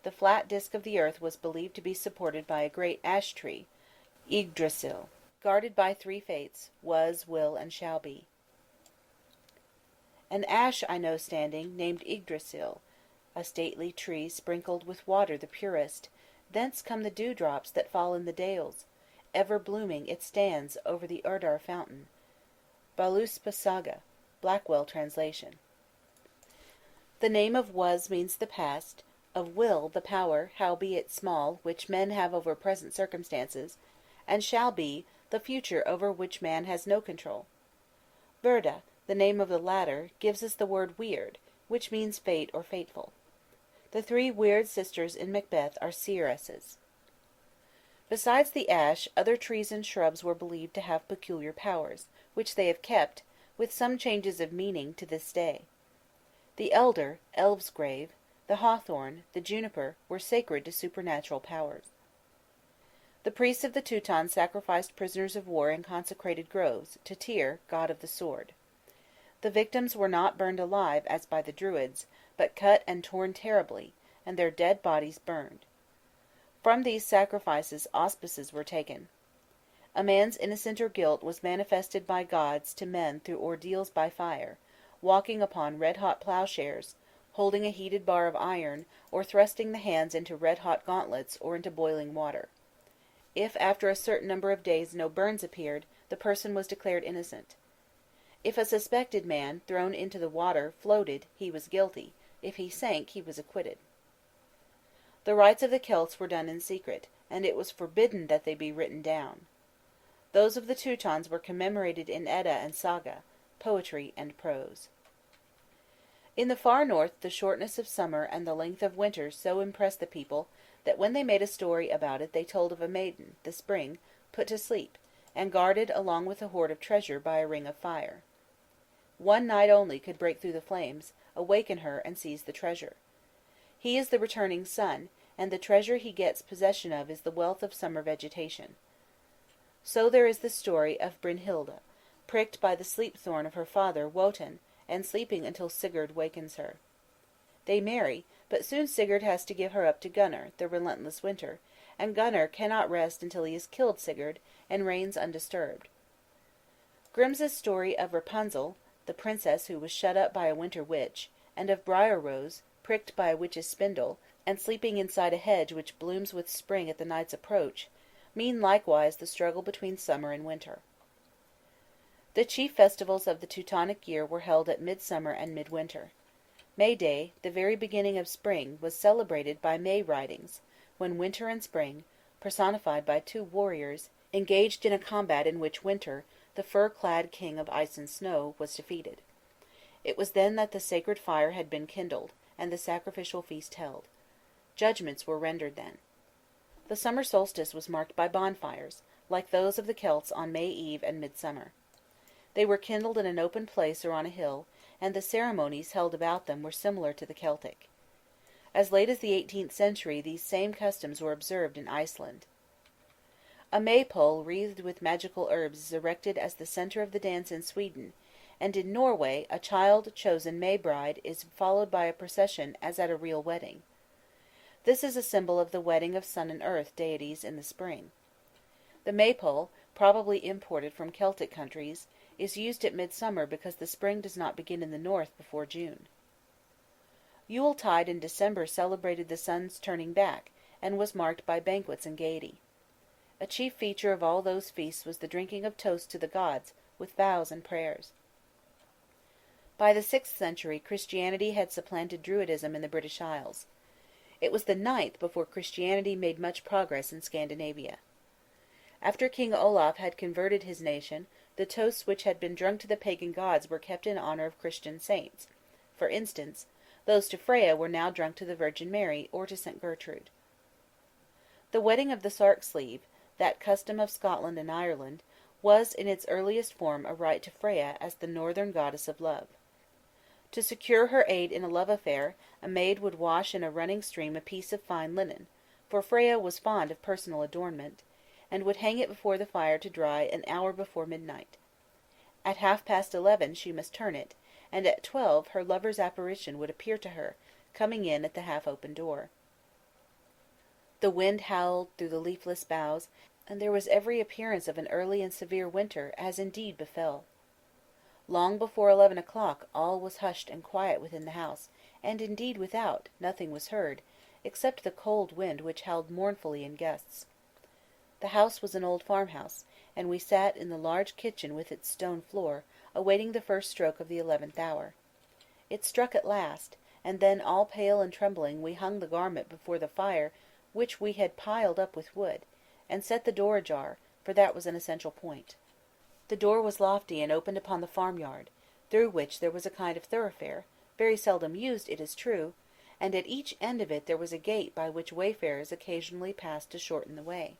The flat disk of the earth was believed to be supported by a great ash tree, Yggdrasil, guarded by 3 fates, was, will, and shall be. An ash I know standing, named Yggdrasil, a stately tree sprinkled with water the purest, thence come the dewdrops that fall in the dales, ever blooming it stands over the Urdar fountain. Völuspá Saga, Blackwell translation. The name of was means the past, of will the power, howbeit small, which men have over present circumstances, and shall be the future over which man has no control. Verda, the name of the latter, gives us the word weird, which means fate or fateful. The three weird sisters in Macbeth are seeresses. Besides the ash, other trees and shrubs were believed to have peculiar powers, which they have kept, with some changes of meaning, to this day. The elder, elves' grave, the hawthorn, the juniper, were sacred to supernatural powers. The priests of the Teutons sacrificed prisoners of war in consecrated groves, to Tyr, god of the sword. The victims were not burned alive, as by the Druids, but cut and torn terribly, and their dead bodies burned. From these sacrifices auspices were taken. A man's innocence or guilt was manifested by gods to men through ordeals by fire, walking upon red-hot ploughshares, holding a heated bar of iron, or thrusting the hands into red-hot gauntlets or into boiling water. If after a certain number of days no burns appeared, the person was declared innocent. If a suspected man, thrown into the water, floated, he was guilty; if he sank, he was acquitted. The rites of the Celts were done in secret, and it was forbidden that they be written down. Those of the Teutons were commemorated in Edda and Saga, poetry and prose. In the far north the shortness of summer and the length of winter so impressed the people that when they made a story about it they told of a maiden, the spring, put to sleep, and guarded along with a hoard of treasure by a ring of fire. One night only could break through the flames, awaken her, and seize the treasure. He is the returning sun, and the treasure he gets possession of is the wealth of summer vegetation. So there is the story of Brynhilda, pricked by the sleep-thorn of her father Wotan, and sleeping until Sigurd wakens her. They marry, but soon Sigurd has to give her up to Gunnar, the relentless winter, and Gunnar cannot rest until he has killed Sigurd, and reigns undisturbed. Grimm's story of Rapunzel, the princess who was shut up by a winter witch, and of Briar Rose, pricked by a witch's spindle, and sleeping inside a hedge which blooms with spring at the night's approach, mean likewise the struggle between summer and winter. The chief festivals of the Teutonic year were held at Midsummer and Midwinter. May Day, the very beginning of spring, was celebrated by May ridings, when Winter and Spring, personified by two warriors, engaged in a combat in which Winter, the fur-clad king of ice and snow, was defeated. It was then that the sacred fire had been kindled, and the sacrificial feast held. Judgments were rendered then. The summer solstice was marked by bonfires, like those of the Celts on May Eve and Midsummer. They were kindled in an open place or on a hill, and the ceremonies held about them were similar to the Celtic. As late as the 18th century these same customs were observed in Iceland. A maypole wreathed with magical herbs is erected as the centre of the dance in Sweden, and in Norway a child chosen May bride is followed by a procession as at a real wedding. This is a symbol of the wedding of sun and earth deities in the spring. The maypole, probably imported from Celtic countries, is used at midsummer because the spring does not begin in the north before June. Yule-tide in December celebrated the sun's turning back, and was marked by banquets and gaiety. A chief feature of all those feasts was the drinking of toasts to the gods, with vows and prayers. By the 6th century Christianity had supplanted Druidism in the British Isles. It was the 9th before Christianity made much progress in Scandinavia. After King Olaf had converted his nation, the toasts which had been drunk to the pagan gods were kept in honour of Christian saints. For instance, those to Freya were now drunk to the Virgin Mary or to St. Gertrude. The wedding of the sark sleeve, that custom of Scotland and Ireland, was in its earliest form a rite to Freya as the northern goddess of love. To secure her aid in a love affair, a maid would wash in a running stream a piece of fine linen, for Freya was fond of personal adornment, and would hang it before the fire to dry an hour before midnight. At 11:30 she must turn it, and at 12 her lover's apparition would appear to her, coming in at the half-open door. The wind howled through the leafless boughs, and there was every appearance of an early and severe winter, as indeed befell. Long before 11 o'clock all was hushed and quiet within the house, and indeed without nothing was heard, except the cold wind which howled mournfully in gusts. The house was an old farmhouse, and we sat in the large kitchen with its stone floor, awaiting the first stroke of the 11th hour. It struck at last, and then, all pale and trembling, we hung the garment before the fire which we had piled up with wood, and set the door ajar, for that was an essential point. The door was lofty and opened upon the farmyard, through which there was a kind of thoroughfare, very seldom used, it is true, and at each end of it there was a gate by which wayfarers occasionally passed to shorten the way.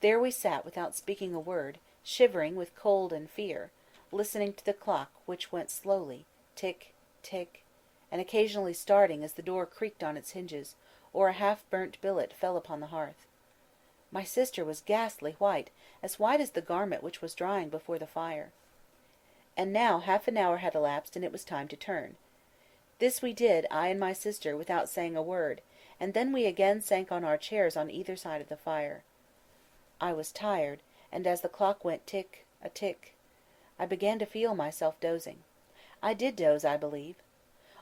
There we sat without speaking a word, shivering with cold and fear, listening to the clock, which went slowly, tick, tick, and occasionally starting as the door creaked on its hinges, or a half-burnt billet fell upon the hearth. My sister was ghastly white as the garment which was drying before the fire. And now half an hour had elapsed, and it was time to turn. This we did, I and my sister, without saying a word, and then we again sank on our chairs on either side of the fire. I was tired, and as the clock went tick, I began to feel myself dozing. I did doze, I believe.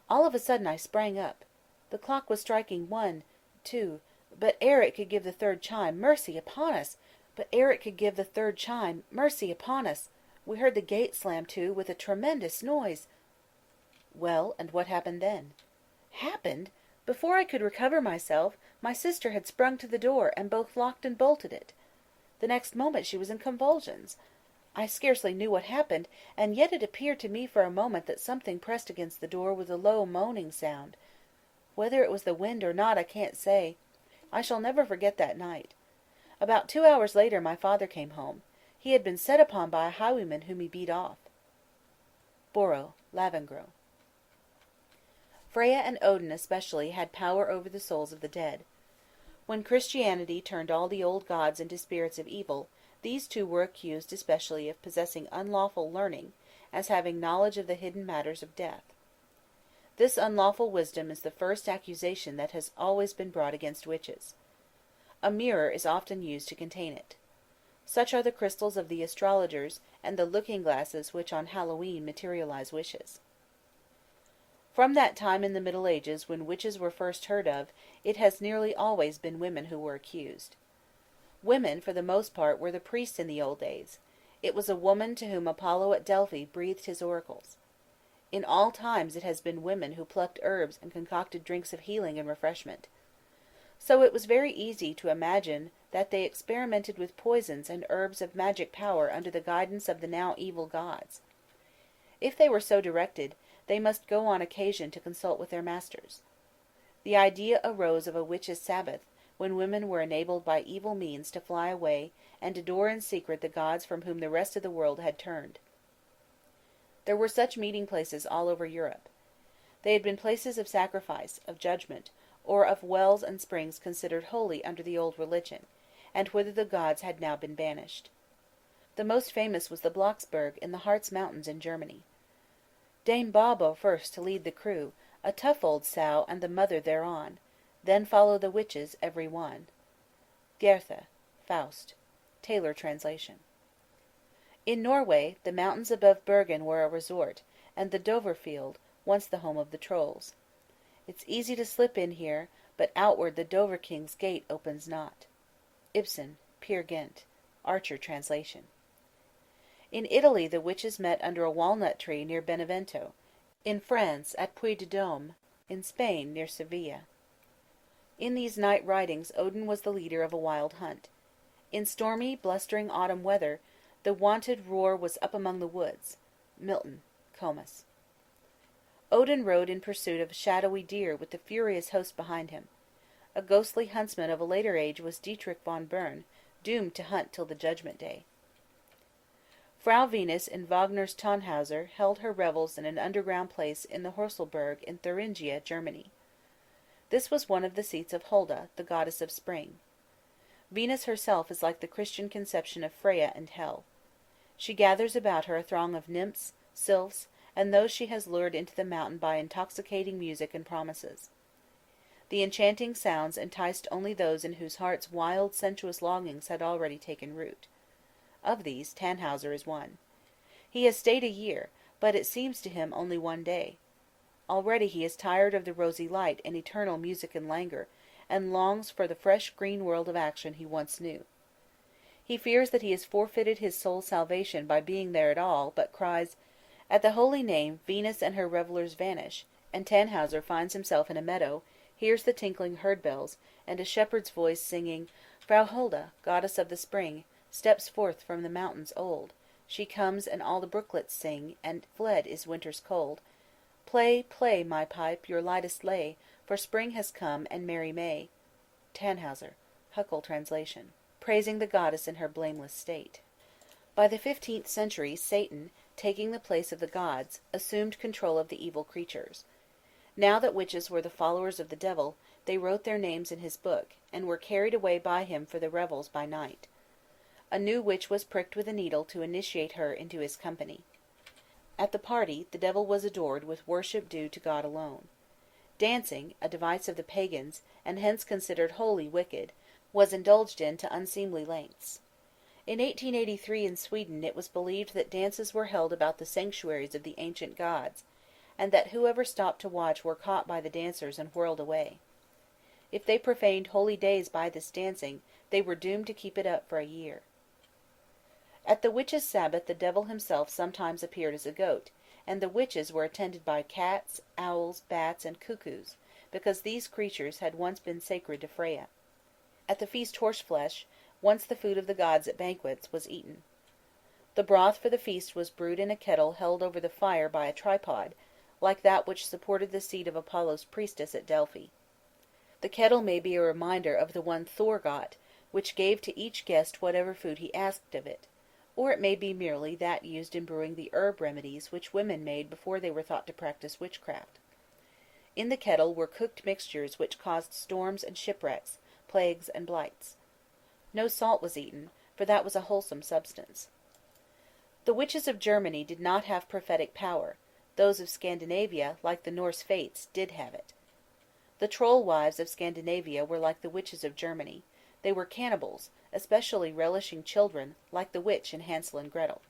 All of a sudden I sprang up. The clock was striking 1, 2, but ere it could give the third chime, mercy upon us! We heard the gate slam to with a tremendous noise. Well, and what happened then? Happened? Before I could recover myself, my sister had sprung to the door, and both locked and bolted it. The next moment she was in convulsions. I scarcely knew what happened, and yet it appeared to me for a moment that something pressed against the door with a low moaning sound. Whether it was the wind or not, I can't say. I shall never forget that night. About 2 hours later my father came home. He had been set upon by a highwayman whom he beat off. Borrow, Lavengro. Freya and Odin especially had power over the souls of the dead. When Christianity turned all the old gods into spirits of evil, these two were accused especially of possessing unlawful learning, as having knowledge of the hidden matters of death. This unlawful wisdom is the first accusation that has always been brought against witches. A mirror is often used to contain it. Such are the crystals of the astrologers and the looking-glasses which on Hallowe'en materialize wishes. From that time in the Middle Ages when witches were first heard of, it has nearly always been women who were accused. Women, for the most part, were the priests in the old days. It was a woman to whom Apollo at Delphi breathed his oracles. In all times it has been women who plucked herbs and concocted drinks of healing and refreshment. So it was very easy to imagine that they experimented with poisons and herbs of magic power under the guidance of the now evil gods. If they were so directed, they must go on occasion to consult with their masters. The idea arose of a witches' Sabbath, when women were enabled by evil means to fly away and adore in secret the gods from whom the rest of the world had turned. There were such meeting places all over Europe. They had been places of sacrifice, of judgment, or of wells and springs considered holy under the old religion, and whither the gods had now been banished. The most famous was the Blocksberg in the Harz Mountains in Germany. Dame Baubo first to lead the crew, a tough old sow and the mother thereon, then follow the witches every one. Goethe, Faust. Taylor translation. In Norway, the mountains above Bergen were a resort, and the Dovrefjeld, once the home of the trolls. It's easy to slip in here, but outward the Dovre King's gate opens not. Ibsen, Peer Gynt. Archer translation. In Italy the witches met under a walnut tree near Benevento, in France at Puy de Dôme, in Spain near Seville. In these night ridings Odin was the leader of a wild hunt. In stormy, blustering autumn weather, the wonted roar was up among the woods. Milton, Comus. Odin rode in pursuit of a shadowy deer with the furious host behind him. A ghostly huntsman of a later age was Dietrich von Bern, doomed to hunt till the Judgment Day. Frau Venus in Wagner's Tannhauser held her revels in an underground place in the Horselberg in Thuringia, Germany. This was one of the seats of Holda, the goddess of spring. Venus herself is like the Christian conception of Freya and Hel. She gathers about her a throng of nymphs, sylphs, and those she has lured into the mountain by intoxicating music and promises. The enchanting sounds enticed only those in whose hearts wild, sensuous longings had already taken root. Of these, Tannhauser is one. He has stayed a year, but it seems to him only one day. Already he is tired of the rosy light and eternal music and languor, and longs for the fresh green world of action he once knew. He fears that he has forfeited his soul's salvation by being there at all, but cries, "At the holy name Venus and her revellers vanish," and Tannhauser finds himself in a meadow, hears the tinkling herd bells, and a shepherd's voice singing, "Frau Holda, goddess of the spring, steps forth from the mountains old. She comes, and all the brooklets sing, and fled is winter's cold. Play, play, my pipe, your lightest lay, for spring has come, and merry May. Tannhauser, Huckle translation. Praising the goddess in her blameless state. By the 15th century, Satan, taking the place of the gods, assumed control of the evil creatures. Now that witches were the followers of the devil, they wrote their names in his book, and were carried away by him for the revels by night. A new witch was pricked with a needle to initiate her into his company. At the party, the devil was adored with worship due to God alone. Dancing, a device of the pagans, and hence considered wholly wicked, was indulged in to unseemly lengths. In 1883 in Sweden it was believed that dances were held about the sanctuaries of the ancient gods, and that whoever stopped to watch were caught by the dancers and whirled away. If they profaned holy days by this dancing, they were doomed to keep it up for a year. At the witches' Sabbath the devil himself sometimes appeared as a goat, and the witches were attended by cats, owls, bats, and cuckoos, because these creatures had once been sacred to Freya. At the feast horseflesh, once the food of the gods at banquets, was eaten. The broth for the feast was brewed in a kettle held over the fire by a tripod, like that which supported the seat of Apollo's priestess at Delphi. The kettle may be a reminder of the one Thor got, which gave to each guest whatever food he asked of it, or it may be merely that used in brewing the herb remedies which women made before they were thought to practice witchcraft. In the kettle were cooked mixtures which caused storms and shipwrecks, plagues and blights. No salt was eaten, for that was a wholesome substance. The witches of Germany did not have prophetic power; those of Scandinavia, like the Norse fates, did have it. The troll wives of Scandinavia were like the witches of Germany; they were cannibals, especially relishing children, like the witch in Hansel and Gretel.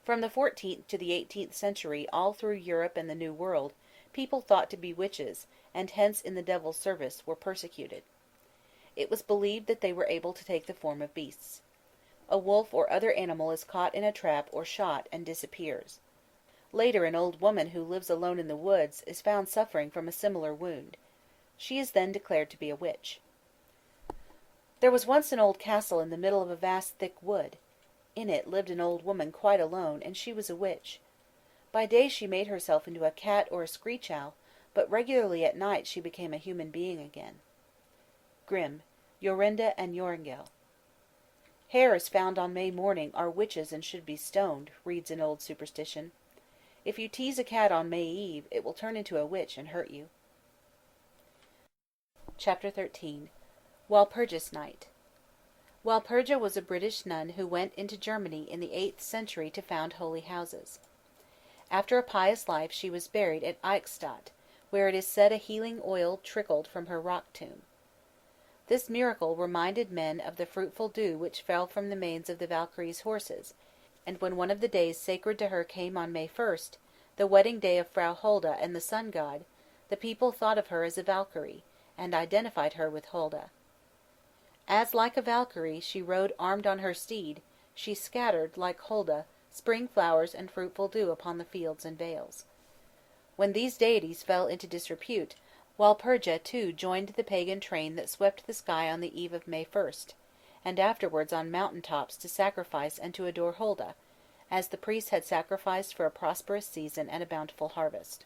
From the 14th to the 18th century all through Europe and the New World, people thought to be witches, and hence in the devil's service, were persecuted. It was believed that they were able to take the form of beasts. A wolf or other animal is caught in a trap or shot and disappears. Later an old woman who lives alone in the woods is found suffering from a similar wound. She is then declared to be a witch. There was once an old castle in the middle of a vast thick wood. In it lived an old woman quite alone, and she was a witch. By day she made herself into a cat or a screech owl, but regularly at night she became a human being again. Grimm, Jorinda and Joringel. Hares found on May morning are witches and should be stoned, reads an old superstition. If you tease a cat on May Eve, it will turn into a witch and hurt you. Chapter 13. Walpurgis Night. Walpurga was a British nun who went into Germany in the 8th century to found holy houses. After a pious life she was buried at Eichstatt, where it is said a healing oil trickled from her rock tomb. This miracle reminded men of the fruitful dew which fell from the manes of the Valkyries' horses, and when one of the days sacred to her came on May 1st, the wedding day of Frau Holda and the sun god, the people thought of her as a Valkyrie, and identified her with Holda. As like a Valkyrie she rode armed on her steed, she scattered, like Holda, spring flowers and fruitful dew upon the fields and vales. When these deities fell into disrepute, Walpurga too joined the pagan train that swept the sky on the eve of May 1st, and afterwards on mountain tops to sacrifice and to adore Holda, as the priests had sacrificed for a prosperous season and a bountiful harvest.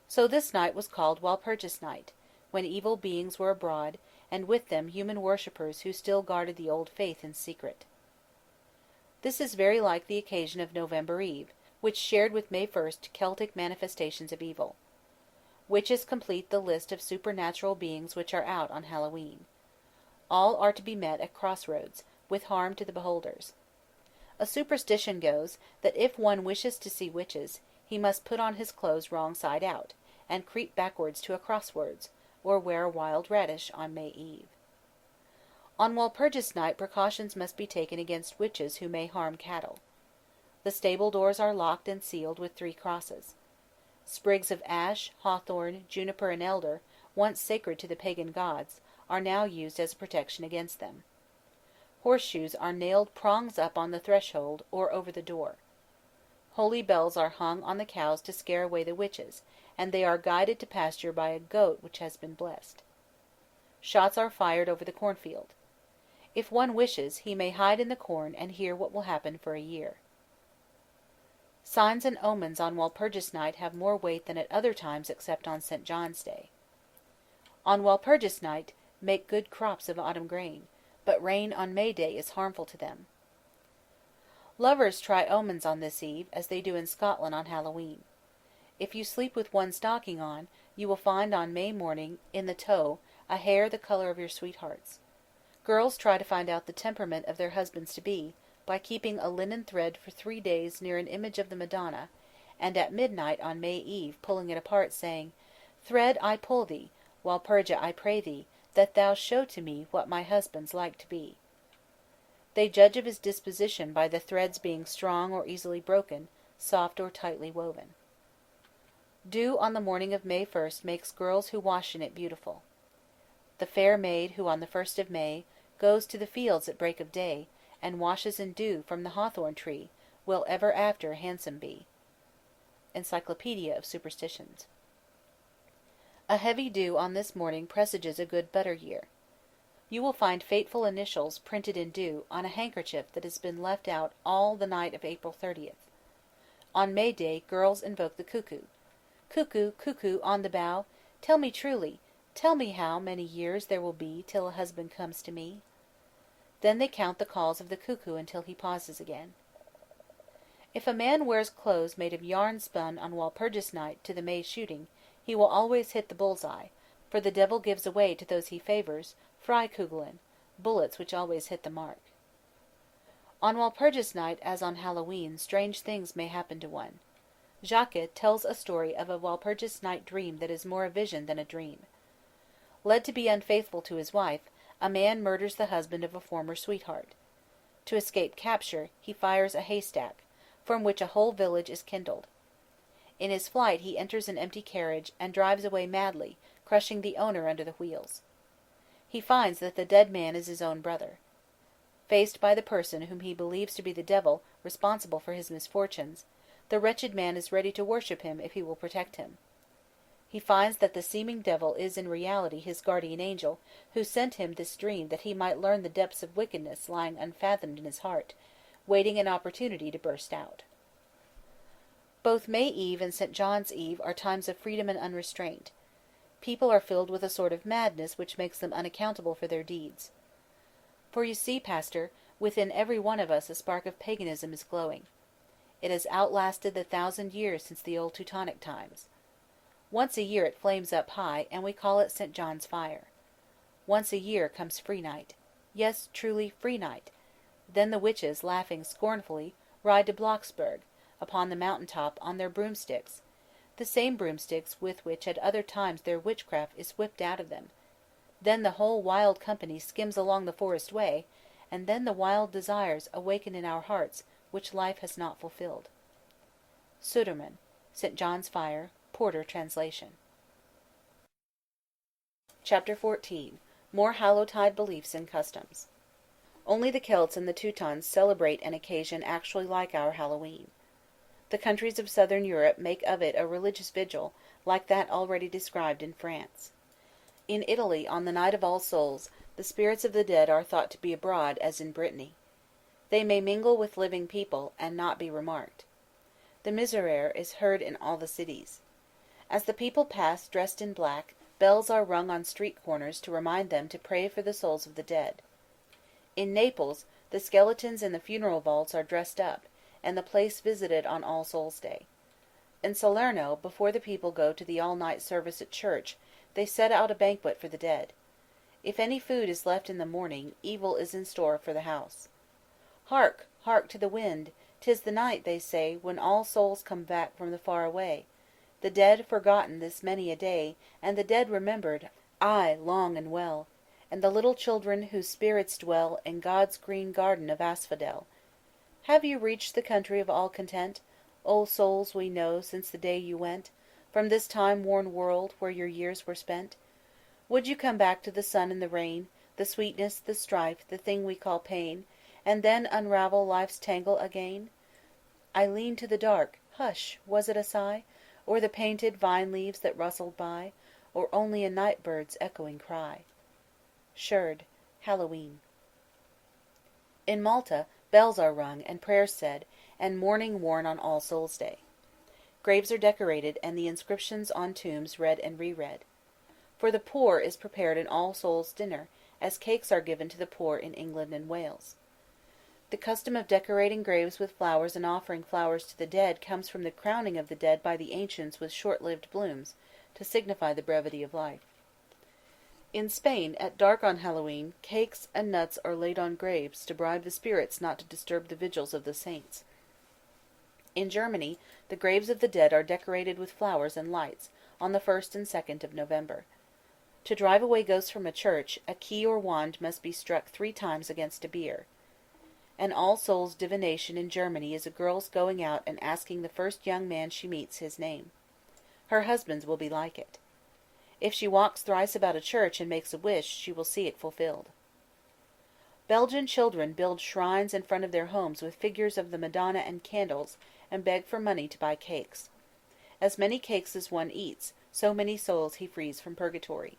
So this night was called Walpurgis Night, when evil beings were abroad, and with them human worshippers who still guarded the old faith in secret. This is very like the occasion of November Eve, which shared with May 1st Celtic manifestations of evil. Witches complete the list of supernatural beings which are out on Hallowe'en. All are to be met at crossroads, with harm to the beholders. A superstition goes, that if one wishes to see witches, he must put on his clothes wrong side out, and creep backwards to a crossroads, or wear a wild radish on May Eve. On Walpurgis Night precautions must be taken against witches who may harm cattle. The stable doors are locked and sealed with 3 crosses. Sprigs of ash, hawthorn, juniper, and elder, once sacred to the pagan gods, are now used as a protection against them. Horseshoes are nailed prongs up on the threshold or over the door. Holy bells are hung on the cows to scare away the witches, and they are guided to pasture by a goat which has been blessed. Shots are fired over the cornfield. If one wishes, he may hide in the corn and hear what will happen for a year. Signs and omens on Walpurgis Night have more weight than at other times except on St. John's Day. On Walpurgis Night, make good crops of autumn grain, but rain on May Day is harmful to them. Lovers try omens on this eve, as they do in Scotland on Hallowe'en. If you sleep with one stocking on, you will find on May morning, in the toe, a hair the color of your sweetheart's. Girls try to find out the temperament of their husbands-to-be, by keeping a linen thread for 3 days near an image of the Madonna, and at midnight on May Eve pulling it apart, saying, "Thread, I pull thee, Walpurga, I pray thee, that thou show to me what my husband's like to be." They judge of his disposition by the threads being strong or easily broken, soft or tightly woven. Dew on the morning of May 1st makes girls who wash in it beautiful. The fair maid who on the 1st of May goes to the fields at break of day, and washes in dew from the hawthorn tree, will ever after handsome be. Encyclopedia of Superstitions. A heavy dew on this morning presages a good butter year. You will find fateful initials printed in dew on a handkerchief that has been left out all the night of April 30th. On May Day girls invoke the cuckoo. "Cuckoo, cuckoo, on the bough, tell me truly, tell me how many years there will be till a husband comes to me." Then they count the calls of the cuckoo until he pauses again. If a man wears clothes made of yarn spun on Walpurgis Night to the May shooting, he will always hit the bull's eye, for the devil gives away to those he favours Freikugeln, bullets which always hit the mark. On Walpurgis Night, as on Hallowe'en, strange things may happen to one. Jacques tells a story of a Walpurgis Night dream that is more a vision than a dream. Led to be unfaithful to his wife, a man murders the husband of a former sweetheart. To escape capture, he fires a haystack, from which a whole village is kindled. In his flight he enters an empty carriage, and drives away madly, crushing the owner under the wheels. He finds that the dead man is his own brother. Faced by the person whom he believes to be the devil responsible for his misfortunes, the wretched man is ready to worship him if he will protect him. He finds that the seeming devil is in reality his guardian angel, who sent him this dream that he might learn the depths of wickedness lying unfathomed in his heart, waiting an opportunity to burst out. Both May Eve and St. John's Eve are times of freedom and unrestraint. People are filled with a sort of madness which makes them unaccountable for their deeds. For you see, Pastor, within every one of us a spark of paganism is glowing. It has outlasted the 1,000 years since the old Teutonic times. Once a year it flames up high, and we call it St. John's fire. Once a year comes Free Night. Yes, truly, Free Night. Then the witches, laughing scornfully, ride to Blocksberg, upon the mountain top, on their broomsticks, the same broomsticks with which at other times their witchcraft is whipped out of them. Then the whole wild company skims along the forest way, and then the wild desires awaken in our hearts which life has not fulfilled. Sudermann, St. John's Fire, Porter translation. Chapter 14. More hallow-tide beliefs and customs. Only the Celts and the Teutons celebrate an occasion actually like our Hallowe'en. The countries of southern Europe make of it a religious vigil, like that already described in France. In Italy, on the night of All Souls, the spirits of the dead are thought to be abroad, as in Brittany. They may mingle with living people, and not be remarked. The Midsummer is heard in all the cities. As the people pass dressed in black, bells are rung on street corners to remind them to pray for the souls of the dead. In Naples, the skeletons in the funeral vaults are dressed up, and the place visited on All Souls' Day. In Salerno, before the people go to the all-night service at church, they set out a banquet for the dead. If any food is left in the morning, evil is in store for the house. "Hark, hark to the wind! 'Tis the night," they say, "when all souls come back from the far away. The dead forgotten this many a day, and the dead remembered, aye, long and well, and the little children whose spirits dwell in God's green garden of asphodel. Have you reached the country of all content, O souls we know since the day you went From this time-worn world where your years were spent? Would you come back to the sun and the rain, the sweetness, the strife, the thing we call pain, and then unravel life's tangle again? I lean to the dark, hush, was it a sigh? Or the painted vine leaves that rustled by, or only a night bird's echoing cry?" Sherd, Hallowe'en. In Malta, bells are rung, and prayers said, and mourning worn on All Souls' Day. Graves are decorated, and the inscriptions on tombs read and reread. For the poor is prepared an All Souls' dinner, as cakes are given to the poor in England and Wales. The custom of decorating graves with flowers and offering flowers to the dead comes from the crowning of the dead by the ancients with short-lived blooms, to signify the brevity of life. In Spain, at dark on Hallowe'en, cakes and nuts are laid on graves to bribe the spirits not to disturb the vigils of the saints. In Germany, the graves of the dead are decorated with flowers and lights, on the 1st and 2nd of November. To drive away ghosts from a church, a key or wand must be struck 3 times against a bier. An All Souls' divination in Germany is a girl's going out and asking the first young man she meets his name. Her husband's will be like it. If she walks thrice about a church and makes a wish, she will see it fulfilled. Belgian children build shrines in front of their homes with figures of the Madonna and candles, and beg for money to buy cakes. As many cakes as one eats, so many souls he frees from purgatory.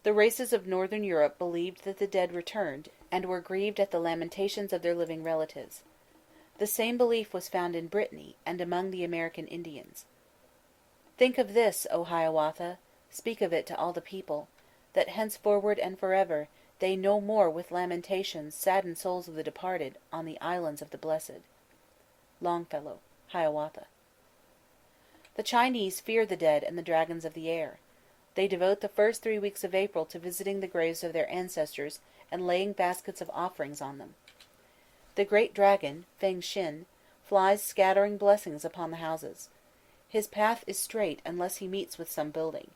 The races of northern Europe believed that the dead returned, and were grieved at the lamentations of their living relatives. The same belief was found in Brittany, and among the American Indians. Think of this, O Hiawatha, speak of it to all the people, that henceforward and forever they no more with lamentations sadden souls of the departed on the islands of the blessed. Longfellow, Hiawatha. The Chinese fear the dead and the dragons of the air. They devote the first 3 weeks of April to visiting the graves of their ancestors and laying baskets of offerings on them. The great dragon, Feng Shin, flies scattering blessings upon the houses. His path is straight unless he meets with some building.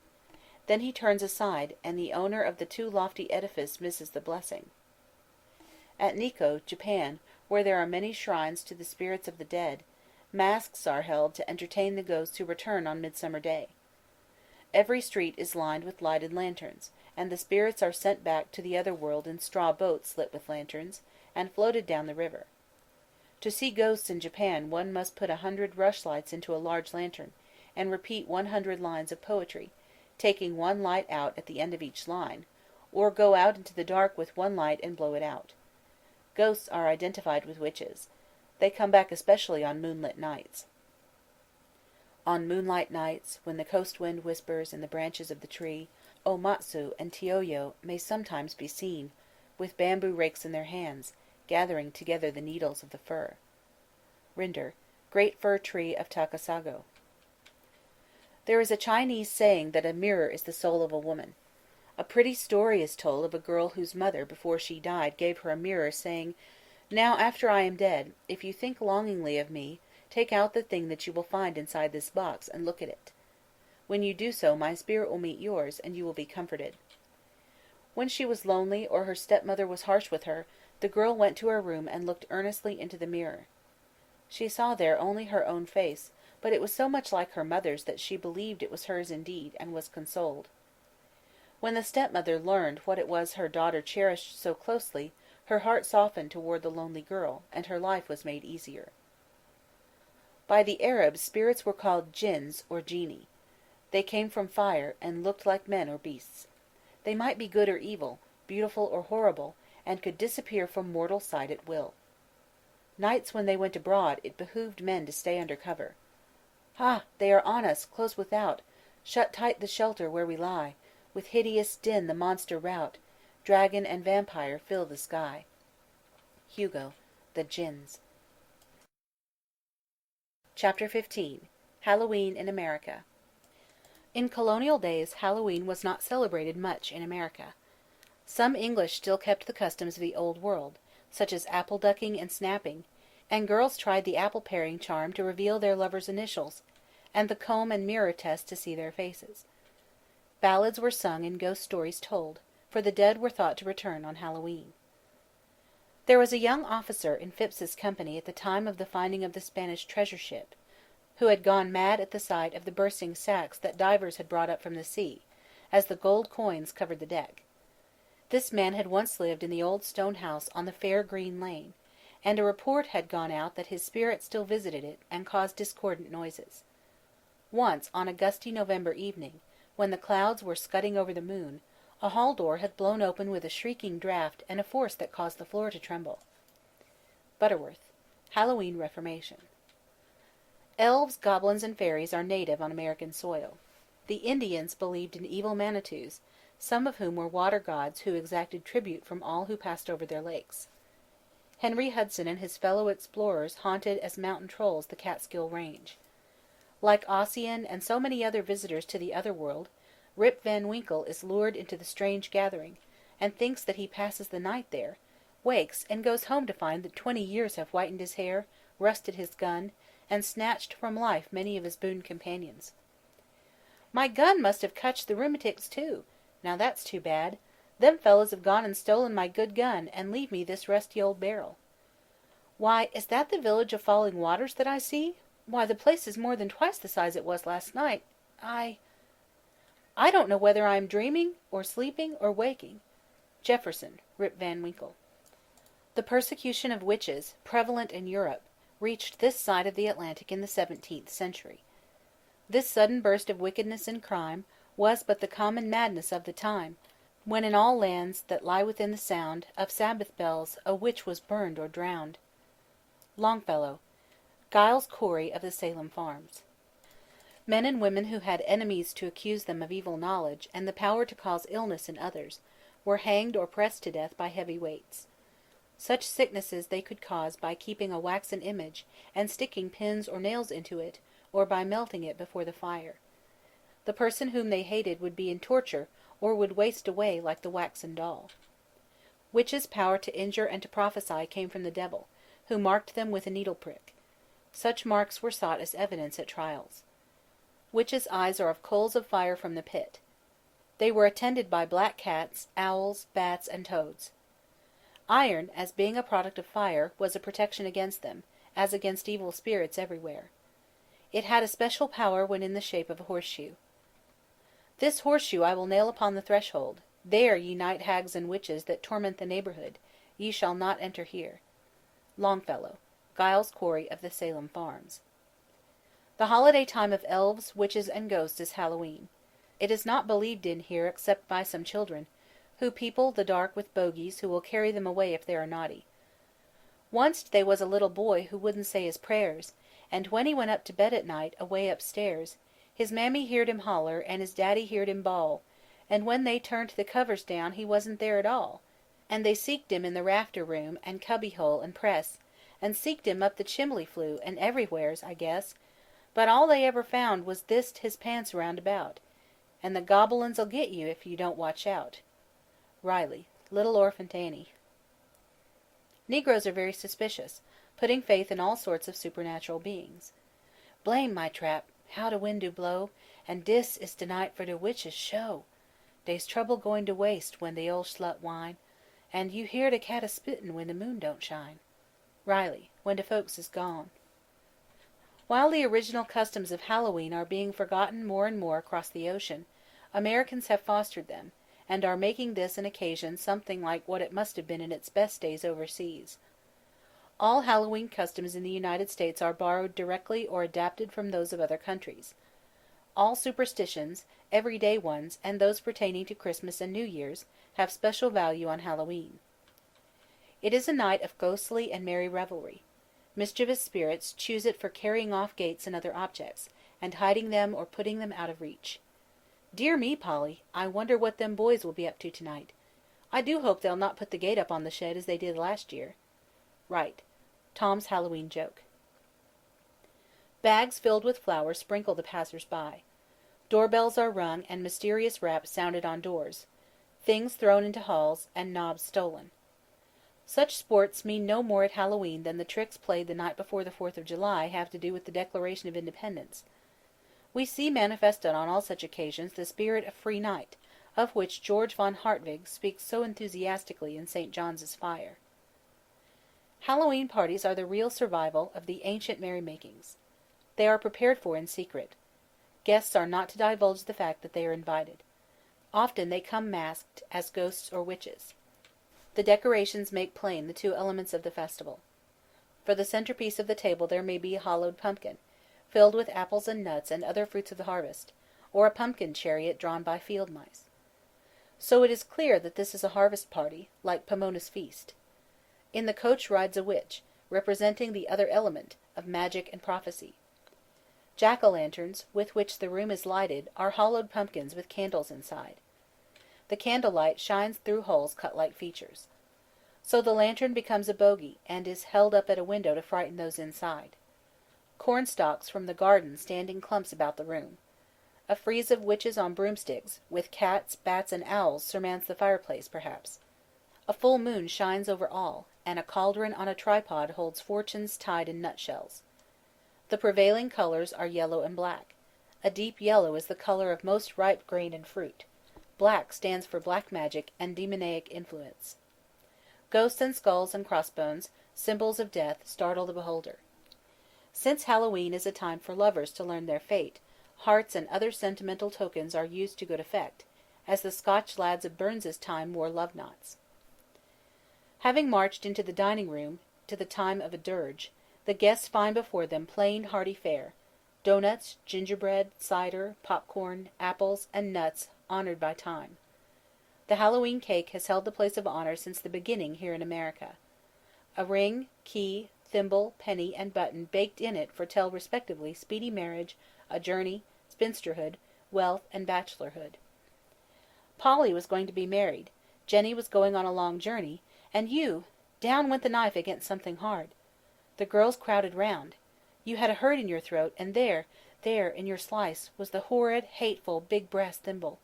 Then he turns aside, and the owner of the too lofty edifice misses the blessing. At Nikko, Japan, where there are many shrines to the spirits of the dead, masques are held to entertain the ghosts who return on Midsummer Day. Every street is lined with lighted lanterns, and the spirits are sent back to the other world in straw boats lit with lanterns, and floated down the river. To see ghosts in Japan one must put 100 rushlights into a large lantern, and repeat 100 lines of poetry, taking 1 light out at the end of each line, or go out into the dark with 1 light and blow it out. Ghosts are identified with witches. They come back especially on moonlit nights. On moonlight nights, when the coast wind whispers in the branches of the tree, Omatsu and Tioyo may sometimes be seen, with bamboo rakes in their hands, gathering together the needles of the fir. Rinder, Great Fir Tree of Takasago. There is a Chinese saying that a mirror is the soul of a woman. A pretty story is told of a girl whose mother, before she died, gave her a mirror, saying, "Now, after I am dead, if you think longingly of me, take out the thing that you will find inside this box, and look at it. When you do so, my spirit will meet yours, and you will be comforted." When she was lonely, or her stepmother was harsh with her, the girl went to her room and looked earnestly into the mirror. She saw there only her own face, but it was so much like her mother's that she believed it was hers indeed, and was consoled. When the stepmother learned what it was her daughter cherished so closely, her heart softened toward the lonely girl, and her life was made easier. By the Arabs, spirits were called jinns or genii. They came from fire, and looked like men or beasts. They might be good or evil, beautiful or horrible, and could disappear from mortal sight at will. Nights when they went abroad, it behooved men to stay under cover. "Ha! They are on us, close without! Shut tight the shelter where we lie! With hideous din the monster rout, dragon and vampire fill the sky." Hugo, The Jinns. Chapter 15. Halloween in America. In colonial days, Halloween was not celebrated much in America. Some English still kept the customs of the Old World, such as apple ducking and snapping, and girls tried the apple paring charm to reveal their lovers' initials, and the comb and mirror test to see their faces. Ballads were sung and ghost stories told, for the dead were thought to return on Halloween. There was a young officer in Phips's company at the time of the finding of the Spanish treasure ship, who had gone mad at the sight of the bursting sacks that divers had brought up from the sea, as the gold coins covered the deck. This man had once lived in the old stone house on the fair green lane, and a report had gone out that his spirit still visited it, and caused discordant noises. Once, on a gusty November evening, when the clouds were scudding over the moon, A hall door had blown open with a shrieking draught and a force that caused the floor to tremble. Butterworth. Hallowe'en Reformation. Elves, goblins, and fairies are native on American soil. The Indians believed in evil manitous, some of whom were water gods who exacted tribute from all who passed over their lakes. Henry Hudson and his fellow explorers haunted as mountain trolls the Catskill Range. Like Ossian and so many other visitors to the other world, Rip Van Winkle is lured into the strange gathering, and thinks that he passes the night there, wakes, and goes home to find that 20 years have whitened his hair, rusted his gun, and snatched from life many of his boon companions. "My gun must have cotched the rheumatics too. Now that's too bad. Them fellows have gone and stolen my good gun, and leave me this rusty old barrel. Why, is that the village of Falling Waters that I see? Why, the place is more than twice the size it was last night. I don't know whether I am dreaming, or sleeping, or waking." Jefferson, Rip Van Winkle. The persecution of witches, prevalent in Europe, reached this side of the Atlantic in the 17th century. This sudden burst of wickedness and crime was but the common madness of the time, when in all lands that lie within the sound of Sabbath bells a witch was burned or drowned. Longfellow. Giles Corey of the Salem Farms. Men and women who had enemies to accuse them of evil knowledge and the power to cause illness in others were hanged or pressed to death by heavy weights. Such sicknesses they could cause by keeping a waxen image and sticking pins or nails into it, or by melting it before the fire. The person whom they hated would be in torture or would waste away like the waxen doll. Witches' power to injure and to prophesy came from the devil, who marked them with a needle prick. Such marks were sought as evidence at trials. Witches' eyes are of coals of fire from the pit. They were attended by black cats, owls, bats, and toads. Iron, as being a product of fire, was a protection against them, as against evil spirits everywhere. It had a special power when in the shape of a horseshoe. "This horseshoe I will nail upon the threshold. There, ye night hags and witches that torment the neighborhood, ye shall not enter here." Longfellow. Giles Corey of the Salem Farms. The holiday time of elves, witches, and ghosts is Hallowe'en. It is not believed in here except by some children, who people the dark with bogies who will carry them away if they are naughty. Once they was a little boy who wouldn't say his prayers, and when he went up to bed at night, away upstairs, his mammy heerd him holler, and his daddy heerd him bawl, and when they turned the covers down he wasn't there at all, and they seeked him in the rafter room, and cubby-hole, and press, and seeked him up the chimbley flue, and everywheres, I guess, but all they ever found was thist his pants round about, and the gobelins'll get you if you don't watch out. Riley, Little Orphan Annie. Negroes are very suspicious, putting faith in all sorts of supernatural beings. "Blame my trap, how de wind do blow, and dis is de night for de witches' show. Dey's trouble going to waste when de old slut whine, and you hear de cat a spittin' when de moon don't shine." Riley, When de Folks is Gone. While the original customs of Hallowe'en are being forgotten more and more across the ocean, Americans have fostered them, and are making this an occasion something like what it must have been in its best days overseas. All Hallowe'en customs in the United States are borrowed directly or adapted from those of other countries. All superstitions, everyday ones, and those pertaining to Christmas and New Year's, have special value on Hallowe'en. It is a night of ghostly and merry revelry. Mischievous spirits choose it for carrying off gates and other objects, and hiding them or putting them out of reach. Dear me, Polly, I wonder what them boys will be up to tonight. I do hope they'll not put the gate up on the shed as they did last year. Wright, Tom's Hallowe'en Joke. Bags filled with flowers sprinkle the passers-by. Doorbells are rung and mysterious raps sounded on doors. Things thrown into halls, and knobs stolen. Such sports mean no more at Hallowe'en than the tricks played the night before the 4th of July have to do with the Declaration of Independence. We see manifested on all such occasions the spirit of free night, of which George von Hartwig speaks so enthusiastically in St. John's Fire. Hallowe'en parties are the real survival of the ancient merrymakings. They are prepared for in secret. Guests are not to divulge the fact that they are invited. Often they come masked as ghosts or witches. The decorations make plain the two elements of the festival. For the centerpiece of the table there may be a hollowed pumpkin, filled with apples and nuts and other fruits of the harvest, or a pumpkin chariot drawn by field mice. So it is clear that this is a harvest party, like Pomona's feast. In the coach rides a witch, representing the other element, of magic and prophecy. Jack-o'-lanterns, with which the room is lighted, are hollowed pumpkins with candles inside. The candlelight shines through holes cut like features. So the lantern becomes a bogey, and is held up at a window to frighten those inside. Cornstalks from the garden stand in clumps about the room. A frieze of witches on broomsticks, with cats, bats, and owls, surmounts the fireplace, perhaps. A full moon shines over all, and a cauldron on a tripod holds fortunes tied in nutshells. The prevailing colors are yellow and black. A deep yellow is the color of most ripe grain and fruit. Black stands for black magic and demoniac influence. Ghosts and skulls and crossbones, symbols of death, startle the beholder. Since Hallowe'en is a time for lovers to learn their fate, hearts and other sentimental tokens are used to good effect, as the Scotch lads of Burns's time wore love knots. Having marched into the dining room to the time of a dirge, the guests find before them plain hearty fare, doughnuts, gingerbread, cider, popcorn, apples, and nuts honored by time. The Hallowe'en cake has held the place of honor since the beginning here in America. A ring, key, thimble, penny, and button baked in it foretell respectively speedy marriage, a journey, spinsterhood, wealth, and bachelorhood. Polly was going to be married, Jenny was going on a long journey, and down went the knife against something hard. The girls crowded round. You had a hurt in your throat, and there, in your slice, was the horrid, hateful, big brass thimble.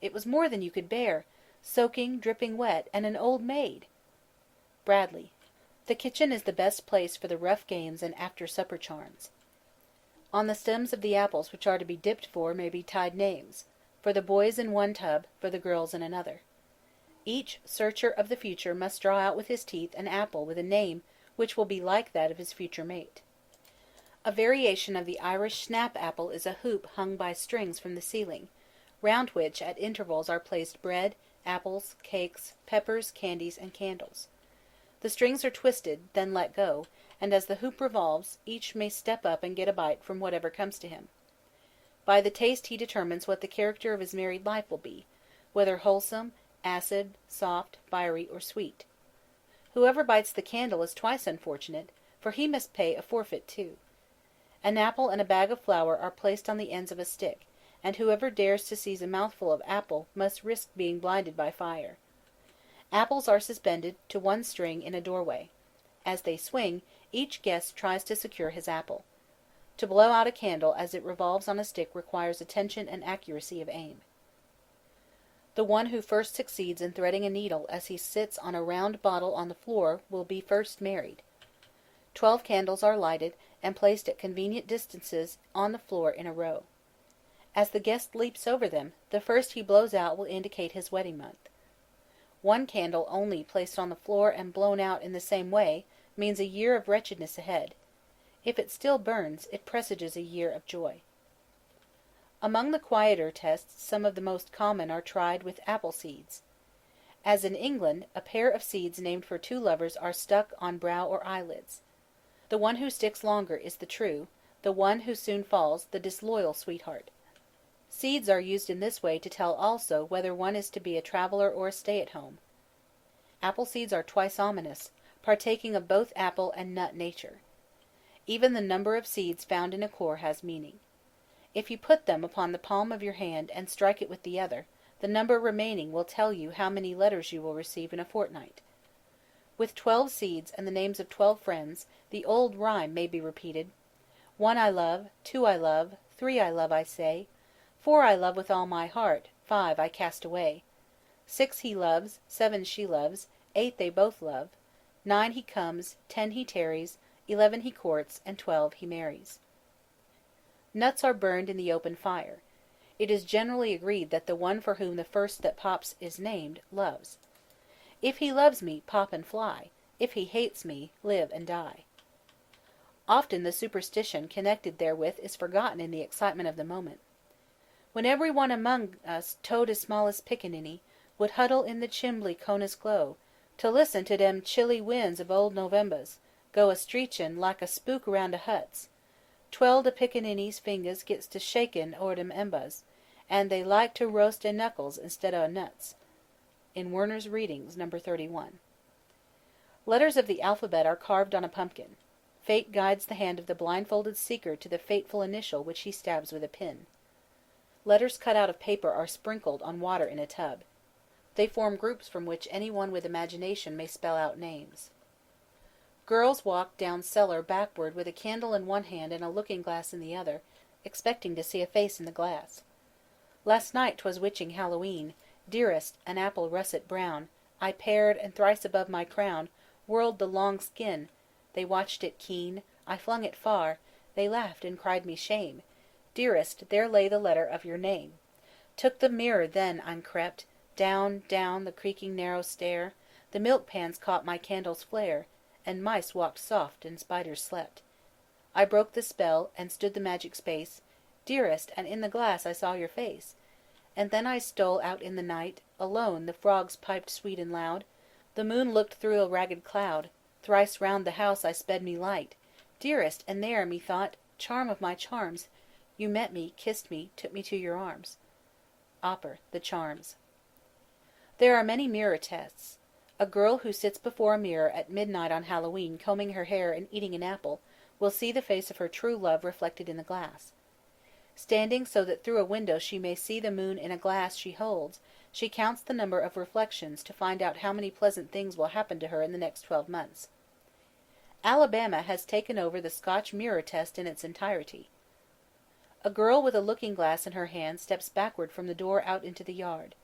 It was more than you could bear, soaking, dripping wet, and an old maid. Bradley. The kitchen is the best place for the rough games and after-supper charms. On the stems of the apples which are to be dipped for may be tied names, for the boys in one tub, for the girls in another. Each searcher of the future must draw out with his teeth an apple with a name which will be like that of his future mate. A variation of the Irish snap apple is a hoop hung by strings from the ceiling, round which at intervals are placed bread, apples, cakes, peppers, candies, and candles. The strings are twisted, then let go, and as the hoop revolves, each may step up and get a bite from whatever comes to him. By the taste he determines what the character of his married life will be, whether wholesome, acid, soft, fiery, or sweet. Whoever bites the candle is twice unfortunate, for he must pay a forfeit too. An apple and a bag of flour are placed on the ends of a stick, and whoever dares to seize a mouthful of apple must risk being blinded by fire. Apples are suspended to one string in a doorway. As they swing, each guest tries to secure his apple. To blow out a candle as it revolves on a stick requires attention and accuracy of aim. The one who first succeeds in threading a needle as he sits on a round bottle on the floor will be first married. 12 candles are lighted and placed at convenient distances on the floor in a row. As the guest leaps over them, the first he blows out will indicate his wedding month. One candle only placed on the floor and blown out in the same way means a year of wretchedness ahead. If it still burns, it presages a year of joy. Among the quieter tests, some of the most common are tried with apple seeds. As in England, a pair of seeds named for two lovers are stuck on brow or eyelids. The one who sticks longer is the true, the one who soon falls the disloyal sweetheart. Seeds are used in this way to tell also whether one is to be a traveler or a stay-at-home. Apple seeds are twice ominous, partaking of both apple and nut nature. Even the number of seeds found in a core has meaning. If you put them upon the palm of your hand and strike it with the other, the number remaining will tell you how many letters you will receive in a fortnight. With 12 seeds and the names of 12 friends, the old rhyme may be repeated. 1 I love, 2 I love, 3 I love I say, 4 I love with all my heart, 5 I cast away. 6 he loves, 7 she loves, 8 they both love, 9 he comes, 10 he tarries, 11 he courts, and 12 he marries. Nuts are burned in the open fire. It is generally agreed that the one for whom the first that pops is named, loves. If he loves me, pop and fly. If he hates me, live and die. Often the superstition connected therewith is forgotten in the excitement of the moment. When every one among us, toad as small as pickaninny, would huddle in the chimbly cornice glow, to listen to dem chilly winds of old Novembers, go a-streechin' like a spook around a huts. 12 de pickaninny's fingers gets to shakin' o'er dem embers, and they like to roast a knuckles instead o' nuts. in Werner's Readings, No. 31. Letters of the alphabet are carved on a pumpkin. Fate guides the hand of the blindfolded seeker to the fateful initial which he stabs with a pin. Letters cut out of paper are sprinkled on water in a tub. They form groups from which anyone with imagination may spell out names. Girls walk down cellar backward with a candle in one hand and a looking-glass in the other, expecting to see a face in the glass. Last night 'twas witching Hallowe'en, dearest, an apple russet brown, I pared, and thrice above my crown whirled the long skin, they watched it keen, I flung it far, they laughed and cried me shame, dearest, there lay the letter of your name. Took the mirror then and crept, down, down the creaking narrow stair, the milk pans caught my candle's flare, and mice walked soft and spiders slept. I broke the spell, and stood the magic space, dearest, and in the glass I saw your face. And then I stole out in the night, alone the frogs piped sweet and loud, the moon looked through a ragged cloud, thrice round the house I sped me light, dearest, and there, methought, charm of my charms, you met me, kissed me, took me to your arms. Opper, The Charms. There are many mirror tests. A girl who sits before a mirror at midnight on Hallowe'en combing her hair and eating an apple will see the face of her true love reflected in the glass. Standing so that through a window she may see the moon in a glass she holds, she counts the number of reflections to find out how many pleasant things will happen to her in the next 12 months. Alabama has taken over the Scotch mirror test in its entirety. A girl with a looking-glass in her hand steps backward from the door out into the yard,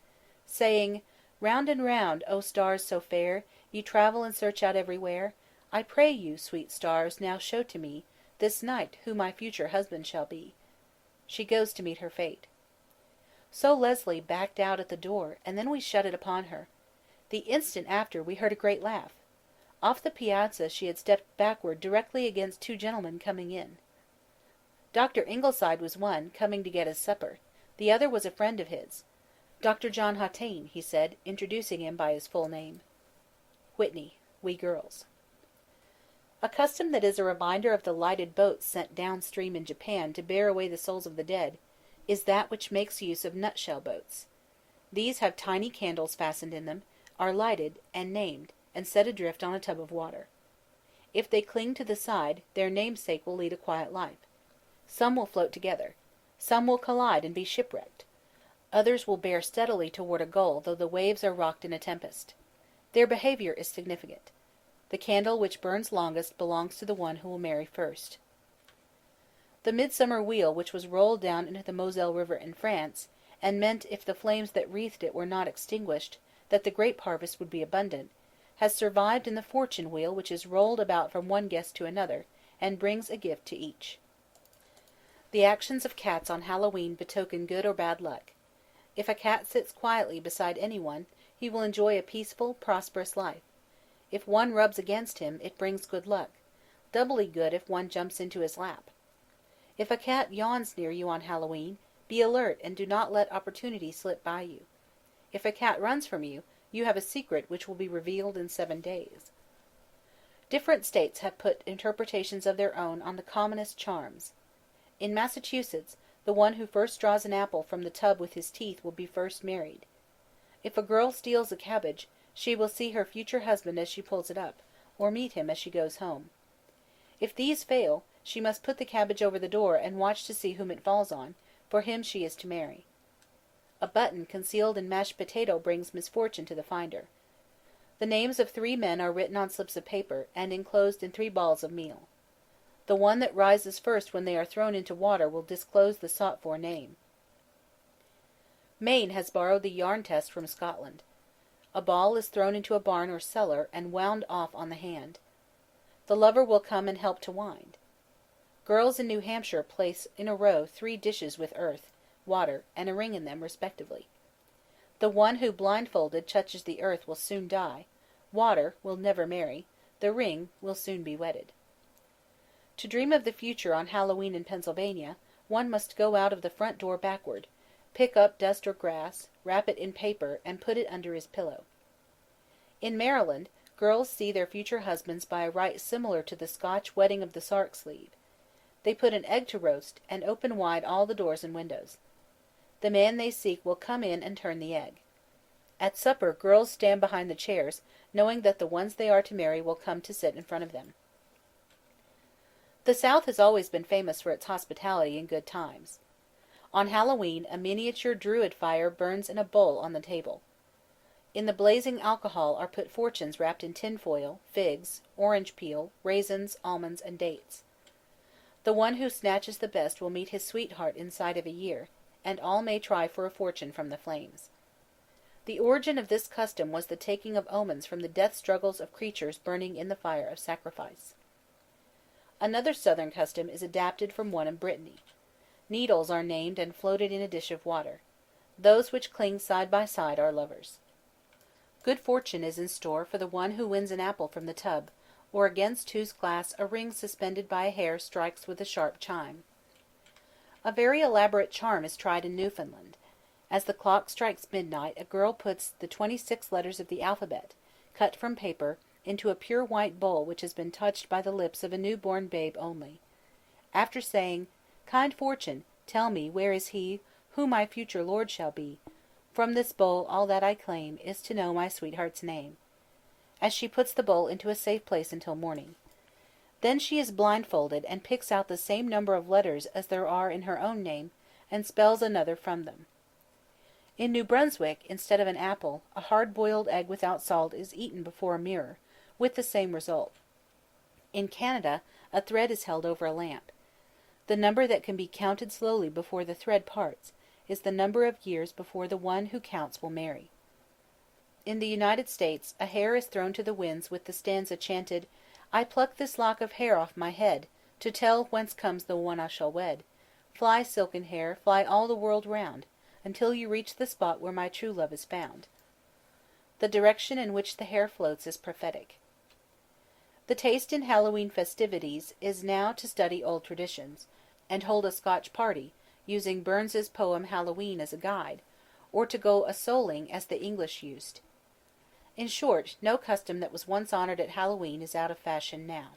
saying, "Round and round, O stars so fair, ye travel and search out everywhere. I pray you, sweet stars, now show to me this night who my future husband shall be." She goes to meet her fate. So Leslie backed out at the door, and then we shut it upon her. The instant after we heard a great laugh. Off the piazza she had stepped backward directly against 2 gentlemen coming in. Dr. Ingleside was one, coming to get his supper. The other was a friend of his. Dr. John Hatain, he said, introducing him by his full name. Whitney, We Girls. A custom that is a reminder of the lighted boats sent downstream in Japan to bear away the souls of the dead, is that which makes use of nutshell boats. These have tiny candles fastened in them, are lighted, and named, and set adrift on a tub of water. If they cling to the side, their namesake will lead a quiet life. Some will float together. Some will collide and be shipwrecked. Others will bear steadily toward a goal though the waves are rocked in a tempest. Their behavior is significant. The candle which burns longest belongs to the one who will marry first. The Midsummer wheel which was rolled down into the Moselle River in France, and meant if the flames that wreathed it were not extinguished, that the grape harvest would be abundant, has survived in the fortune wheel which is rolled about from one guest to another, and brings a gift to each. The actions of cats on Hallowe'en betoken good or bad luck. If a cat sits quietly beside anyone, he will enjoy a peaceful, prosperous life. If one rubs against him, it brings good luck, doubly good if one jumps into his lap. If a cat yawns near you on Hallowe'en, be alert and do not let opportunity slip by you. If a cat runs from you, you have a secret which will be revealed in 7 days. Different states have put interpretations of their own on the commonest charms. In Massachusetts, the one who first draws an apple from the tub with his teeth will be first married. If a girl steals a cabbage, she will see her future husband as she pulls it up, or meet him as she goes home. If these fail, she must put the cabbage over the door and watch to see whom it falls on, for him she is to marry. A button concealed in mashed potato brings misfortune to the finder. The names of 3 men are written on slips of paper, and enclosed in 3 balls of meal. The one that rises first when they are thrown into water will disclose the sought-for name. Maine has borrowed the yarn test from Scotland. A ball is thrown into a barn or cellar, and wound off on the hand. The lover will come and help to wind. Girls in New Hampshire place in a row 3 dishes with earth, water, and a ring in them, respectively. The one who blindfolded touches the earth will soon die, water will never marry, the ring will soon be wedded. To dream of the future on Hallowe'en in Pennsylvania, one must go out of the front door backward, pick up dust or grass, wrap it in paper, and put it under his pillow. In Maryland, girls see their future husbands by a rite similar to the Scotch wedding of the sark sleeve. They put an egg to roast, and open wide all the doors and windows. The man they seek will come in and turn the egg. At supper, girls stand behind the chairs, knowing that the ones they are to marry will come to sit in front of them. The South has always been famous for its hospitality in good times. On Halloween, a miniature Druid fire burns in a bowl on the table. In the blazing alcohol are put fortunes wrapped in tinfoil, figs, orange peel, raisins, almonds, and dates. The one who snatches the best will meet his sweetheart inside of a year, and all may try for a fortune from the flames. The origin of this custom was the taking of omens from the death struggles of creatures burning in the fire of sacrifice. Another southern custom is adapted from one in Brittany. Needles are named and floated in a dish of water. Those which cling side by side are lovers. Good fortune is in store for the one who wins an apple from the tub, or against whose glass a ring suspended by a hair strikes with a sharp chime. A very elaborate charm is tried in Newfoundland. As the clock strikes midnight, a girl puts the 26 letters of the alphabet, cut from paper, into a pure white bowl which has been touched by the lips of a newborn babe only. After saying, "Kind fortune, tell me where is he who my future lord shall be? From this bowl all that I claim is to know my sweetheart's name," as she puts the bowl into a safe place until morning. Then she is blindfolded and picks out the same number of letters as there are in her own name, and spells another from them. In New Brunswick, instead of an apple, a hard-boiled egg without salt is eaten before a mirror, with the same result. In Canada, a thread is held over a lamp. The number that can be counted slowly before the thread parts is the number of years before the one who counts will marry. In the United States, a hare is thrown to the winds with the stanza chanted, "I pluck this lock of hair off my head, to tell whence comes the one I shall wed. Fly, silken hair, fly all the world round, until you reach the spot where my true love is found." The direction in which the hair floats is prophetic. The taste in Halloween festivities is now to study old traditions, and hold a Scotch party, using Burns's poem Hallowe'en as a guide, or to go a souling as the English used. In short, no custom that was once honoured at Halloween is out of fashion now.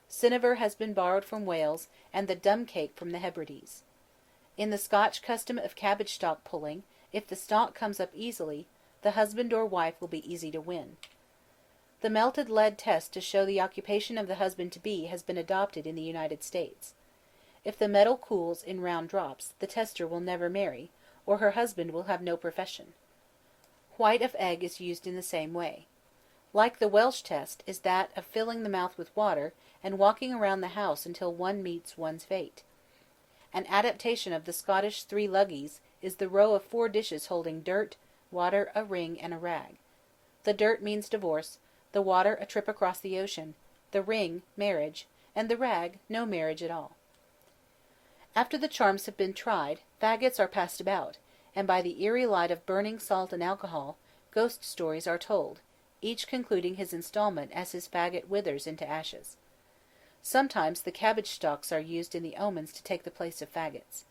Cinnabar has been borrowed from Wales, and the dumb cake from the Hebrides. In the Scotch custom of cabbage stalk pulling, if the stalk comes up easily, the husband or wife will be easy to win. The melted lead test to show the occupation of the husband-to-be has been adopted in the United States. If the metal cools in round drops, the tester will never marry, or her husband will have no profession. White of egg is used in the same way. Like the Welsh test is that of filling the mouth with water, and walking around the house until one meets one's fate. An adaptation of the Scottish three luggies is the row of 4 dishes holding dirt, water, a ring, and a rag. The dirt means divorce, the water a trip across the ocean, the ring marriage, and the rag no marriage at all. After the charms have been tried, faggots are passed about, and by the eerie light of burning salt and alcohol, ghost stories are told, each concluding his installment as his faggot withers into ashes. Sometimes the cabbage stalks are used in the omens to take the place of faggots.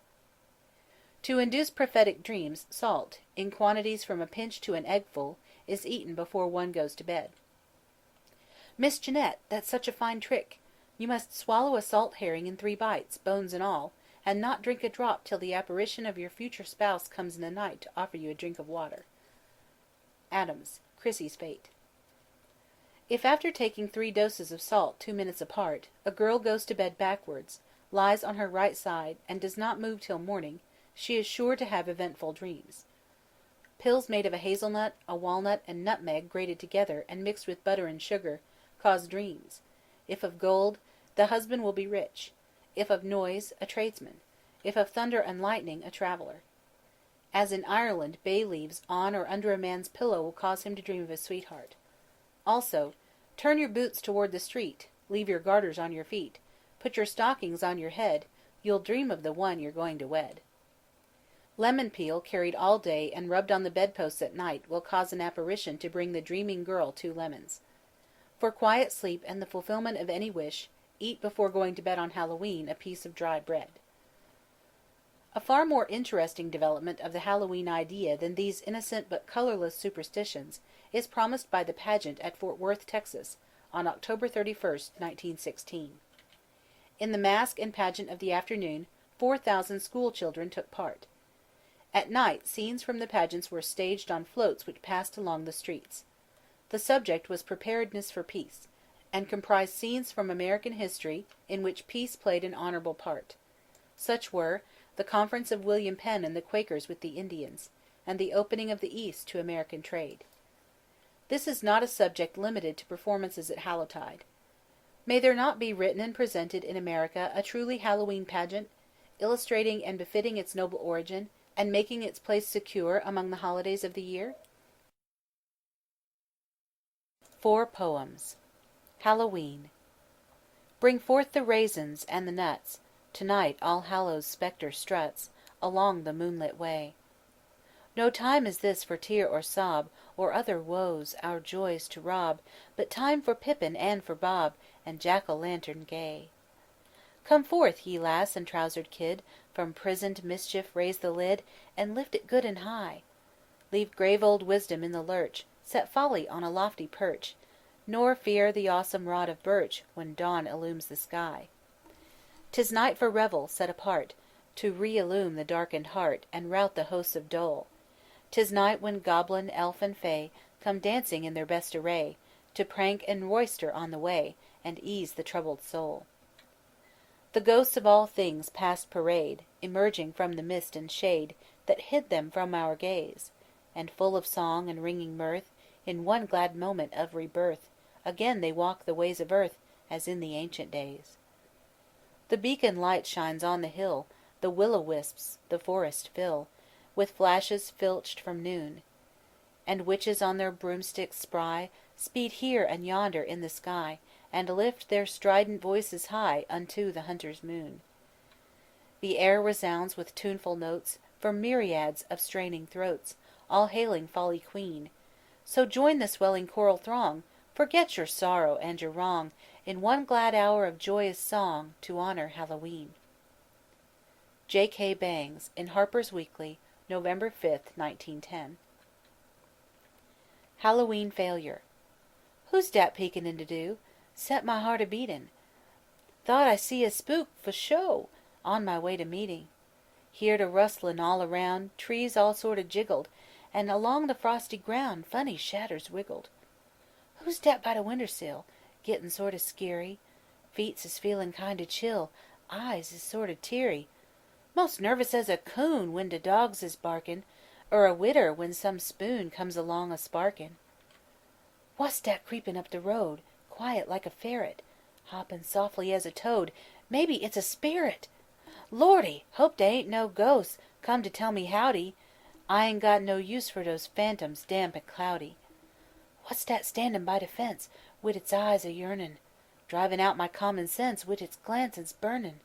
To induce prophetic dreams, salt, in quantities from a pinch to an eggful, is eaten before one goes to bed. "Miss Jeanette, that's such a fine trick! You must swallow a salt herring in 3 bites, bones and all, and not drink a drop till the apparition of your future spouse comes in the night to offer you a drink of water." Adams, Chrissy's Fate. If after taking 3 doses of salt 2 minutes apart, a girl goes to bed backwards, lies on her right side, and does not move till morning, she is sure to have eventful dreams. Pills made of a hazelnut, a walnut, and nutmeg grated together and mixed with butter and sugar, cause dreams. If of gold, the husband will be rich; if of noise, a tradesman; if of thunder and lightning, a traveller. As in Ireland, bay leaves on or under a man's pillow will cause him to dream of his sweetheart. Also, turn your boots toward the street, leave your garters on your feet, put your stockings on your head, you'll dream of the one you're going to wed. Lemon peel carried all day and rubbed on the bedposts at night will cause an apparition to bring the dreaming girl 2 lemons. For quiet sleep and the fulfillment of any wish, eat before going to bed on Halloween a piece of dry bread. A far more interesting development of the Halloween idea than these innocent but colorless superstitions is promised by the pageant at Fort Worth, Texas, on October 31, 1916. In the mask and pageant of the afternoon, 4,000 school children took part. At night scenes from the pageants were staged on floats which passed along the streets. The subject was preparedness for peace, and comprised scenes from American history in which peace played an honorable part. Such were the conference of William Penn and the Quakers with the Indians, and the opening of the East to American trade. This is not a subject limited to performances at Hallow-tide. May there not be written and presented in America a truly Hallowe'en pageant, illustrating and befitting its noble origin, and making its place secure among the holidays of the year? 4 Poems. Hallowe'en. Bring forth the raisins and the nuts, tonight All Hallows' spectre struts along the moonlit way. No time is this for tear or sob, or other woes our joys to rob, but time for pippin and for bob, and jack-o'-lantern gay. Come forth, ye lass and trousered kid, from prisoned mischief raise the lid, and lift it good and high. Leave grave old wisdom in the lurch, set folly on a lofty perch, nor fear the awesome rod of birch when dawn illumes the sky. 'Tis night for revel, set apart, to re-illume the darkened heart, and rout the hosts of dole. 'Tis night when goblin, elf, and fay come dancing in their best array, to prank and royster on the way, and ease the troubled soul. The ghosts of all things past parade, emerging from the mist and shade that hid them from our gaze, and full of song and ringing mirth, in one glad moment of rebirth, again they walk the ways of earth, as in the ancient days. The beacon light shines on the hill, the will-o'-wisps the forest fill, with flashes filched from noon, and witches on their broomsticks spry speed here and yonder in the sky, and lift their strident voices high unto the hunter's moon. The air resounds with tuneful notes from myriads of straining throats, all hailing Folly Queen. So join the swelling choral throng, forget your sorrow and your wrong, in one glad hour of joyous song, to honor Hallowe'en. J. K. Bangs, in Harper's Weekly, November 5, 1910. Hallowe'en Failure. Who's dat peekin' in de dew? Set my heart a beatin'. Thought I see a spook, fo' show, on my way to meeting. Heerd a rustlin' all around, trees all sort o' jiggled, and along the frosty ground funny shadders wiggled. Who's dat by de winder sill, gittin' sort o' skeery? Feets is feelin' kind o' chill, eyes is sort o' teary. Most nervous as a coon when de dogs is barkin', er a widder when some spoon comes along a sparkin'. Wha's dat creepin' up de road, quiet like a ferret, hoppin' softly as a toad? Maybe it's a spirit! Lordy, hope dey ain't no ghosts come to tell me howdy. I ain't got no use for dose phantoms damp and cloudy. What's dat standin' by de fence, wid its eyes a yearnin', drivin' out my common sense wid its glances burnin'?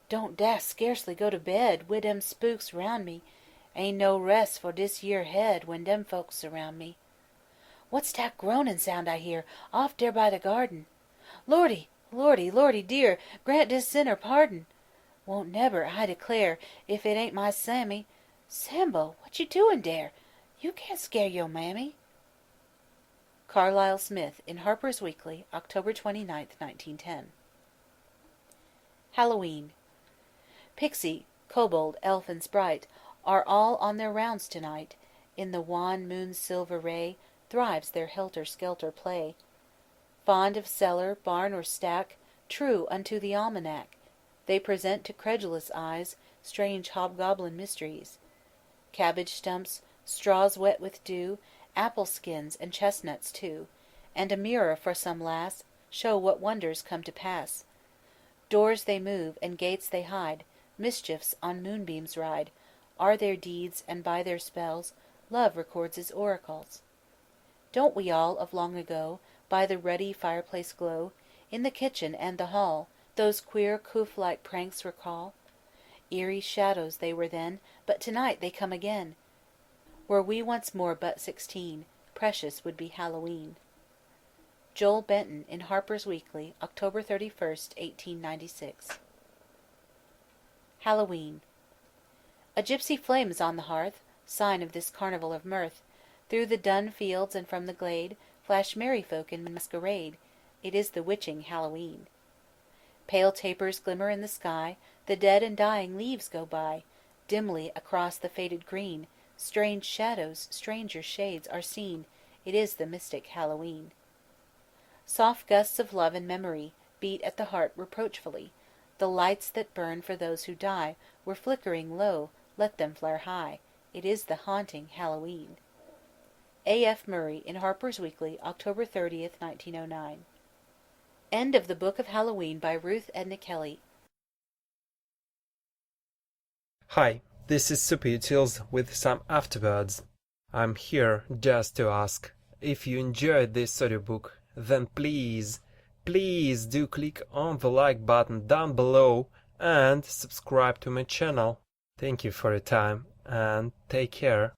Don't dast scarcely go to bed wid dem spooks round me. Ain't no rest for dis yere head when dem folks surround me. What's dat groanin' sound I hear off dere by de garden? Lordy, lordy, lordy dear, grant dis sinner pardon! Won't nebber, I declare, if it ain't my Sammy. Sambo, what you doin' dere? You can't scare yo' mammy. Carlyle Smith, in Harper's Weekly, October 29, 1910. Hallowe'en. Pixie, kobold, elf, and sprite are all on their rounds tonight. In the wan moon's silver ray thrives their helter-skelter play. Fond of cellar, barn, or stack, true unto the almanac, they present to credulous eyes strange hobgoblin mysteries. Cabbage stumps, straws wet with dew, apple skins, and chestnuts too, and a mirror for some lass, show what wonders come to pass. Doors they move, and gates they hide, mischiefs on moonbeams ride, are their deeds, and by their spells love records his oracles. Don't we all of long ago, by the ruddy fireplace glow, in the kitchen and the hall, those queer coof-like pranks recall? Eerie shadows they were then, but tonight they come again. Were we once more but 16, precious would be Hallowe'en. Joel Benton, in Harper's Weekly, October 31, 1896. Hallowe'en. A gypsy flame is on the hearth, sign of this carnival of mirth. Through the dun fields and from the glade flash merry folk in masquerade. It is the witching Hallowe'en. Pale tapers glimmer in the sky, the dead and dying leaves go by. Dimly across the faded green Strange shadows, stranger shades are seen. It is the mystic Hallowe'en. Soft gusts of love and memory Beat at the heart reproachfully. The lights that burn for those who die Were flickering low, let them flare high. It is the haunting Hallowe'en. A. F. Murray in Harper's Weekly, October 30th, 1909. End of the Book of Hallowe'en by Ruth Edna Kelley. Hi, this is Superutils with some afterbirds. I'm here just to ask, if you enjoyed this audiobook, then please do click on the like button down below and subscribe to my channel. Thank you for your time and take care.